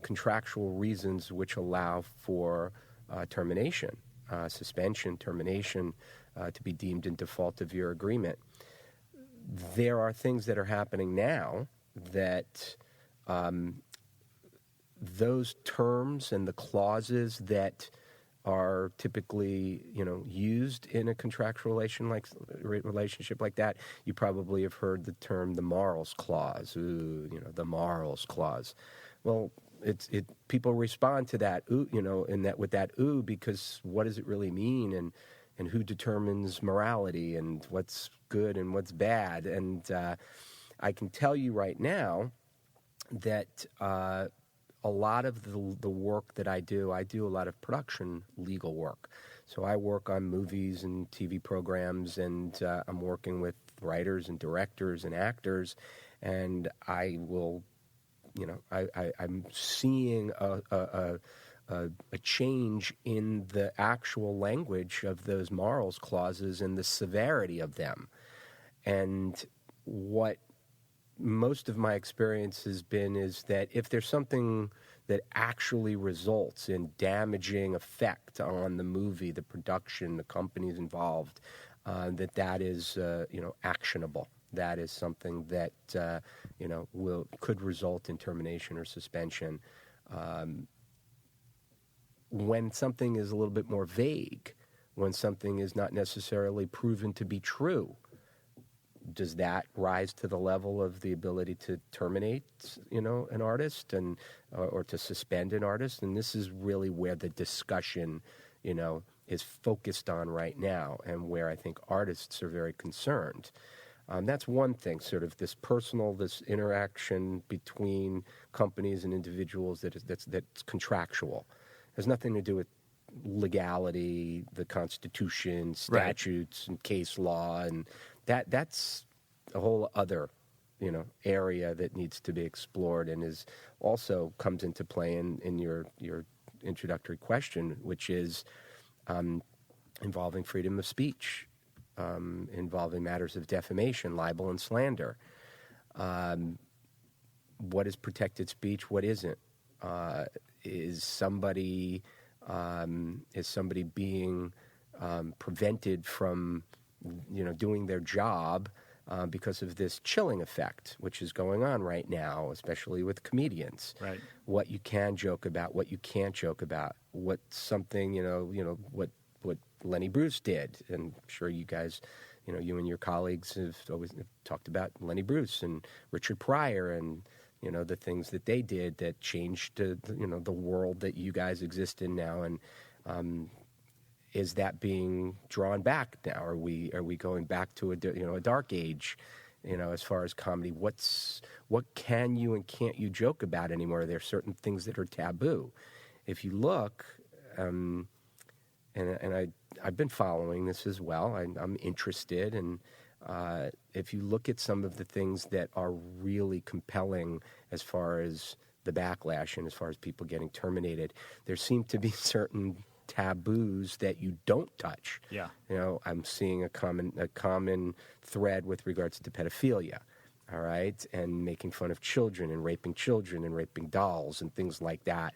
[SPEAKER 6] contractual reasons which allow for termination. Suspension, termination, to be deemed in default of your agreement. There are things that are happening now that those terms and the clauses that are typically, used in a contractual relationship like that, you probably have heard the term the morals clause. The morals clause. Well, people respond to that, with that because what does it really mean, and who determines morality, and what's good and what's bad? And I can tell you right now that a lot of the work that I do a lot of production legal work. So I work on movies and TV programs, and I'm working with writers and directors and actors, and I will, I'm seeing a change in the actual language of those morals clauses and the severity of them. And what most of my experience has been is that if there's something that actually results in damaging effect on the movie, the production, the companies involved, that is actionable. That is something that could result in termination or suspension. When something is a little bit more vague, when something is not necessarily proven to be true, does that rise to the level of the ability to terminate, an artist or to suspend an artist? And this is really where the discussion, is focused on right now, and where I think artists are very concerned. That's one thing, sort of this interaction between companies and individuals that's contractual. It has nothing to do with legality, the Constitution, statutes, and case law, and that's a whole other, area that needs to be explored, and is also comes into play in your introductory question, which is involving freedom of speech, involving matters of defamation, libel, and slander. What is protected speech? What isn't? Is somebody being prevented from, doing their job because of this chilling effect, which is going on right now, especially with comedians?
[SPEAKER 2] Right.
[SPEAKER 6] What you can joke about, what you can't joke about, what something, what Lenny Bruce did. And I'm sure you guys, you and your colleagues have always talked about Lenny Bruce and Richard Pryor and, the things that they did that changed, the world that you guys exist in now. And is that being drawn back now? Are we going back to a dark age, as far as comedy? What can you and can't you joke about anymore? There are certain things that are taboo. If you look, and I've been following this as well. I'm interested, and if you look at some of the things that are really compelling as far as the backlash and as far as people getting terminated, there seem to be certain taboos that you don't touch.
[SPEAKER 2] Yeah.
[SPEAKER 6] I'm seeing a common thread with regards to pedophilia, all right, and making fun of children and raping dolls and things like that.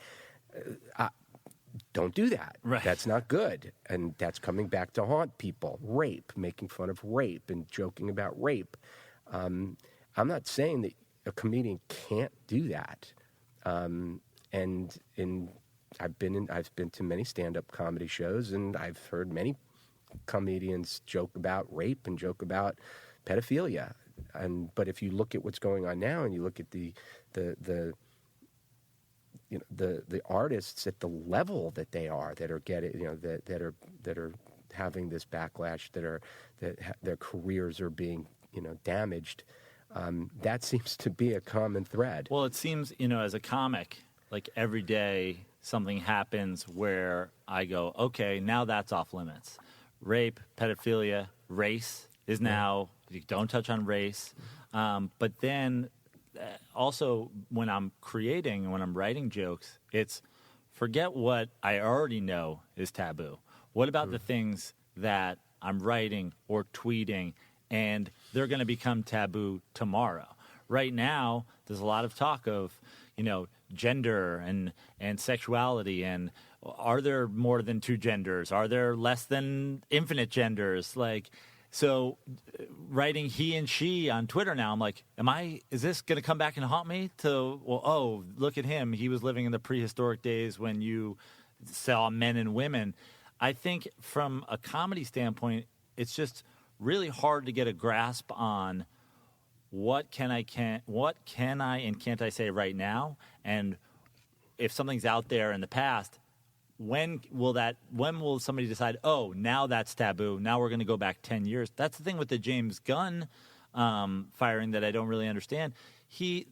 [SPEAKER 6] Don't do that.
[SPEAKER 2] Right.
[SPEAKER 6] That's not good. And that's coming back to haunt people. Rape, making fun of rape and joking about rape. I'm not saying that a comedian can't do that. And I've been to many stand-up comedy shows, and I've heard many comedians joke about rape and joke about pedophilia. But if you look at what's going on now, and you look at the artists at the level that they are, that are getting, that are having this backlash, that their careers are being, damaged. That seems to be a common thread.
[SPEAKER 2] Well, it seems, as a comic, like every day something happens where I go, okay, now that's off limits. Rape, pedophilia, race is now, you don't touch on race. But then also when I'm creating, when I'm writing jokes, it's forget what I already know is taboo. What about the things that I'm writing or tweeting and they're going to become taboo tomorrow? Right now, there's a lot of talk of, gender and sexuality, and are there more than two genders? Are there less than infinite genders? So writing he and she on Twitter now, I'm like, is this going to come back and haunt me? Look at him. He was living in the prehistoric days when you saw men and women. I think from a comedy standpoint, it's just really hard to get a grasp on what can I and can't I say right now? And if something's out there in the past, when will somebody decide, oh, now that's taboo, now we're going to go back 10 years? That's the thing with the James Gunn firing that I don't really understand.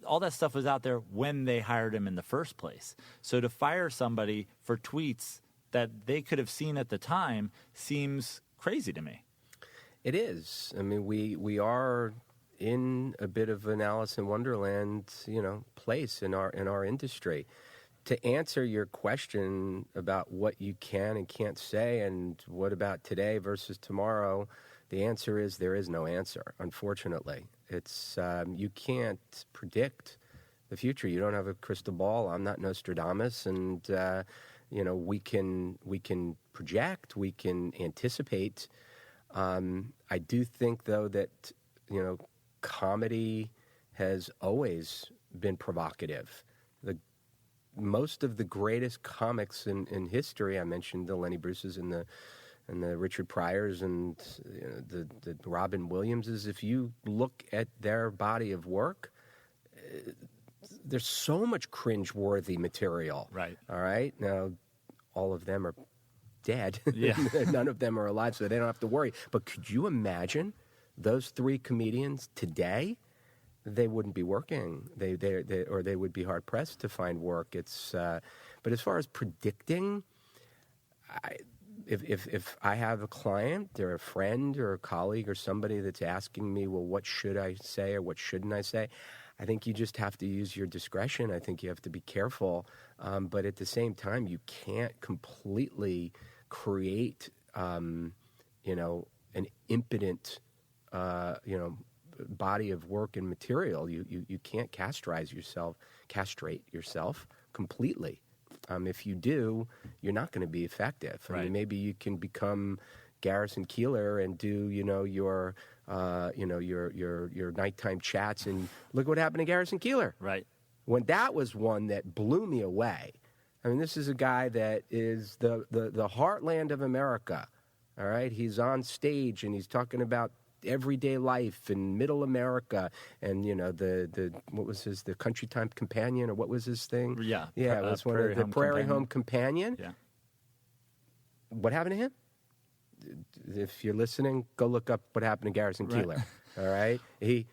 [SPEAKER 2] All that stuff was out there when they hired him in the first place. So to fire somebody for tweets that they could have seen at the time seems crazy to me.
[SPEAKER 6] It is. I mean, we are in a bit of an Alice in Wonderland, place in our industry. To answer your question about what you can and can't say and what about today versus tomorrow, the answer is there is no answer, unfortunately. It's you can't predict the future. You don't have a crystal ball. I'm not Nostradamus, and we can project, we can anticipate. I do think, though, that comedy has always been provocative. Most of the greatest comics in history, I mentioned the Lenny Bruces and the Richard Pryors and the Robin Williamses. If you look at their body of work, there's so much cringeworthy material.
[SPEAKER 2] Right.
[SPEAKER 6] All right. Now, all of them are dead.
[SPEAKER 2] Yeah.
[SPEAKER 6] None of them are alive, so they don't have to worry. But could you imagine those three comedians today? They wouldn't be working. They would be hard pressed to find work. It's but as far as predicting, if I have a client or a friend or a colleague or somebody that's asking me, well, what should I say or what shouldn't I say? I think you just have to use your discretion. I think you have to be careful, but at the same time, you can't completely create, an impotent, body of work and material. You can't castrate yourself completely. If you do, you're not going to be effective. I
[SPEAKER 2] Right.
[SPEAKER 6] mean, maybe you can become Garrison Keillor and do your nighttime chats, and look what happened to Garrison Keillor.
[SPEAKER 2] Right.
[SPEAKER 6] When that was one that blew me away. I mean, this is a guy that is the heartland of America. All right, he's on stage and he's talking about everyday life in middle America, and the what was the Country Time Companion, or what was his thing?
[SPEAKER 2] Yeah.
[SPEAKER 6] It was one of the Prairie Home Companion.
[SPEAKER 2] Yeah.
[SPEAKER 6] What happened to him? If you're listening, go look up what happened to Garrison Keillor. All right, he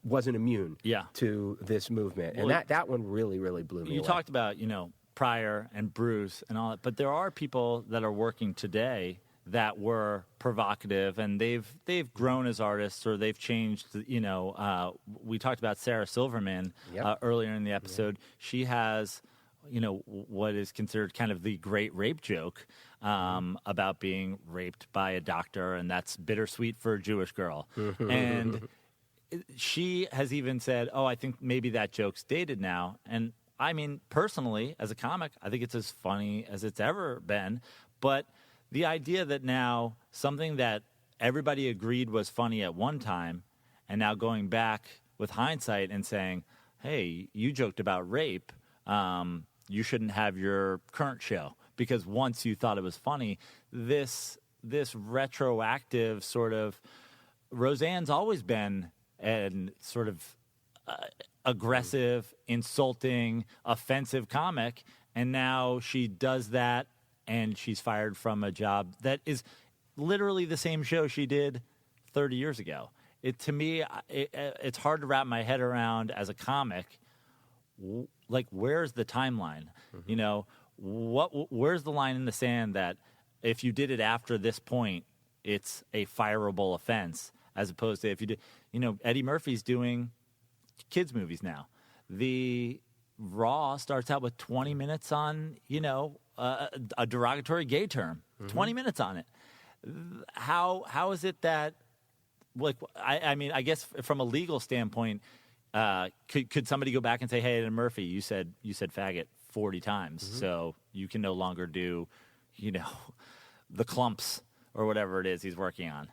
[SPEAKER 6] wasn't immune to this movement, and that one really blew me away.
[SPEAKER 2] You talked about Pryor and Bruce and all that, but there are people that are working today that were provocative, and they've grown as artists, or they've changed. We talked about Sarah Silverman earlier in the episode. Yeah. She has, what is considered kind of the great rape joke about being raped by a doctor, and that's bittersweet for a Jewish girl. And she has even said, "Oh, I think maybe that joke's dated now." And I mean, personally, as a comic, I think it's as funny as it's ever been, but the idea that now something that everybody agreed was funny at one time, and now going back with hindsight and saying, hey, you joked about rape, you shouldn't have your current show because once you thought it was funny, this retroactive sort of, Roseanne's always been an sort of aggressive, insulting, offensive comic, and now she does that, and she's fired from a job that is literally the same show she did 30 years ago. To me, it's hard to wrap my head around as a comic. Like, where's the timeline? Mm-hmm. Where's the line in the sand that if you did it after this point, it's a fireable offense, as opposed to if you did, Eddie Murphy's doing kids movies now. The Raw starts out with 20 minutes on, a derogatory gay term, 20 minutes on it. How is it that, I mean, I guess from a legal standpoint, could somebody go back and say, hey, Eddie Murphy, you said faggot 40 times, so you can no longer do, the clumps or whatever it is he's working on?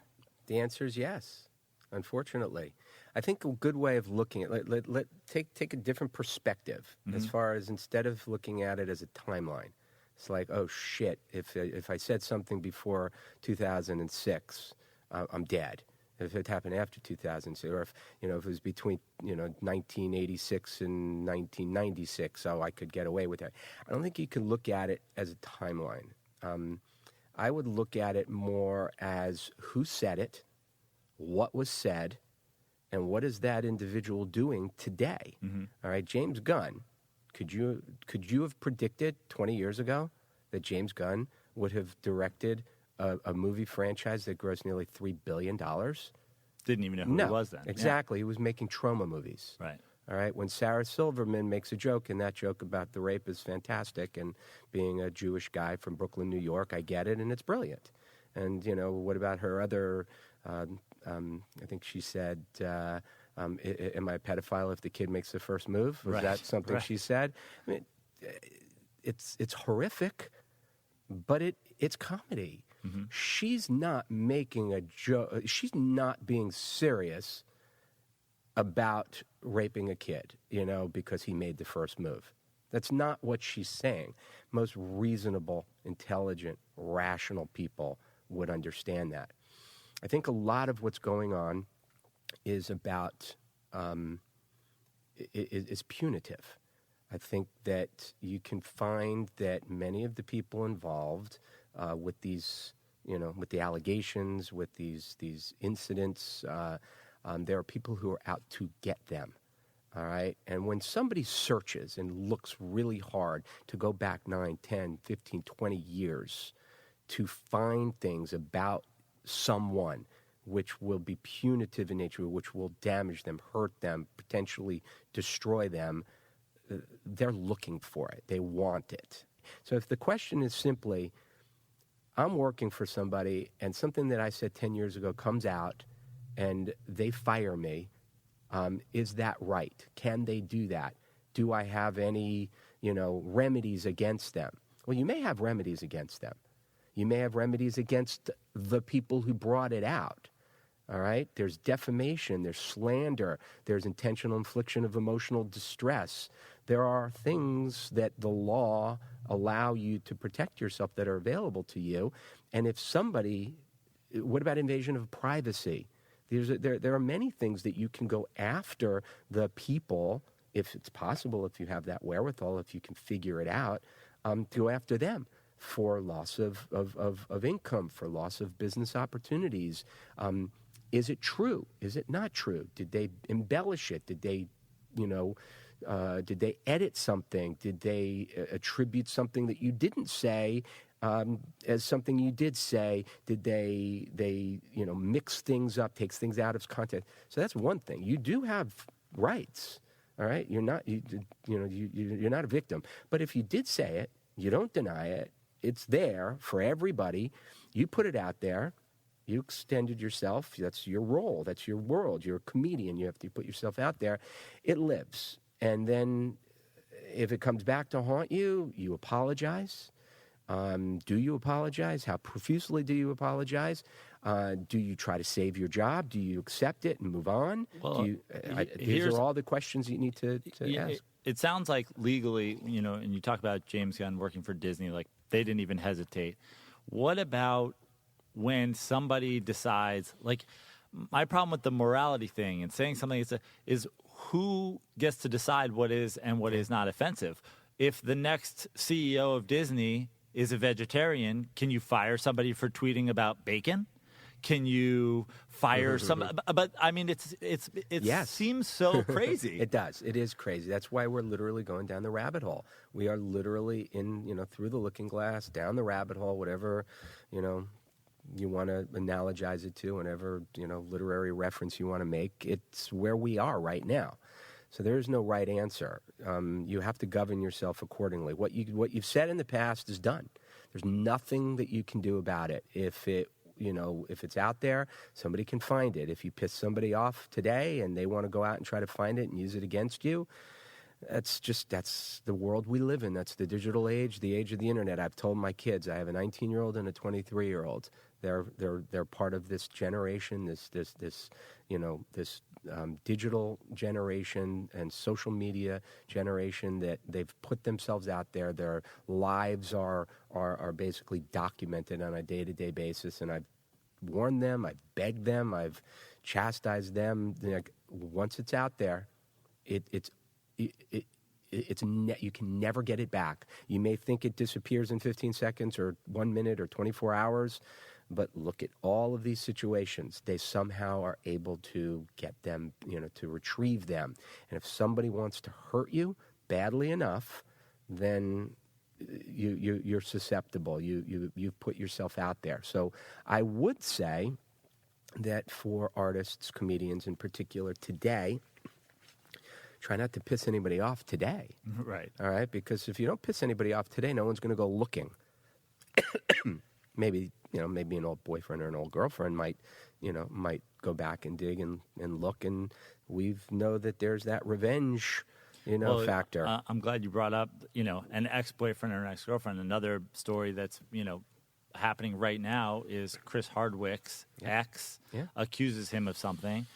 [SPEAKER 6] The answer is yes, unfortunately. I think a good way of looking at it, take a different perspective as far as, instead of looking at it as a timeline. It's like, oh shit, if I said something before 2006, I'm dead. If it happened after 2006, or if it was between 1986 and 1996, so I could get away with that. I don't think you can look at it as a timeline. I would look at it more as who said it, what was said, and what is that individual doing today? Mm-hmm. All right, James Gunn, could you have predicted 20 years ago that James Gunn would have directed a movie franchise that grossed nearly $3 billion?
[SPEAKER 2] Didn't even know who he was then.
[SPEAKER 6] Exactly. He was making trauma movies.
[SPEAKER 2] Right.
[SPEAKER 6] All right. When Sarah Silverman makes a joke, and that joke about the rape is fantastic, and being a Jewish guy from Brooklyn, New York, I get it, and it's brilliant. And, what about her other, I think she said, am I a pedophile if the kid makes the first move? Was that something she said? I mean, it's horrific, but it's comedy. Mm-hmm. She's not making a joke. She's not being serious about raping a kid, because he made the first move. That's not what she's saying. Most reasonable, intelligent, rational people would understand that. I think a lot of what's going on is about is punitive. I think that you can find that many of the people involved with these, with the allegations, with these incidents, there are people who are out to get them. All right. And when somebody searches and looks really hard to go back 9, 10, 15, 20 years to find things about someone which will be punitive in nature, which will damage them, hurt them, potentially destroy them, they're looking for it. They want it. So if the question is simply, I'm working for somebody and something that I said 10 years ago comes out and they fire me, is that right? Can they do that? Do I have any, remedies against them? Well, you may have remedies against them. You may have remedies against the people who brought it out. All right? There's defamation, there's slander, there's intentional infliction of emotional distress. There are things that the law allow you to protect yourself that are available to you. And if somebody, what about invasion of privacy? There are many things that you can go after the people, if it's possible, if you have that wherewithal, if you can figure it out, to go after them for loss of income, for loss of business opportunities. Is it true? Is it not true? Did they embellish it? Did they, did they edit something? Did they attribute something that you didn't say as something you did say? Did they mix things up, takes things out of context? So that's one thing. You do have rights. All right, you're not you're not a victim. But if you did say it, you don't deny it. It's there for everybody. You put it out there. You extended yourself. That's your role. That's your world. You're a comedian. You have to put yourself out there. It lives. And then if it comes back to haunt you, you apologize. Do you apologize? How profusely do you apologize? Do you try to save your job? Do you accept it and move on?
[SPEAKER 2] Well,
[SPEAKER 6] these are all the questions you need to ask.
[SPEAKER 2] It sounds like legally, and you talk about James Gunn working for Disney, like they didn't even hesitate. What about when somebody decides, like my problem with the morality thing and saying something is who gets to decide what is and what is not offensive? If the next CEO of Disney is a vegetarian, can you fire somebody for tweeting about bacon? Can you fire somebody? But I mean, it seems so crazy.
[SPEAKER 6] It does. It is crazy. That's why we're literally going down the rabbit hole. We are literally through the looking glass, down the rabbit hole, whatever, you want to analogize it to, whatever, literary reference you want to make. It's where we are right now. So there is no right answer. You have to govern yourself accordingly. What you've said in the past is done. There's nothing that you can do about it. If it's out there, somebody can find it. If you piss somebody off today and they want to go out and try to find it and use it against you, that's the world we live in. That's the digital age, the age of the internet. I've told my kids, I have a 19-year-old and a 23-year-old. They're part of this generation, this digital generation and social media generation that they've put themselves out there. Their lives are basically documented on a day-to-day basis, and I've warned them, I've begged them, I've chastised them. Once it's out there, you can never get it back. You may think it disappears in 15 seconds or 1 minute or 24 hours, but look at all of these situations. They somehow are able to get them, to retrieve them. And if somebody wants to hurt you badly enough, then you're susceptible. You've put yourself out there. So I would say that for artists, comedians in particular today, try not to piss anybody off today.
[SPEAKER 2] Right.
[SPEAKER 6] All right? Because if you don't piss anybody off today, no one's going to go looking. Maybe an old boyfriend or an old girlfriend might go back and dig and look, and we know that there's that revenge, factor.
[SPEAKER 2] I'm glad you brought up, an ex-boyfriend or an ex-girlfriend. Another story that's, happening right now is Chris Hardwick's ex accuses him of something.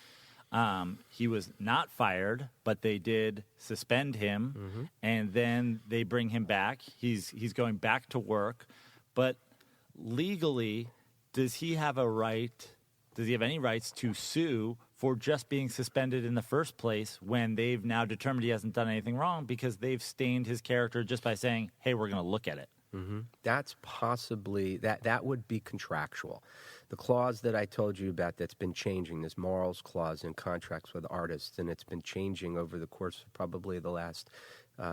[SPEAKER 2] He was not fired, but they did suspend him, and then they bring him back. He's going back to work, but legally, does he have a right? Does he have any rights to sue for just being suspended in the first place when they've now determined he hasn't done anything wrong because they've stained his character just by saying, "Hey, we're going to look at it."
[SPEAKER 6] That's possibly that would be contractual. The clause that I told you about that's been changing, this morals clause in contracts with artists, and it's been changing over the course of probably the last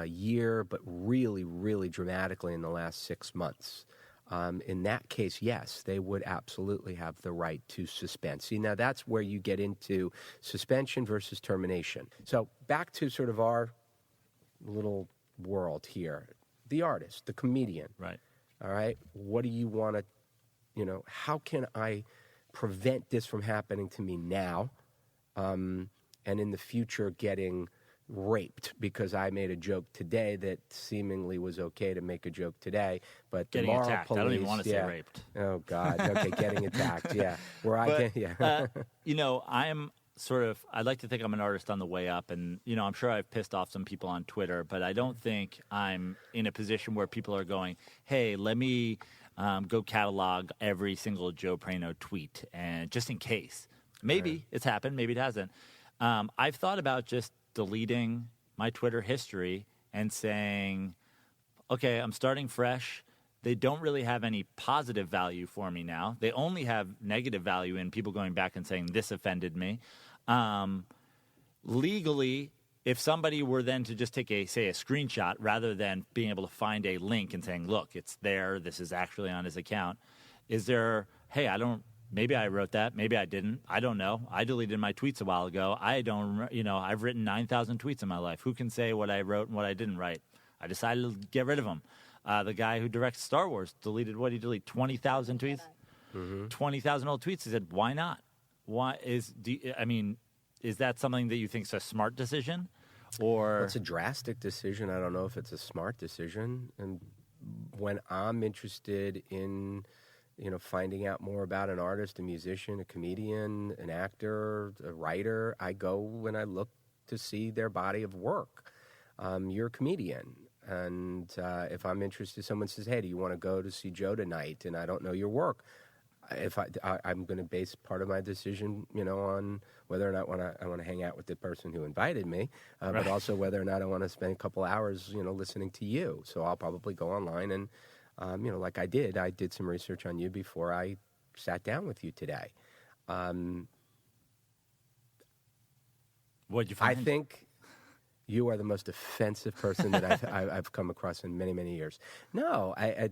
[SPEAKER 6] year, but really, really dramatically in the last 6 months. In that case, yes, they would absolutely have the right to suspend. See, now that's where you get into suspension versus termination. So back to sort of our little world here. The artist, the comedian.
[SPEAKER 2] Right.
[SPEAKER 6] All right. What do you want to, how can I prevent this from happening to me now and in the future getting raped because I made a joke today that seemingly was okay to make a joke today, but
[SPEAKER 2] Getting
[SPEAKER 6] the moral
[SPEAKER 2] attacked.
[SPEAKER 6] police,
[SPEAKER 2] I don't even want to say raped.
[SPEAKER 6] Oh, God. Okay, getting attacked, yeah.
[SPEAKER 2] I'm I'd like to think I'm an artist on the way up, and, I'm sure I've pissed off some people on Twitter, but I don't think I'm in a position where people are going, hey, let me go catalog every single Joe Prano tweet, and just in case. Maybe it's happened, maybe it hasn't. I've thought about just deleting my Twitter history and saying, okay, I'm starting fresh. They don't really have any positive value for me now. They only have negative value in people going back and saying, this offended me. Legally, if somebody were then to just take a screenshot rather than being able to find a link and saying, look, it's there, this is actually on his account, is there, hey, maybe I wrote that, maybe I didn't, I don't know. I deleted my tweets a while ago. I've written 9,000 tweets in my life. Who can say what I wrote and what I didn't write? I decided to get rid of them. The guy who directs Star Wars deleted, 20,000 tweets? 20,000 old tweets. He said, why not? Is that something that you think is a smart decision? Or
[SPEAKER 6] it's a drastic decision. I don't know if it's a smart decision. And when I'm interested in, finding out more about an artist, a musician, a comedian, an actor, a writer, I go and I look to see their body of work. You're a comedian. And if I'm interested, someone says, hey, do you want to go to see Joe tonight? And I don't know your work. I'm going to base part of my decision, on whether or not I want to hang out with the person who invited me, but also whether or not I want to spend a couple hours, listening to you. So I'll probably go online and, like I did some research on you before I sat down with you today.
[SPEAKER 2] What'd you find?
[SPEAKER 6] I think you are the most offensive person that I've come across in many, many years. No, I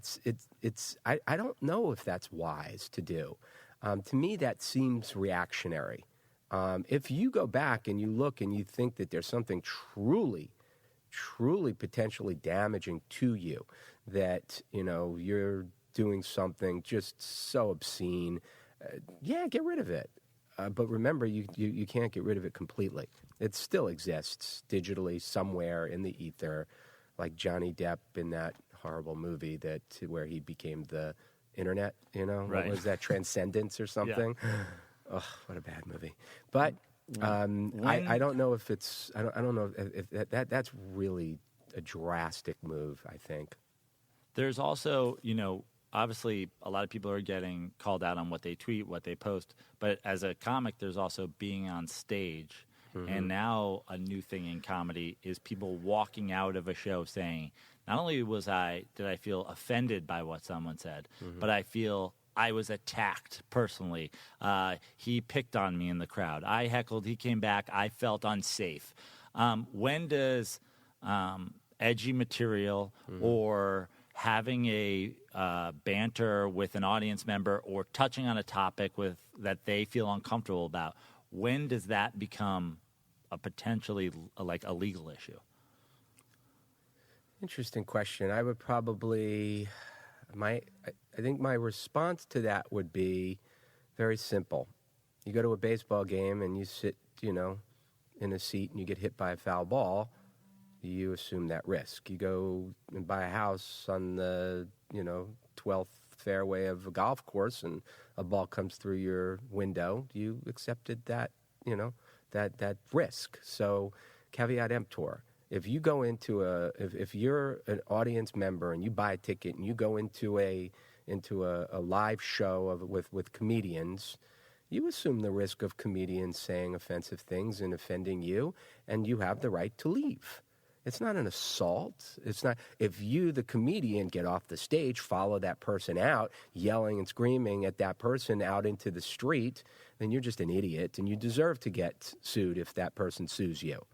[SPEAKER 6] don't know if that's wise to do. To me, that seems reactionary. If you go back and you look and you think that there's something truly, truly potentially damaging to you, that you're doing something just so obscene, get rid of it. But remember, you can't get rid of it completely. It still exists digitally somewhere in the ether, like Johnny Depp in that horrible movie where he became the internet.
[SPEAKER 2] Right.
[SPEAKER 6] What was that, Transcendence or something? Yeah. What a bad movie. But I don't know if it's. I don't know if that's really a drastic move. I think
[SPEAKER 2] there's also obviously, a lot of people are getting called out on what they tweet, what they post. But as a comic, there's also being on stage. Mm-hmm. And now a new thing in comedy is people walking out of a show saying, not only did I feel offended by what someone said, but I feel I was attacked personally. He picked on me in the crowd. I heckled. He came back. I felt unsafe. When does edgy material or having a banter with an audience member or touching on a topic that they feel uncomfortable about, when does that become a potentially like a legal issue?
[SPEAKER 6] Interesting question. I would probably, I think my response to that would be very simple. You go to a baseball game and you sit, in a seat and you get hit by a foul ball, you assume that risk. You go and buy a house on the, 12th fairway of a golf course and a ball comes through your window, you accepted that, that risk. So caveat emptor. If you go into if you're an audience member and you buy a ticket and you go into a live show with comedians, you assume the risk of comedians saying offensive things and offending you, and you have the right to leave. It's not an assault. It's not. If you, the comedian, get off the stage, follow that person out, yelling and screaming at that person out into the street, then you're just an idiot, and you deserve to get sued if that person sues you.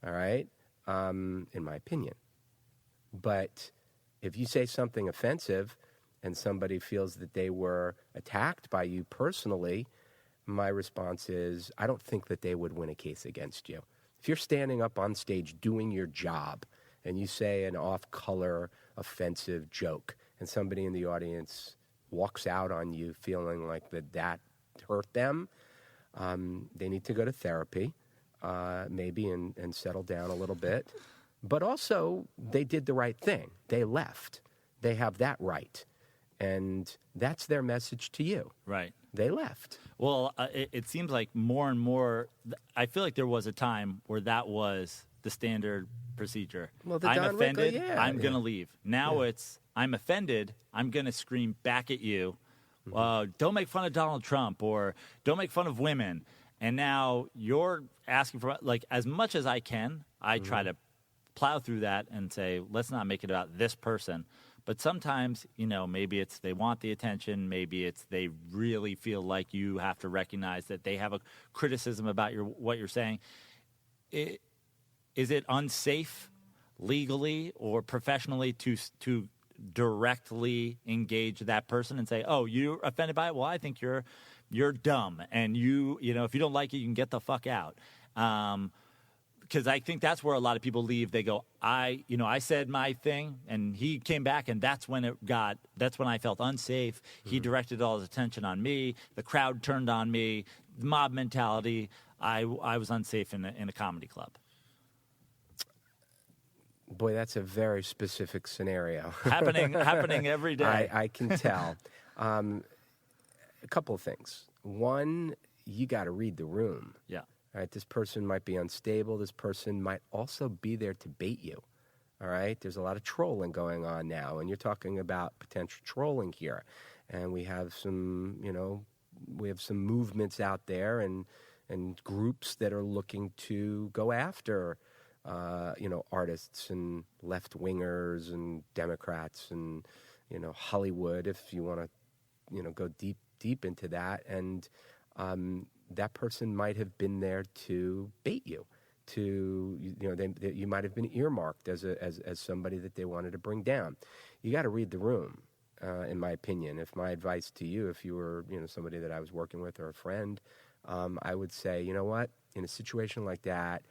[SPEAKER 6] All right? In my opinion. But if you say something offensive and somebody feels that they were attacked by you personally, my response is, I don't think that they would win a case against you. If you're standing up on stage doing your job and you say an off-color offensive joke and somebody in the audience walks out on you feeling like that hurt them, they need to go to therapy. Maybe and settle down a little bit. But also, they did the right thing. They left. They have that right. And that's their message to you.
[SPEAKER 2] Right.
[SPEAKER 6] They left.
[SPEAKER 2] Well, it seems like more and more, I feel like there was a time where that was the standard procedure.
[SPEAKER 6] Well, the
[SPEAKER 2] I'm
[SPEAKER 6] Don
[SPEAKER 2] offended,
[SPEAKER 6] Rickles,
[SPEAKER 2] I'm going to leave. Now it's, I'm offended, I'm going to scream back at you. Don't make fun of Donald Trump, or don't make fun of women. And now you're asking for, like, as much as I can, I try to plow through that and say, let's not make it about this person. But sometimes, maybe it's they want the attention. Maybe it's they really feel like you have to recognize that they have a criticism about what you're saying. Is it unsafe legally or professionally to directly engage that person and say, oh, you're offended by it? Well, I think you're dumb, and if you don't like it, you can get the fuck out. Because I think that's where a lot of people leave. They go, I said my thing, and he came back, and that's when I felt unsafe. He directed all his attention on me. The crowd turned on me. Mob mentality. I was unsafe in a comedy club.
[SPEAKER 6] Boy, that's a very specific scenario.
[SPEAKER 2] happening every day.
[SPEAKER 6] I can tell. A couple of things. One, you got to read the room.
[SPEAKER 2] Yeah.
[SPEAKER 6] All right, this person might be unstable. This person might also be there to bait you. All right, there's a lot of trolling going on now, and you're talking about potential trolling here. And we have some movements out there and groups that are looking to go after, artists and left-wingers and Democrats and, Hollywood, if you want to, go deep into that. And that person might have been there to bait you, you might have been earmarked as somebody that they wanted to bring down. You got to read the room, in my opinion. If my advice to you, if you were somebody that I was working with or a friend, I would say, you know what, in a situation like that,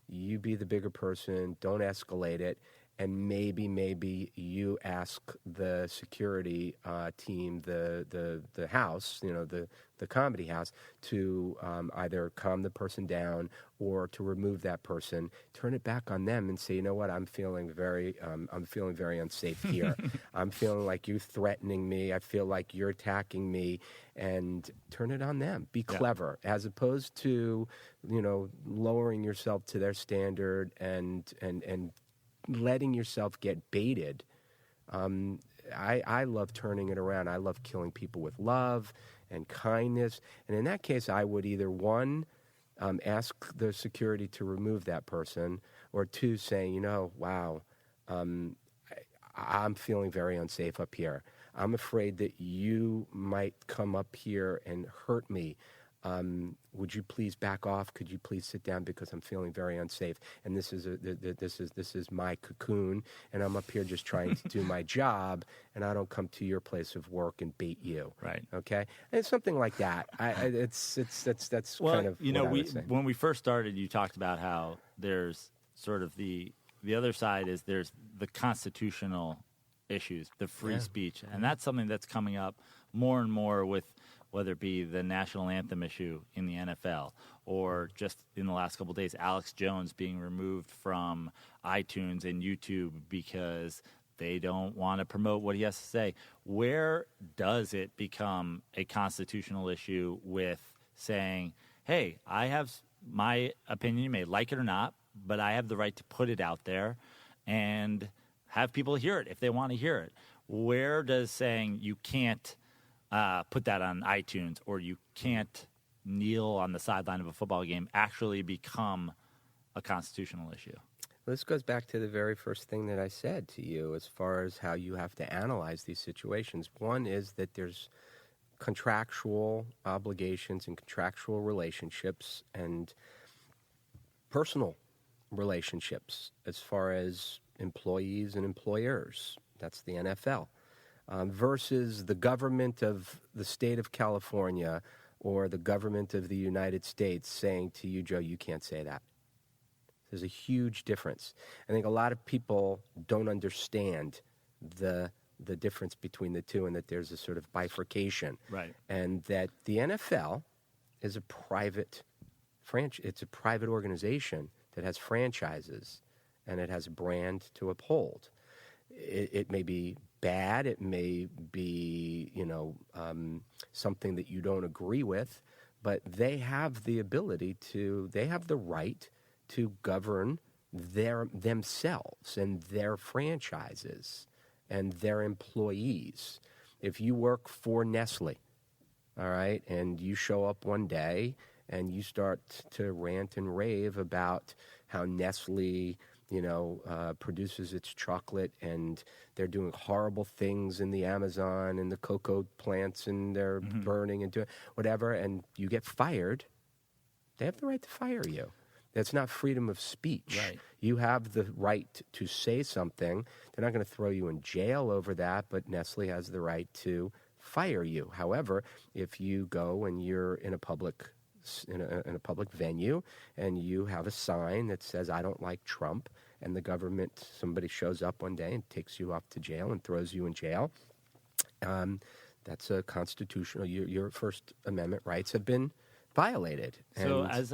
[SPEAKER 6] you be the bigger person, don't escalate it. And maybe you ask the security team, the house, the comedy house, to either calm the person down or to remove that person. Turn it back on them and say, you know what, I'm feeling very unsafe here. I'm feeling like you're threatening me. I feel like you're attacking me, and turn it on them. Be clever, as opposed to lowering yourself to their standard and letting yourself get baited. I love turning it around. I love killing people with love and kindness. And in that case, I would either, one, ask the security to remove that person, or two, saying, wow, I'm feeling very unsafe up here. I'm afraid that you might come up here and hurt me. Would you please back off? Could you please sit down because I'm feeling very unsafe? And this is my cocoon, and I'm up here just trying to do my job, and I don't come to your place of work and bait you.
[SPEAKER 2] Right.
[SPEAKER 6] Okay. And it's something like that. That's
[SPEAKER 2] Well,
[SPEAKER 6] kind of
[SPEAKER 2] you know,
[SPEAKER 6] what I would say.
[SPEAKER 2] when we first started, you talked about how there's sort of the other side is there's the constitutional issues, the free speech, and that's something that's coming up more and more with whether it be the national anthem issue in the NFL or just in the last couple of days, Alex Jones being removed from iTunes and YouTube because they don't want to promote what he has to say. Where does it become a constitutional issue with saying, hey, I have my opinion, you may like it or not, but I have the right to put it out there and have people hear it if they want to hear it? Where does saying you can't put that on iTunes or you can't kneel on the sideline of a football game actually become a constitutional issue?
[SPEAKER 6] This goes back to the very first thing that I said to you as far as how you have to analyze these situations. One is that there's contractual obligations and contractual relationships and personal relationships as far as employees and employers. That's the NFL. Versus the government of the state of California or the government of the United States saying to you, Joe, you can't say that. There's a huge difference. I think a lot of people don't understand the difference between the two and that there's a sort of bifurcation.
[SPEAKER 2] Right.
[SPEAKER 6] And that the NFL is a private it's a private organization that has franchises and it has a brand to uphold. It may be bad. It may be, something that you don't agree with, but they have the ability they have the right to govern themselves and their franchises and their employees. If you work for Nestle, all right, and you show up one day and you start to rant and rave about how Nestle produces its chocolate and they're doing horrible things in the Amazon and the cocoa plants and they're burning and doing whatever, and you get fired, they have the right to fire you. That's not freedom of speech.
[SPEAKER 2] Right.
[SPEAKER 6] You have the right to say something. They're not going to throw you in jail over that, but Nestle has the right to fire you. However, if you go and you're in a public venue and you have a sign that says, I don't like Trump, and the government, somebody shows up one day and takes you off to jail and throws you in jail, that's a constitutional, your First Amendment rights have been violated.
[SPEAKER 2] So as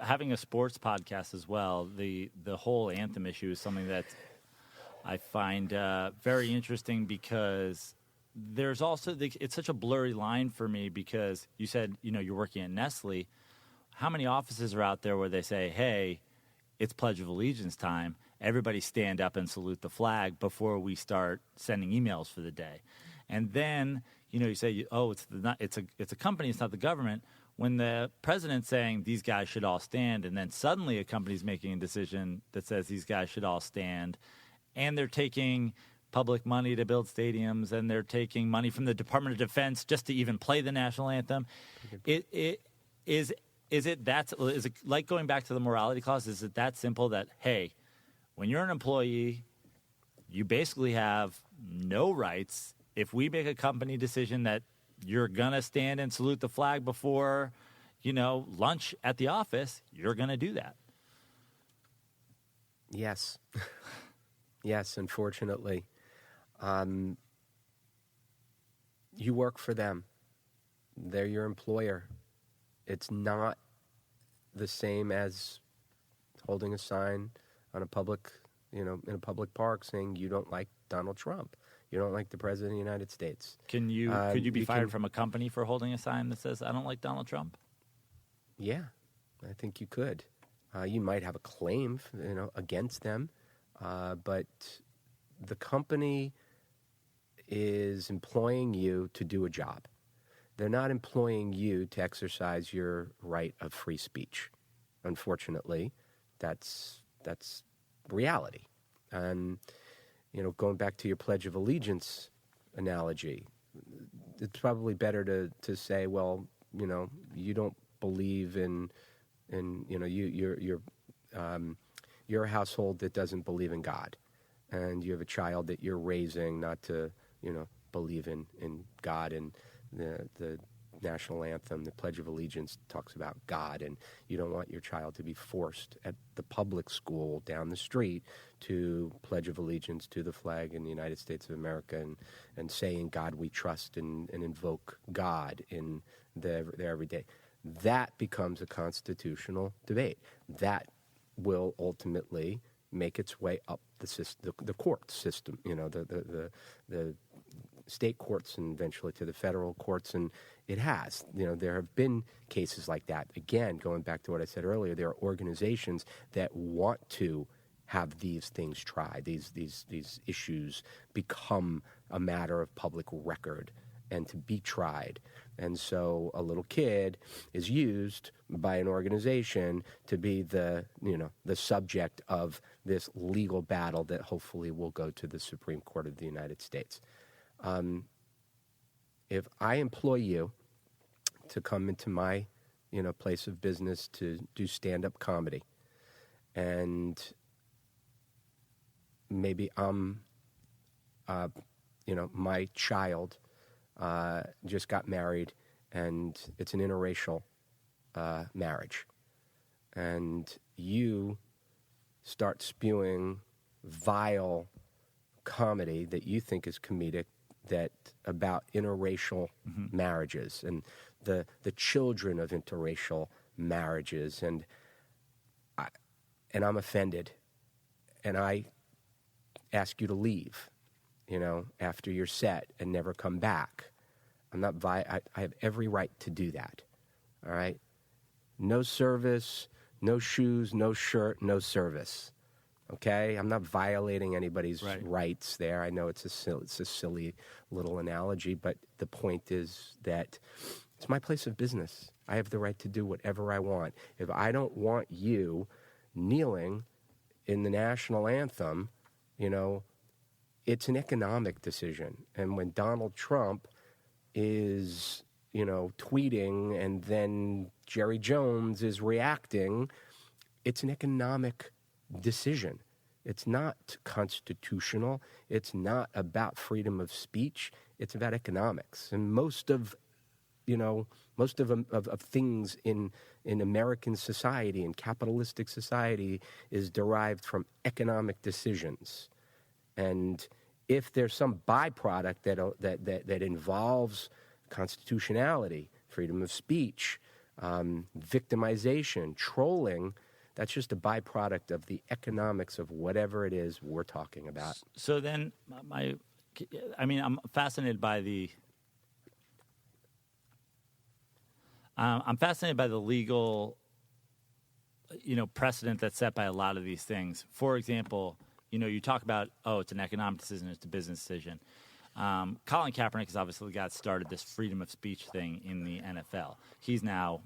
[SPEAKER 2] having a sports podcast as well, the whole anthem issue is something that I find very interesting because there's also it's such a blurry line for me because you said, you're working at Nestle. How many offices are out there where they say, hey, it's Pledge of Allegiance time. Everybody stand up and salute the flag before we start sending emails for the day. And then, you say, oh, it's a company, it's not the government. When the president's saying these guys should all stand, and then suddenly a company's making a decision that says these guys should all stand, and they're taking public money to build stadiums, and they're taking money from the Department of Defense just to even play the national anthem. Is it like going back to the morality clause? Is it that simple that, hey, when you're an employee, you basically have no rights. If we make a company decision that you're going to stand and salute the flag before, lunch at the office, you're going to do that.
[SPEAKER 6] Yes. Yes, unfortunately. You work for them. They're your employer. It's not the same as holding a sign on a public, in a public park saying you don't like Donald Trump. You don't like the President of the United States.
[SPEAKER 2] Could you be fired from a company for holding a sign that says, I don't like Donald Trump?
[SPEAKER 6] Yeah, I think you could. You might have a claim, against them, but the company is employing you to do a job. They're not employing you to exercise your right of free speech. Unfortunately, that's reality. And going back to your Pledge of Allegiance analogy, it's probably better to say, well, you don't believe in you're a household that doesn't believe in God, and you have a child that you're raising not to believe in God, and the national anthem, the Pledge of Allegiance, talks about God, and you don't want your child to be forced at the public school down the street to pledge of allegiance to the flag in the United States of America and say, "In God we trust," and invoke God in their everyday. That becomes a constitutional debate. That will ultimately make its way up the court system, the state courts, and eventually to the federal courts, and it has. There have been cases like that. Again, going back to what I said earlier, there are organizations that want to have these things tried, these issues become a matter of public record and to be tried. And so a little kid is used by an organization to be the subject of this legal battle that hopefully will go to the Supreme Court of the United States. If I employ you to come into my, place of business to do stand-up comedy, and maybe my child just got married, and it's an interracial marriage, and you start spewing vile comedy that you think is comedic, that about interracial marriages and the children of interracial marriages, and I'm offended, and I ask you to leave, after you're set and never come back. I have every right to do that. All right? No service, no shoes, no shirt, no service. Okay? I'm not violating anybody's rights there. I know it's a silly little analogy, but the point is that it's my place of business. I have the right to do whatever I want. If I don't want you kneeling in the national anthem, it's an economic decision. And when Donald Trump is, tweeting, and then Jerry Jones is reacting, it's an economic decision. It's not constitutional. It's not about freedom of speech. It's about economics. And most of things in American society, in capitalistic society, is derived from economic decisions. And if there's some byproduct that involves constitutionality, freedom of speech, victimization, trolling, that's just a byproduct of the economics of whatever it is we're talking about.
[SPEAKER 2] So then, I'm fascinated by the legal, precedent that's set by a lot of these things. For example, you talk about, it's an economic decision, it's a business decision. Colin Kaepernick is obviously the guy that started this freedom of speech thing in the NFL. He's now,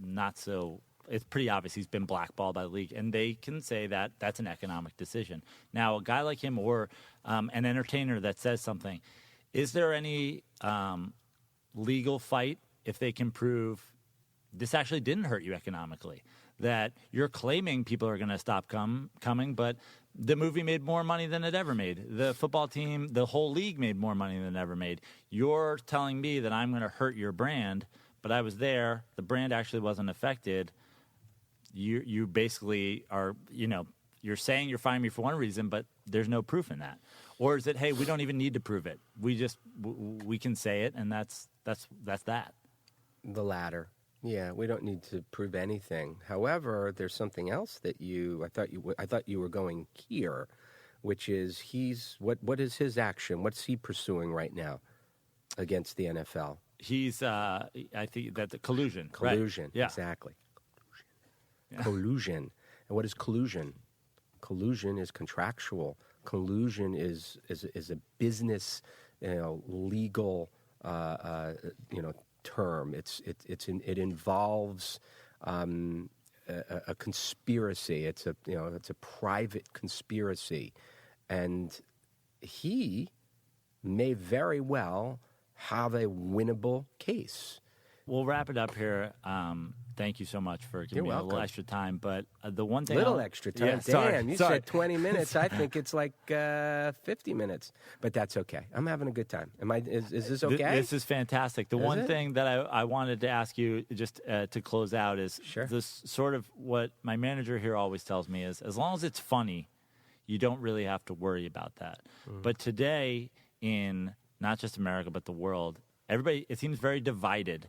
[SPEAKER 2] not so. It's pretty obvious he's been blackballed by the league, and they can say that that's an economic decision. Now, a guy like him or an entertainer that says something, is there any legal fight if they can prove this actually didn't hurt you economically? That you're claiming people are going to stop coming, but the movie made more money than it ever made. The football team, the whole league made more money than it ever made. You're telling me that I'm going to hurt your brand, but I was there. The brand actually wasn't affected. You basically are, you're saying you're firing me for one reason, but there's no proof in that. Or is it, hey, we don't even need to prove it. We can say it, and that's that.
[SPEAKER 6] The latter. Yeah, we don't need to prove anything. However, there's something else that I thought you were going here, which is what is his action? What's he pursuing right now against the NFL?
[SPEAKER 2] He's I think that the collusion.
[SPEAKER 6] Collusion,
[SPEAKER 2] right. Yeah.
[SPEAKER 6] Exactly. Yeah. Collusion. And what is collusion? Collusion is contractual. Collusion is a business, legal, term. It involves a conspiracy. It's a private conspiracy, and he may very well have a winnable case.
[SPEAKER 2] we'll wrap it up here. Thank you so much for giving
[SPEAKER 6] You're
[SPEAKER 2] me a little
[SPEAKER 6] welcome.
[SPEAKER 2] extra time. But the one thing,
[SPEAKER 6] Little extra time.
[SPEAKER 2] Yeah, sorry,
[SPEAKER 6] Damn, you
[SPEAKER 2] sorry.
[SPEAKER 6] said 20 minutes. I think it's like 50 minutes, but that's okay. I'm having a good time. Is this okay?
[SPEAKER 2] This is fantastic. The one thing that I wanted to ask you just to close out is
[SPEAKER 6] Sure.
[SPEAKER 2] this sort of what my manager here always tells me is, as long as it's funny, you don't really have to worry about that. But today, in not just America but the world, everybody, it seems very divided.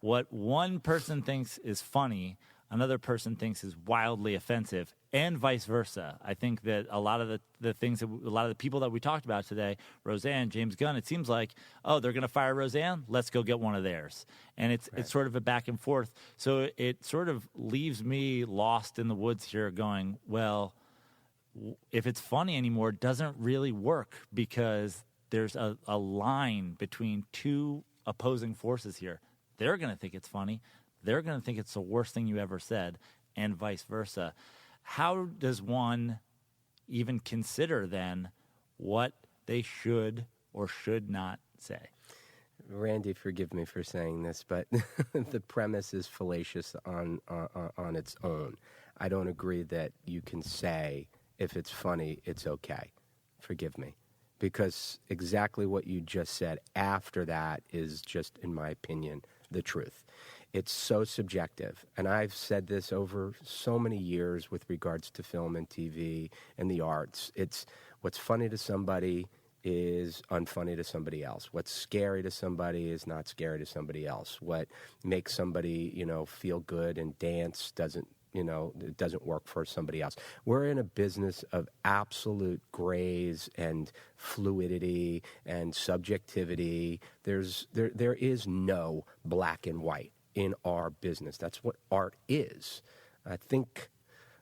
[SPEAKER 2] What one person thinks is funny, another person thinks is wildly offensive, and vice versa. I think that a lot of the things, a lot of the people that we talked about today, Roseanne, James Gunn, it seems like, oh, they're going to fire Roseanne, let's go get one of theirs. And it's sort of a back and forth. So it sort of leaves me lost in the woods here going, well, if it's funny anymore, it doesn't really work because there's a line between two opposing forces here. They're going to think it's funny. They're going to think it's the worst thing you ever said, and vice versa. How does one even consider then what they should or should not say?
[SPEAKER 6] Randy, forgive me for saying this, but the premise is fallacious on its own. I don't agree that you can say, if it's funny, it's okay. Forgive me. Because exactly what you just said after that is just, in my opinion, the truth. It's so subjective. And I've said this over so many years with regards to film and TV and the arts. It's what's funny to somebody is unfunny to somebody else. What's scary to somebody is not scary to somebody else. What makes somebody, feel good and dance it doesn't work for somebody else. We're in a business of absolute grays and fluidity and subjectivity. There is no black and white in our business. That's what art is. I think,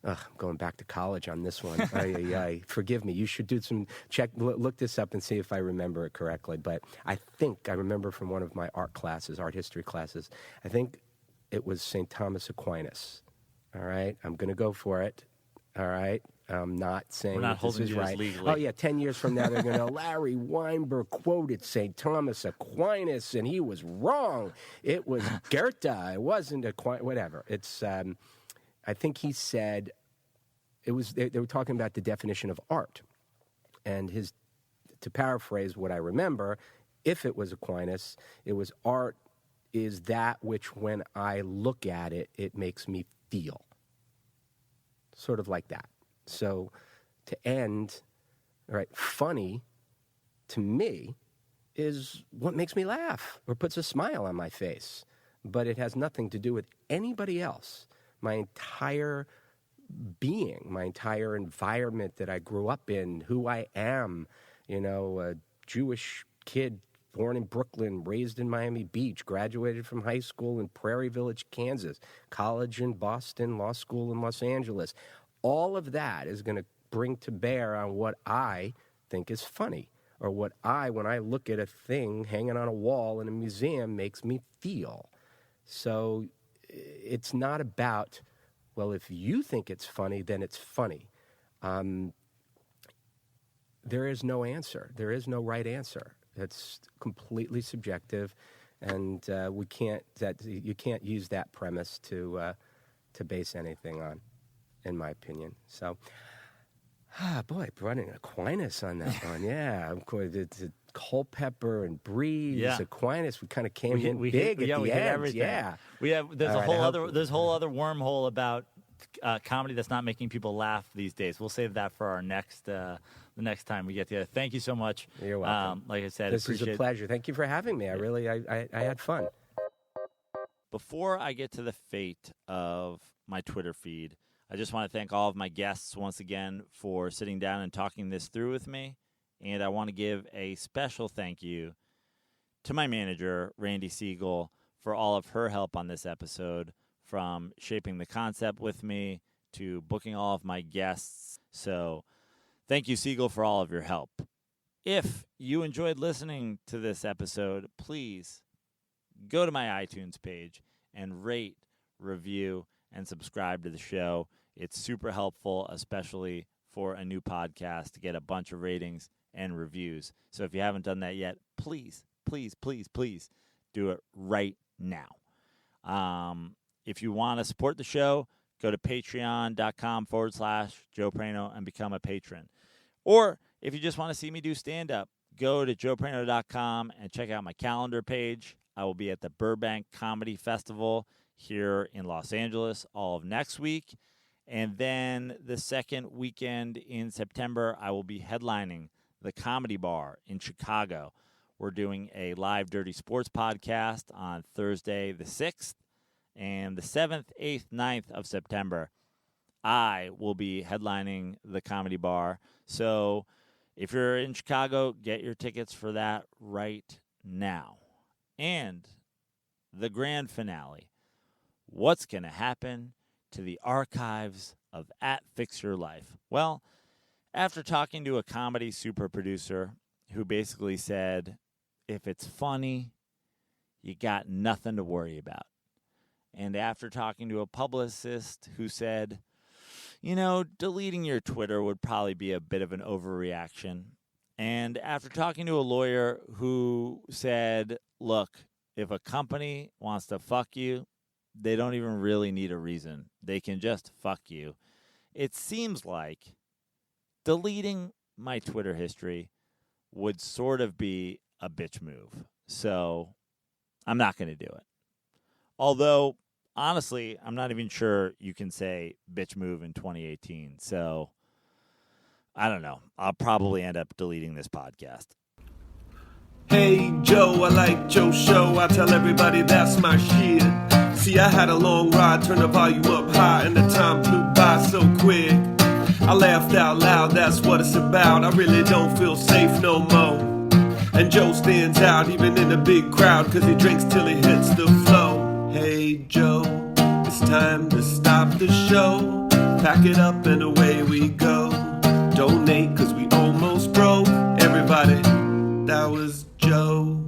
[SPEAKER 6] I'm going back to college on this one. Forgive me. You should do look this up and see if I remember it correctly. But I think I remember from one of my art history classes, I think it was St. Thomas Aquinas. All right, I'm going to go for it. All right, I'm not saying
[SPEAKER 2] We're not
[SPEAKER 6] this is
[SPEAKER 2] holding you
[SPEAKER 6] right.
[SPEAKER 2] legally.
[SPEAKER 6] Oh yeah, 10 years from now they're going to Larry Weinberg quoted St. Thomas Aquinas and he was wrong. It was Goethe. It wasn't Aquinas. Whatever. It's. I think he said it was. They were talking about the definition of art, and to paraphrase what I remember, if it was Aquinas, it was art is that which when I look at it, it makes me feel. Sort of like that. So to end, right, funny to me is what makes me laugh or puts a smile on my face. But it has nothing to do with anybody else. My entire being, my entire environment that I grew up in, who I am, a Jewish kid born in Brooklyn, raised in Miami Beach, graduated from high school in Prairie Village, Kansas, college in Boston, law school in Los Angeles. All of that is going to bring to bear on what I think is funny, or what when I look at a thing hanging on a wall in a museum, makes me feel. So it's not about, well, if you think it's funny, then it's funny. There is no answer. There is no right answer. It's completely subjective, and you can't use that premise to base anything on, in my opinion. So, boy, running Aquinas on that one, yeah. Of course, it's Culpepper and Breeze,
[SPEAKER 2] Yeah.
[SPEAKER 6] Aquinas. We kind of came in big at the
[SPEAKER 2] we
[SPEAKER 6] end.
[SPEAKER 2] hit everything.
[SPEAKER 6] Yeah,
[SPEAKER 2] There's
[SPEAKER 6] All
[SPEAKER 2] a
[SPEAKER 6] right,
[SPEAKER 2] whole
[SPEAKER 6] I
[SPEAKER 2] other
[SPEAKER 6] hope-
[SPEAKER 2] there's a whole other wormhole about comedy that's not making people laugh these days. We'll save that for our next the next time we get together. Thank you so much.
[SPEAKER 6] You're welcome.
[SPEAKER 2] Like I said,
[SPEAKER 6] this is
[SPEAKER 2] appreciate
[SPEAKER 6] a pleasure. Thank you for having me. I had fun.
[SPEAKER 2] Before I get to the fate of my Twitter feed, I just want to thank all of my guests once again for sitting down and talking this through with me. And I want to give a special thank you to my manager, Randy Siegel, for all of her help on this episode, from shaping the concept with me to booking all of my guests. So thank you, Siegel, for all of your help. If you enjoyed listening to this episode, please go to my iTunes page and rate, review, and subscribe to the show. It's super helpful, especially for a new podcast, to get a bunch of ratings and reviews. So if you haven't done that yet, please, please, please, please do it right now. If you want to support the show, go to patreon.com/Joe Prano and become a patron. Or if you just want to see me do stand-up, go to joeprano.com and check out my calendar page. I will be at the Burbank Comedy Festival here in Los Angeles all of next week. And then the second weekend in September, I will be headlining the Comedy Bar in Chicago. We're doing a live Dirty Sports podcast on Thursday the 6th. And the 7th, 8th, 9th of September, I will be headlining the Comedy Bar. So if you're in Chicago, get your tickets for that right now. And the grand finale. What's going to happen to the archives of @Fix Your Life? Well, after talking to a comedy super producer who basically said, if it's funny, you got nothing to worry about. And after talking to a publicist who said, deleting your Twitter would probably be a bit of an overreaction. And after talking to a lawyer who said, look, if a company wants to fuck you, they don't even really need a reason. They can just fuck you. It seems like deleting my Twitter history would sort of be a bitch move. So I'm not going to do it. Although, honestly, I'm not even sure you can say bitch move in 2018. So I don't know. I'll probably end up deleting this podcast.
[SPEAKER 1] Hey Joe, I like Joe's show. I tell everybody that's my shit. See, I had a long ride, turn the volume up high, and the time flew by so quick. I laughed out loud, that's what it's about. I really don't feel safe no more. And Joe stands out even in a big crowd, cause he drinks till he hits the flow. Hey Joe, it's time to stop the show. Pack it up and away we go. Donate cause we almost broke. Everybody, that was Joe.